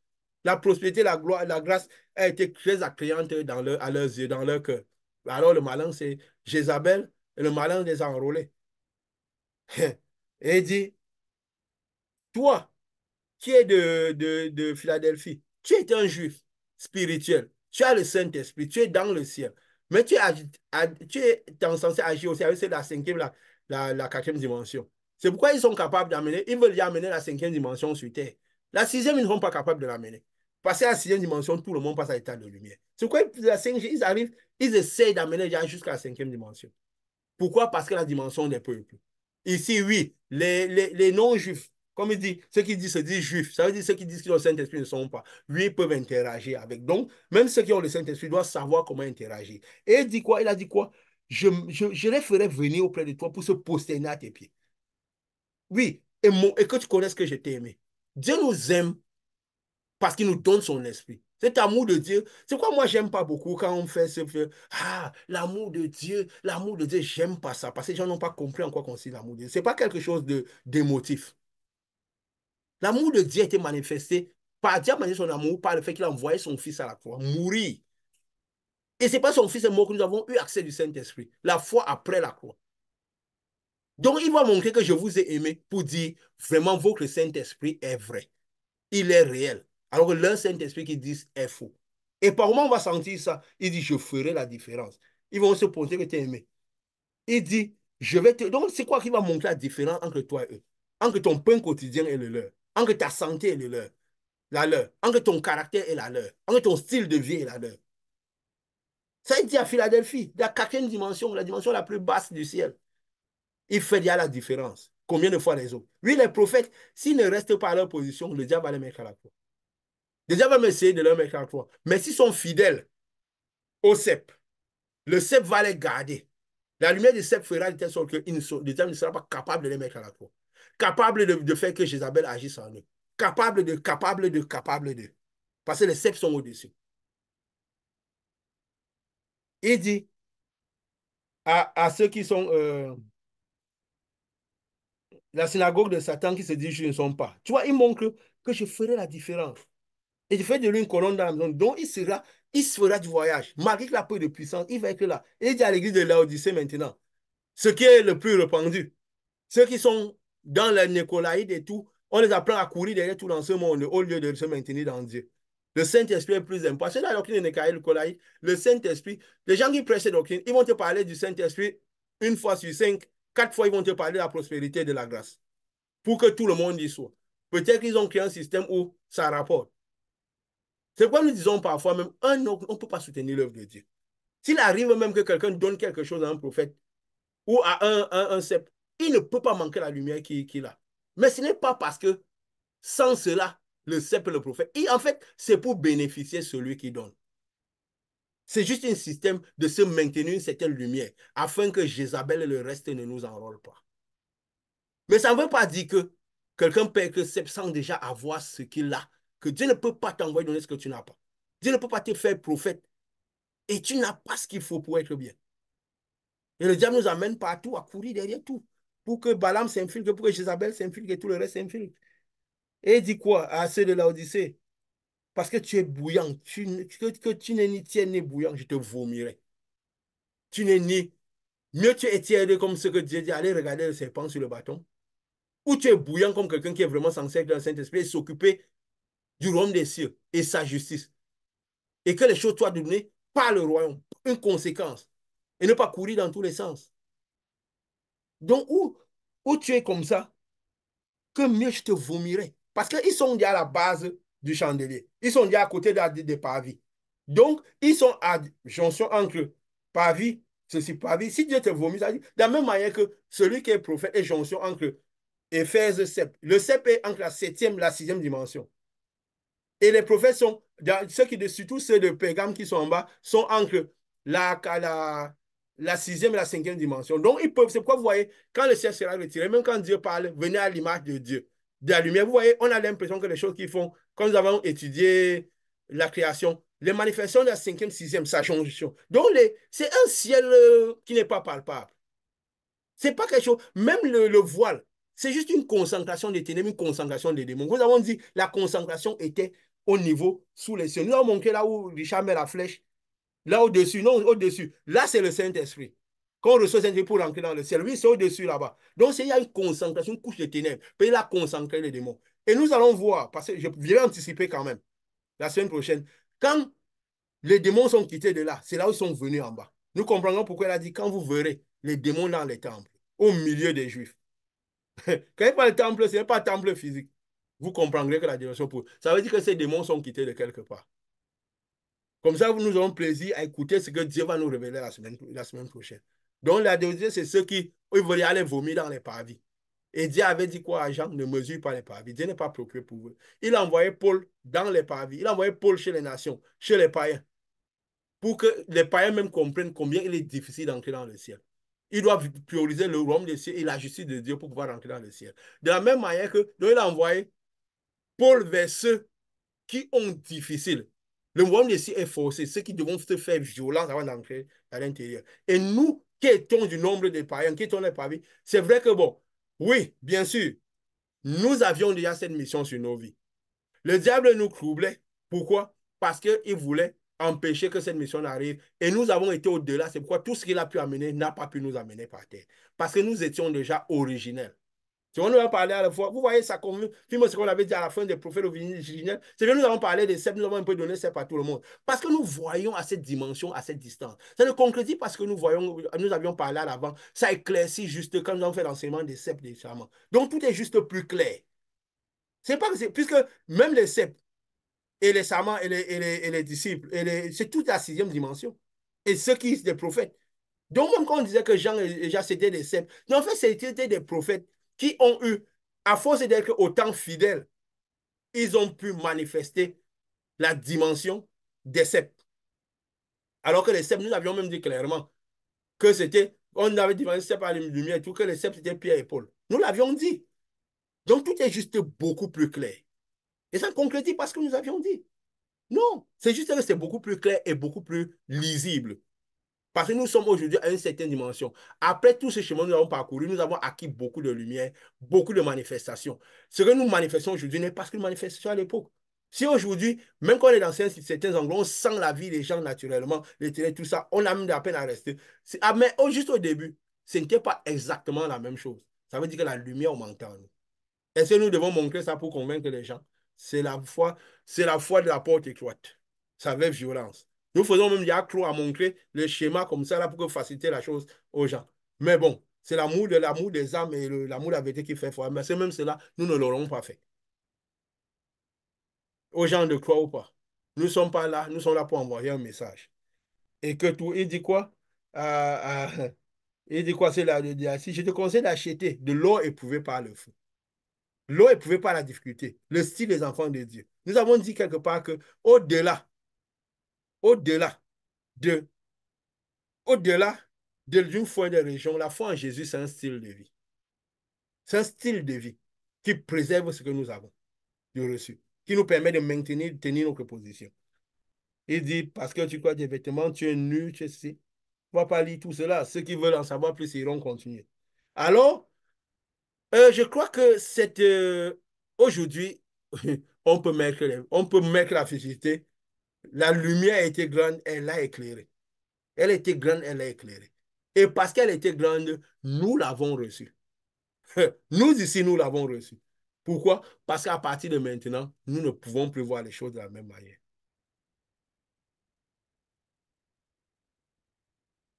La prospérité, la gloire, la grâce a été très attrayante à leurs yeux, dans leur cœur. Alors le malin, c'est Jézabel, et le malin les a enrôlés. Et il dit, toi, qui est de Philadelphie, tu es un juif spirituel, tu as le Saint-Esprit, tu es dans le ciel, mais tu es censé agir aussi avec la 5e, la 4e dimension. C'est pourquoi ils sont capables d'amener, ils veulent y amener la 5e dimension sur Terre. La 6e, ils ne sont pas capables de l'amener. Passer à la 6e dimension, tout le monde passe à l'état de lumière. C'est pourquoi la 5G, ils arrivent, ils essayent d'amener les gens jusqu'à la 5e dimension. Pourquoi? Parce que la dimension des peuples. Ici, oui, les non-juifs, comme il dit, ceux qui disent se disent juifs, ça veut dire ceux qui disent qu'ils ont le Saint-Esprit ne sont pas. Lui, ils peuvent interagir avec. Donc, même ceux qui ont le Saint-Esprit doivent savoir comment interagir. Et il dit quoi? Il a dit quoi? Je les ferai venir auprès de toi pour se prosterner à tes pieds. Oui, et que tu connaisses que je t'ai aimé. Dieu nous aime parce qu'il nous donne son esprit. Cet amour de Dieu, c'est pourquoi moi, j'aime pas beaucoup quand on fait l'amour de Dieu, j'aime pas ça, parce que les gens n'ont pas compris en quoi consiste l'amour de Dieu. C'est pas quelque chose d'émotif. L'amour de Dieu a été manifesté par Dieu a manifesté son amour par le fait qu'il a envoyé son fils à la croix, mourir. Et c'est pas son fils est mort que nous avons eu accès du Saint-Esprit, la foi après la croix. Donc, il va montrer que je vous ai aimé pour dire vraiment votre Saint-Esprit est vrai. Il est réel. Alors que leur Saint-Esprit qui dit est faux. Et par moment, on va sentir ça. Il dit, je ferai la différence. Ils vont se poser que tu es aimé. Il dit, je vais te... Donc, c'est quoi qui va montrer la différence entre toi et eux? Entre ton pain quotidien et le leur. Entre ta santé et le leur. La leur. Entre ton caractère et la leur. Entre ton style de vie et la leur. Ça, il dit à Philadelphie, la quatrième dimension, la dimension la plus basse du ciel. Il fait déjà la différence. Combien de fois les autres? Oui, les prophètes, s'ils ne restent pas à leur position, le diable va les mettre à la croix. Le diable va essayer de leur mettre à la croix. Mais s'ils sont fidèles au cep, le cep va les garder. La lumière du cep fera de telle sorte que le diable ne sera pas capable de les mettre à la croix. Capable de faire que Jézabel agisse en eux. Capable de. Parce que les ceps sont au-dessus. Il dit à ceux qui sont la synagogue de Satan qui se dit je ne sont pas. Tu vois, il montre que je ferai la différence. Et je fais de lui une colonne dans la maison. Donc, il se fera du voyage. Malgré qu'il a peu de puissance, il va être là. Et il dit à l'église de Laodicée maintenant, ce qui est le plus répandu, ceux qui sont dans les Nicolaïdes et tout, on les apprend à courir derrière tout dans ce monde au lieu de se maintenir dans Dieu. Le Saint-Esprit est plus important. C'est la doctrine de Nicolaïde, le Saint-Esprit. Les gens qui prêchent cette doctrine, ils vont te parler du Saint-Esprit une fois sur 5, 4 fois, ils vont te parler de la prospérité et de la grâce. Pour que tout le monde y soit. Peut-être qu'ils ont créé un système où ça rapporte. C'est pourquoi nous disons parfois même, on ne peut pas soutenir l'œuvre de Dieu. S'il arrive même que quelqu'un donne quelque chose à un prophète ou à un cep, il ne peut pas manquer la lumière qu'il a. Mais ce n'est pas parce que sans cela, le cep et le prophète, en fait, c'est pour bénéficier celui qui donne. C'est juste un système de se maintenir une certaine lumière afin que Jézabel et le reste ne nous enrôlent pas. Mais ça ne veut pas dire que quelqu'un paie que cep sans déjà avoir ce qu'il a, que Dieu ne peut pas t'envoyer donner ce que tu n'as pas. Dieu ne peut pas te faire prophète et tu n'as pas ce qu'il faut pour être bien. Et le diable nous amène partout à courir derrière tout pour que Balaam s'infiltre, pour que Jézabel s'infiltre et tout le reste s'infiltre. Et il dit quoi à ceux de l'Odyssée? Parce que tu es bouillant, que tu n'es ni tiède ni bouillant, je te vomirai. Tu n'es ni... Mieux tu es tiède comme ce que Dieu dit, allez regarder le serpent sur le bâton. Ou tu es bouillant comme quelqu'un qui est vraiment censé être dans le Saint-Esprit et s'occuper du royaume des cieux et sa justice. Et que les choses soient données par le royaume, une conséquence. Et ne pas courir dans tous les sens. Donc, où tu es comme ça, que mieux je te vomirai. Parce qu'ils sont déjà à la base du chandelier. Ils sont déjà à côté des parvis. Donc, ils sont à jonction entre parvis, ceci, parvis. Si Dieu te vomit, ça dit, de la même manière que celui qui est prophète est jonction entre Éphèse, cep. Le cep est entre la septième et la sixième dimension. Et les prophètes sont, surtout ceux de Pérgame qui sont en bas, sont entre la sixième et la cinquième dimension. Donc, ils peuvent, c'est pourquoi vous voyez, quand le ciel sera retiré, même quand Dieu parle, venez à l'image de Dieu, de la lumière. Vous voyez, on a l'impression que les choses qu'ils font, quand nous avons étudié la création, les manifestations de la cinquième, sixième, sa jonction. Donc, c'est un ciel qui n'est pas palpable. C'est pas quelque chose, même le voile, c'est juste une concentration des ténèbres, une concentration des démons. Nous avons dit la concentration était au niveau sous les cieux. Nous avons montré là où Richard met la flèche, là au-dessus, non, au-dessus. Là, c'est le Saint-Esprit. Quand on reçoit le Saint-Esprit pour rentrer dans le ciel, oui, c'est au-dessus là-bas. Donc, il y a une concentration, une couche de ténèbres. Puis il a concentré les démons. Et nous allons voir, parce que je vais anticiper quand même, la semaine prochaine, quand les démons sont quittés de là, c'est là où ils sont venus en bas. Nous comprendrons pourquoi il a dit, quand vous verrez les démons dans les temples, au milieu des Juifs. Quand il parle de temple, ce n'est pas un temple physique. Vous comprendrez que la dimension pour... Ça veut dire que ces démons sont quittés de quelque part. Comme ça, nous aurons plaisir à écouter ce que Dieu va nous révéler la semaine prochaine. Donc, la deuxième, c'est ceux qui ils veulent aller vomir dans les parvis. Et Dieu avait dit quoi à Jean? Ne mesure pas les parvis. Dieu n'est pas préoccupé pour eux. Il a envoyé Paul dans les parvis. Il a envoyé Paul chez les nations, chez les païens, pour que les païens même comprennent combien il est difficile d'entrer dans le ciel. Ils doivent prioriser le royaume des cieux et la justice de Dieu pour pouvoir rentrer dans le ciel. De la même manière que, donc il a envoyé Paul vers ceux qui ont difficile. Le royaume des cieux est forcé, ceux qui devront se faire violence avant d'entrer à l'intérieur. Et nous, qui étions du nombre des païens, qui étions les païens, c'est vrai que bon, oui, bien sûr, Nous avions déjà cette mission sur nos vies. Le diable nous troublait. Pourquoi? Parce qu'il voulait empêcher que cette mission n'arrive. Et nous avons été au-delà. C'est pourquoi tout ce qu'il a pu amener n'a pas pu nous amener par terre. Parce que nous étions déjà originels. Si on nous a parlé à la fois, vous voyez, ça confirme ce qu'on avait dit à la fin des prophètes originels. C'est que nous avons parlé des cèpes, nous avons un peu donné cèpes à tout le monde. Parce que nous voyons à cette dimension, à cette distance. Ça ne concrétise pas ce que nous voyons, nous avions parlé à l'avant. Ça éclaircit juste quand nous avons fait l'enseignement des cèpes des chamans. Donc tout est juste plus clair. C'est pas que puisque même les cèpes et les samans et les disciples, c'est toute la sixième dimension. Et ceux qui sont des prophètes. Donc, même quand on disait que Jean et Jacques c'était des cèpes, en fait, c'était des prophètes qui ont eu, à force d'être autant fidèles, ils ont pu manifester la dimension des cèpes. Alors que les cèpes, nous avions même dit clairement que c'était, on avait dit les cèpes à la lumière et tout, que les cèpes c'était Pierre et Paul. Nous l'avions dit. Donc, tout est juste beaucoup plus clair. Et ça ne concrétise pas ce que nous avions dit. Non, c'est juste que c'est beaucoup plus clair et beaucoup plus lisible. Parce que nous sommes aujourd'hui à une certaine dimension. Après tout ce chemin que nous avons parcouru, nous avons acquis beaucoup de lumière, beaucoup de manifestations. Ce que nous manifestons aujourd'hui n'est pas ce que nous manifestions à l'époque. Si aujourd'hui, même quand on est dans certains endroits, on sent la vie des gens naturellement, les télés, tout ça, on a même de la peine à rester. Mais juste au début, ce n'était pas exactement la même chose. Ça veut dire que la lumière manquait en nous. Est-ce que nous devons montrer ça pour convaincre les gens? C'est la foi de la porte étroite. Ça avec violence. Nous faisons même des accros à montrer le schéma comme ça là, pour faciliter la chose aux gens. Mais bon, c'est l'amour des âmes et l'amour de la vérité qui fait foi. Mais c'est même cela, nous ne l'aurons pas fait. Aux gens de croire ou pas. Nous ne sommes pas là, nous sommes là pour envoyer un message. Et que tout, il dit quoi? Il dit quoi? C'est là, si je te conseille d'acheter de l'or éprouvé par le feu. L'eau éprouvée par la difficulté, le style des enfants de Dieu. Nous avons dit quelque part que au-delà, au-delà de, au-delà d'une foi de religion, la foi en Jésus, c'est un style de vie. C'est un style de vie qui préserve ce que nous avons de reçu, qui nous permet de maintenir, de tenir notre position. Il dit, parce que tu crois des vêtements, tu es nu, tu es ceci. On ne va pas lire tout cela. Ceux qui veulent en savoir plus iront continuer. Alors, je crois que aujourd'hui, on peut mettre la félicité. La lumière a été grande, elle l'a éclairée. Elle était grande, elle l'a éclairée. Et parce qu'elle était grande, nous l'avons reçue. Nous ici, nous l'avons reçue. Pourquoi? Parce qu'à partir de maintenant, nous ne pouvons plus voir les choses de la même manière.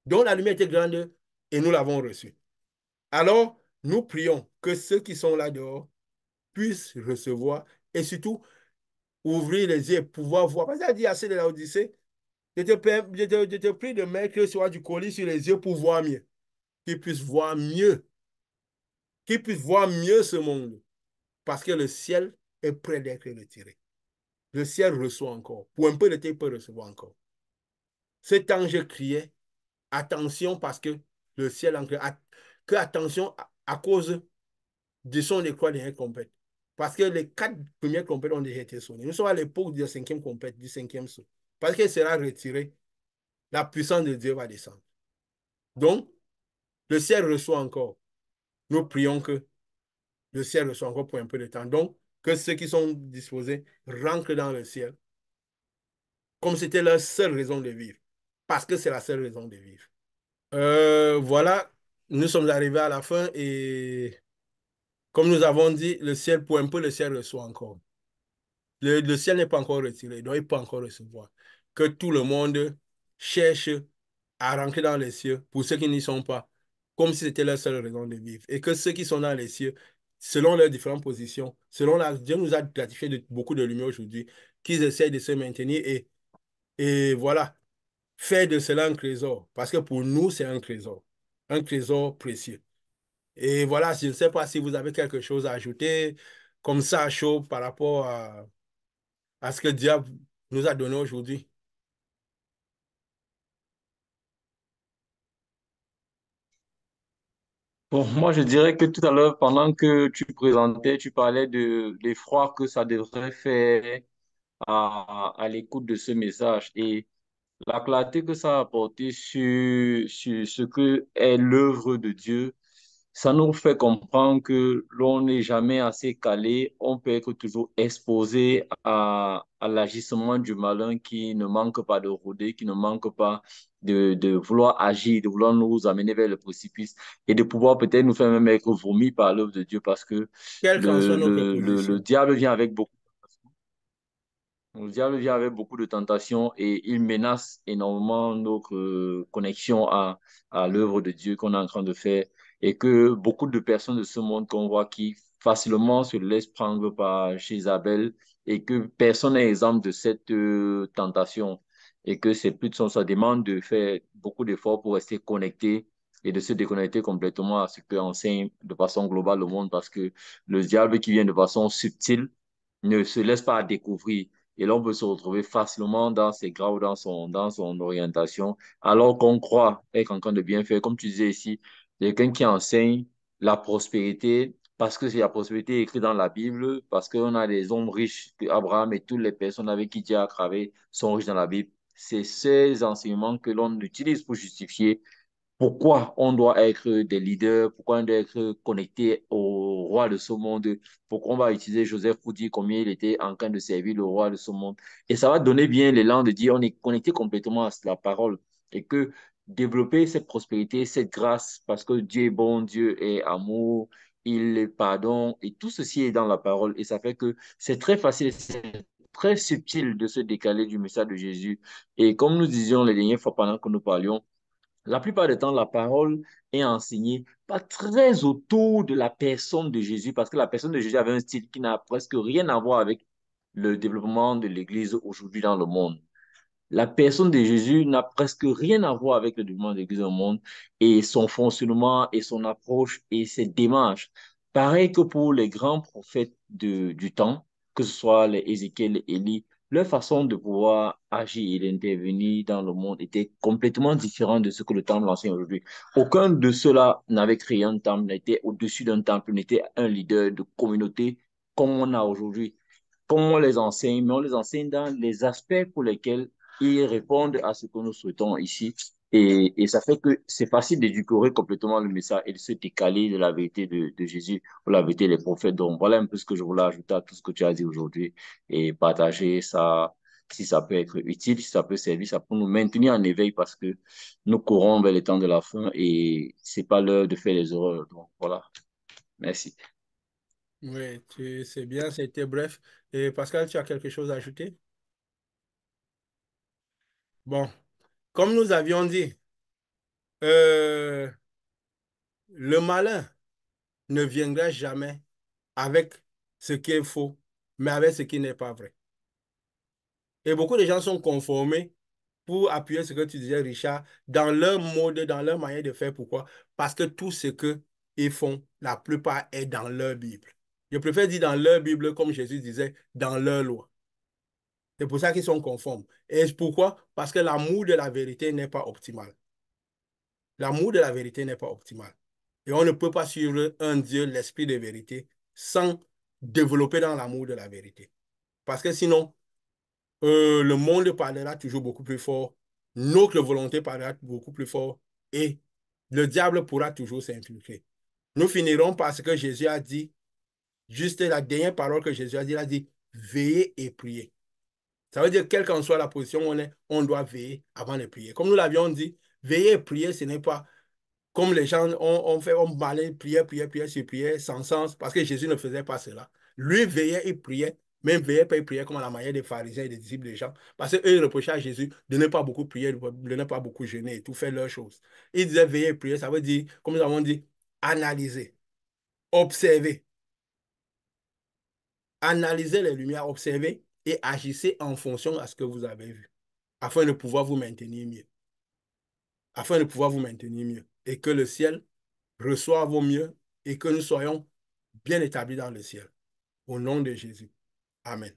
Donc la lumière était grande et nous l'avons reçue. Alors, nous prions que ceux qui sont là dehors puissent recevoir et surtout ouvrir les yeux et pouvoir voir. Parce qu'il a dit assez de la Odyssée, je te prie de mettre soit du colis sur les yeux pour voir mieux. Qu'ils puissent voir mieux. Qu'ils puissent voir mieux ce monde. Parce que le ciel est près d'être retiré. Le ciel reçoit encore. Pour un peu de temps, il peut recevoir encore. Cet ange criait, attention parce que le ciel en crie. Que attention à cause du son des croix des trompettes. Parce que les 4 premières trompettes ont déjà été sonnées. Nous sommes à l'époque de la 5e trompette, du 5e saut. Parce qu'elle sera retirée, la puissance de Dieu va descendre. Donc, le ciel reçoit encore. Nous prions que le ciel reçoit encore pour un peu de temps. Donc, que ceux qui sont disposés rentrent dans le ciel, comme c'était leur seule raison de vivre. Parce que c'est la seule raison de vivre. Voilà, nous sommes arrivés à la fin et comme nous avons dit, le ciel, pour un peu, le ciel reçoit encore. Le ciel n'est pas encore retiré, donc il peut encore recevoir. Que tout le monde cherche à rentrer dans les cieux pour ceux qui n'y sont pas, comme si c'était leur seule raison de vivre. Et que ceux qui sont dans les cieux, selon leurs différentes positions, Dieu nous a gratifié de beaucoup de lumière aujourd'hui, qu'ils essayent de se maintenir et voilà, faire de cela un trésor. Parce que pour nous, c'est un trésor précieux. Et voilà, je ne sais pas si vous avez quelque chose à ajouter comme ça à chaud par rapport à ce que Dieu nous a donné aujourd'hui. Bon, moi, je dirais que tout à l'heure, pendant que tu présentais, tu parlais de l'effroi que ça devrait faire à l'écoute de ce message et la clarté que ça a apporté sur ce que est l'œuvre de Dieu. ça nous fait comprendre que l'on n'est jamais assez calé, on peut être toujours exposé à l'agissement du malin qui ne manque pas de rôder, qui ne manque pas de vouloir agir, de vouloir nous amener vers le précipice et de pouvoir peut-être nous faire même être vomis par l'œuvre de Dieu parce que Quelle qu'en soit notre le position. diable vient avec beaucoup. Le diable vient avec beaucoup de tentations et il menace énormément notre connexion à l'œuvre de Dieu qu'on est en train de faire et que beaucoup de personnes de ce monde qu'on voit qui facilement se laissent prendre par Jézabel et que personne n'est exempt de cette tentation et que c'est plus de son, ça demande de faire beaucoup d'efforts pour rester connecté et de se déconnecter complètement à ce que enseigne de façon globale le monde parce que le diable qui vient de façon subtile ne se laisse pas découvrir. Et l'on peut se retrouver facilement dans ses graves, dans son orientation, alors qu'on croit être en train de bien faire. Comme tu disais ici, quelqu'un qui enseigne la prospérité, parce que c'est la prospérité écrite dans la Bible, parce qu'on a des hommes riches, Abraham et toutes les personnes avec qui Dieu a travaillé sont riches dans la Bible. C'est ces enseignements que l'on utilise pour justifier pourquoi on doit être des leaders, pourquoi on doit être connecté au roi de ce monde, pourquoi on va utiliser Joseph pour dire combien il était en train de servir le roi de ce monde. Et ça va donner bien l'élan de dire on est connecté complètement à la parole et que développer cette prospérité, cette grâce, parce que Dieu est bon, Dieu est amour, il est pardon, et tout ceci est dans la parole. Et ça fait que c'est très facile, c'est très subtil de se décaler du message de Jésus. Et comme nous disions les dernières fois pendant que nous parlions, la plupart du temps, la parole est enseignée pas très autour de la personne de Jésus, parce que la personne de Jésus avait un style qui n'a presque rien à voir avec le développement de l'Église aujourd'hui dans le monde. La personne de Jésus n'a presque rien à voir avec le développement de l'Église au monde et son fonctionnement et son approche et ses démarches. Pareil que pour les grands prophètes du temps, que ce soit les Ézéchiel et Élie, leur façon de pouvoir agir et d'intervenir dans le monde était complètement différente de ce que le temple enseigne aujourd'hui. Aucun de ceux-là n'avait créé un temple, n'était au-dessus d'un temple, n'était un leader de communauté comme on a aujourd'hui. Comme on les enseigne, mais on les enseigne dans les aspects pour lesquels ils répondent à ce que nous souhaitons ici. Et ça fait que c'est facile d'éduquer complètement le message et de se décaler de la vérité de Jésus ou la vérité des prophètes. Donc, voilà un peu ce que je voulais ajouter à tout ce que tu as dit aujourd'hui et partager ça, si ça peut être utile, si ça peut servir, ça peut nous maintenir en éveil parce que nous courons vers les temps de la fin et c'est pas l'heure de faire les erreurs. Donc, voilà. Merci. Oui, c'est bien, c'était bref. Et Pascal, tu as quelque chose à ajouter? Bon, comme nous avions dit, euh, le malin ne viendra jamais avec ce qui est faux, mais avec ce qui n'est pas vrai. Et beaucoup de gens sont conformés pour appuyer ce que tu disais, Richard, dans leur mode, dans leur manière de faire. Pourquoi? Parce que tout ce qu'ils font, la plupart est dans leur Bible. Je préfère dire dans leur Bible, comme Jésus disait, dans leur loi. C'est pour ça qu'ils sont conformes. Et pourquoi? Parce que l'amour de la vérité n'est pas optimal. L'amour de la vérité n'est pas optimal. Et on ne peut pas suivre un Dieu, l'esprit de vérité, sans développer dans l'amour de la vérité. Parce que sinon, le monde parlera toujours beaucoup plus fort, notre volonté parlera beaucoup plus fort et le diable pourra toujours s'infiltrer. Nous finirons par ce que Jésus a dit, juste la dernière parole que Jésus a dit, il a dit, veillez et priez. Ça veut dire, quelle qu'en soit la position où on est, on doit veiller avant de prier. Comme nous l'avions dit, veiller et prier, ce n'est pas comme les gens ont fait, on balaye, prière, prière, prière sur prière, sans sens, parce que Jésus ne faisait pas cela. Lui veillait et priait, même veillait pas et priait comme à la manière des pharisiens et des disciples des gens, parce qu'eux, ils reprochaient à Jésus de ne pas beaucoup prier, de ne pas beaucoup jeûner et tout faire leurs choses. Il disait veiller et prier, ça veut dire, comme nous avons dit, analyser, observer, analyser les lumières, observer et agissez en fonction de ce que vous avez vu, afin de pouvoir vous maintenir mieux, afin de pouvoir vous maintenir mieux, et que le ciel reçoive au mieux et que nous soyons bien établis dans le ciel. Au nom de Jésus. Amen.